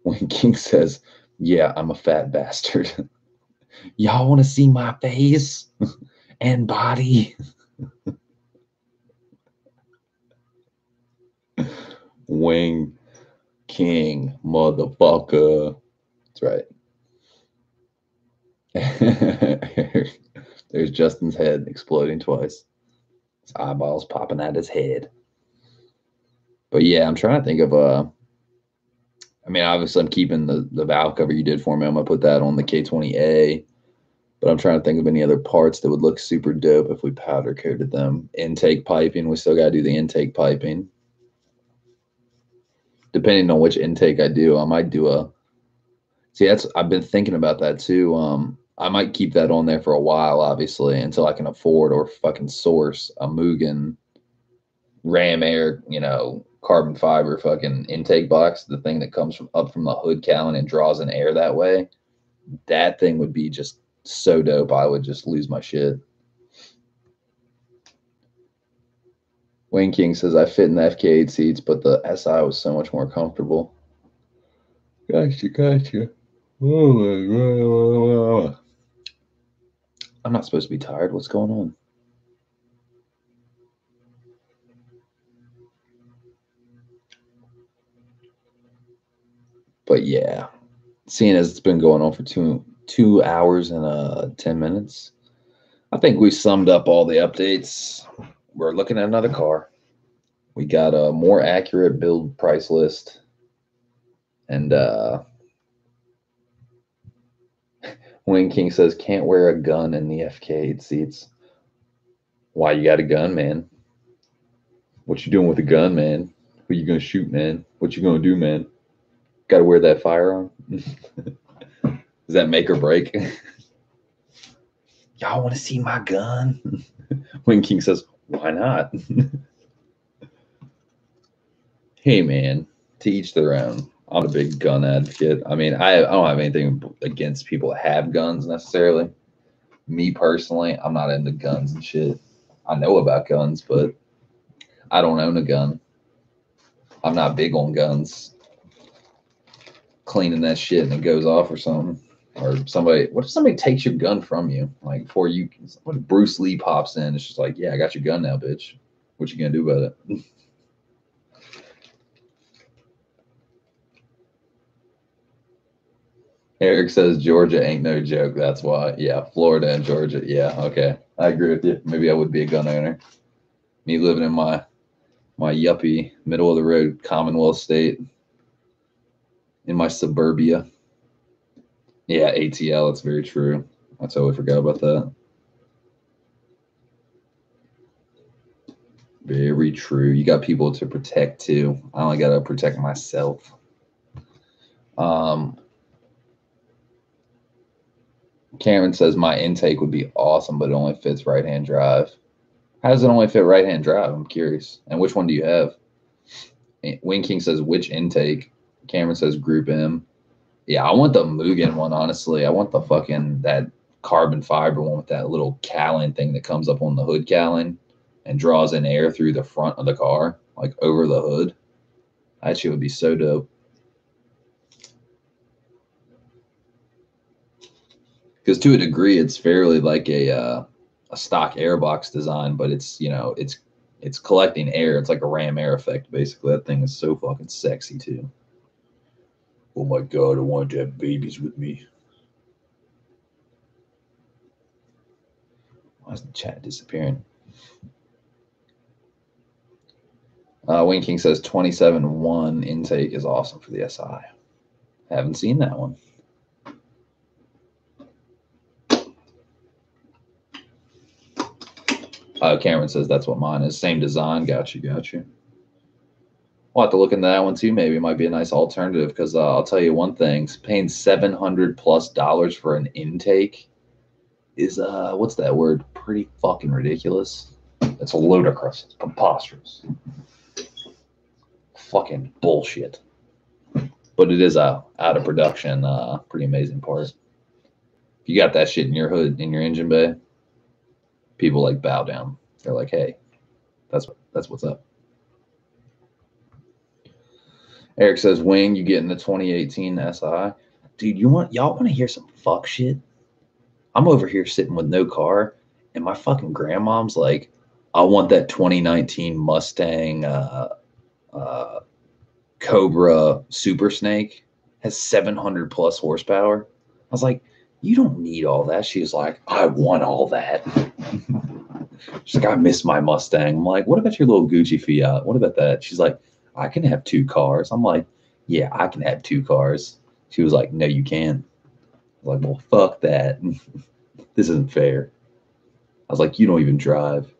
When King says, yeah, I'm a fat bastard. Y'all want to see my face and body? Wing King, motherfucker. That's right. There's Justin's head exploding twice. His eyeballs popping out his head. But yeah, I'm trying to think of obviously I'm keeping the valve cover you did for me. I'm gonna put that on the K20A. But I'm trying to think of any other parts that would look super dope if we powder coated them. Intake piping, we still gotta do the intake piping. Depending on which intake I do, I might do I've been thinking about that too. I might keep that on there for a while, obviously, until I can afford or fucking source a Mugen Ram Air, carbon fiber fucking intake box, the thing that comes up from the hood cowling and draws in air that way. That thing would be just so dope. I would just lose my shit. Wayne King says, I fit in the FK8 seats, but the SI was so much more comfortable. Gotcha. I'm not supposed to be tired. What's going on? But yeah, seeing as it's been going on for two hours and 10 minutes, I think we summed up all the updates. We're looking at another car. We got a more accurate build price list, and Wing King says can't wear a gun in the FK8 seats. Why you got a gun, man? What you doing with a gun, man? Who you gonna shoot, man? What you gonna do, man? Got to wear that firearm. Does that make or break? Y'all want to see my gun? Wing King says, why not? Hey, man, to each their own. I'm a big gun advocate. I mean, I don't have anything against people that have guns necessarily. Me personally, I'm not into guns and shit. I know about guns, but I don't own a gun. I'm not big on guns. Cleaning that shit and it goes off or something. Or somebody, what if somebody takes your gun from you? Like, before you, what if Bruce Lee pops in? It's just like, yeah, I got your gun now, bitch. What you gonna do about it? Eric says Georgia ain't no joke. That's why. Yeah, Florida and Georgia. Yeah, okay. I agree with you. Maybe I would be a gun owner. Me living in my yuppie, middle of the road Commonwealth state in my suburbia. Yeah, ATL, it's very true. I totally forgot about that. Very true. You got people to protect too. I only got to protect myself. Cameron says my intake would be awesome, but it only fits right-hand drive. How does it only fit right-hand drive? I'm curious. And which one do you have? Wing King says which intake? Cameron says Group M. Yeah, I want the Mugen one, honestly. I want the fucking, that carbon fiber one with that little cowling thing that comes up on the hood cowling and draws in air through the front of the car, like over the hood. That shit would be so dope. Because to a degree, it's fairly like a stock airbox design, but it's, you know, it's collecting air. It's like a ram air effect, basically. That thing is so fucking sexy too. Oh my god, I wanted to have babies with me. Why is the chat disappearing? Wing King says 27.1 intake is awesome for the SI. Haven't seen that one. Cameron says that's what mine is. Same design. Got you. We'll have to look into that one too. Maybe it might be a nice alternative because I'll tell you one thing: paying $700+ for an intake is what's that word? Pretty fucking ridiculous. It's ludicrous. It's preposterous. Fucking bullshit. But it is out of production. Pretty amazing part. If you got that shit in your hood, in your engine bay, people like bow down. They're like, hey, that's what's up. Eric says, Wing, you getting the 2018 SI? Dude, y'all want to hear some fuck shit? I'm over here sitting with no car, and my fucking grandmom's like, I want that 2019 Mustang Cobra Super Snake. Has 700+ horsepower. I was like, you don't need all that. She was like, I want all that. She's like, I miss my Mustang. I'm like, what about your little Gucci Fiat? What about that? She's like, I can have 2 cars. I'm like, yeah, I can have 2 cars. She was like, no, you can't. I was like, well, fuck that. This isn't fair. I was like, you don't even drive.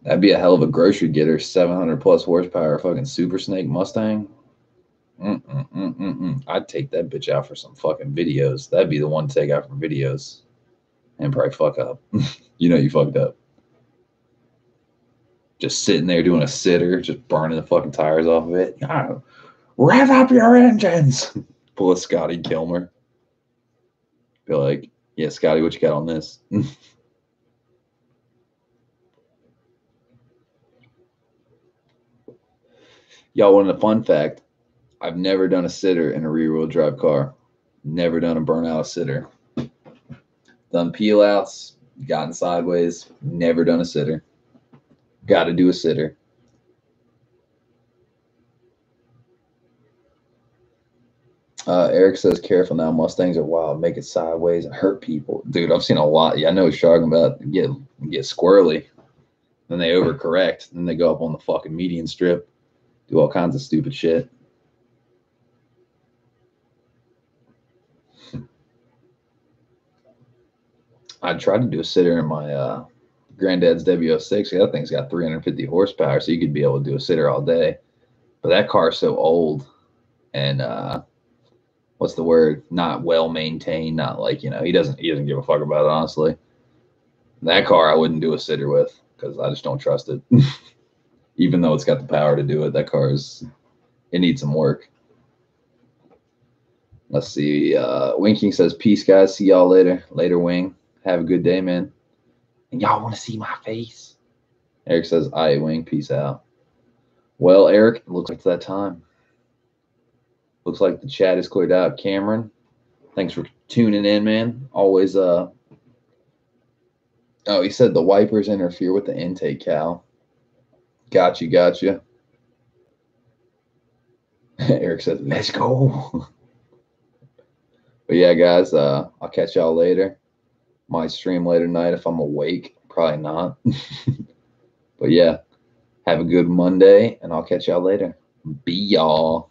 That'd be a hell of a grocery getter. 700+ horsepower fucking Super Snake Mustang. I'd take that bitch out for some fucking videos. That'd be the one to take out for videos. And probably fuck up. You know you fucked up. Just sitting there doing a sitter, just burning the fucking tires off of it. Oh, rev up your engines. Pull a Scotty Kilmer. Be like, yeah, Scotty, what you got on this? Y'all want a fun fact? I've never done a sitter in a rear-wheel drive car. Never done a burnout sitter. Done peel outs, gotten sideways, never done a sitter. Got to do a sitter. Eric says, careful now. Mustangs are wild. Make it sideways and hurt people. Dude, I've seen a lot. Yeah, I know what you're talking about. Get squirrely. Then they overcorrect. Then they go up on the fucking median strip. Do all kinds of stupid shit. I tried to do a sitter in my granddad's W06. That thing's got 350 horsepower, so you could be able to do a sitter all day. But that car's so old and what's the word? Not well maintained. Not like, he doesn't give a fuck about it, honestly. That car I wouldn't do a sitter with because I just don't trust it. Even though it's got the power to do it, that car it needs some work. Let's see. Winking says, peace, guys. See y'all later. Later, Wing. Have a good day, man. And y'all want to see my face? Eric says, aye, Wing. Peace out. Well, Eric, it looks like it's that time. Looks like the chat is cleared out. Cameron, thanks for tuning in, man. Always, oh, he said the wipers interfere with the intake, Cal. Gotcha. Eric says, let's go. But yeah, guys, I'll catch y'all later. Might stream later tonight if I'm awake. Probably not. But yeah, have a good Monday, and I'll catch y'all later. Be y'all.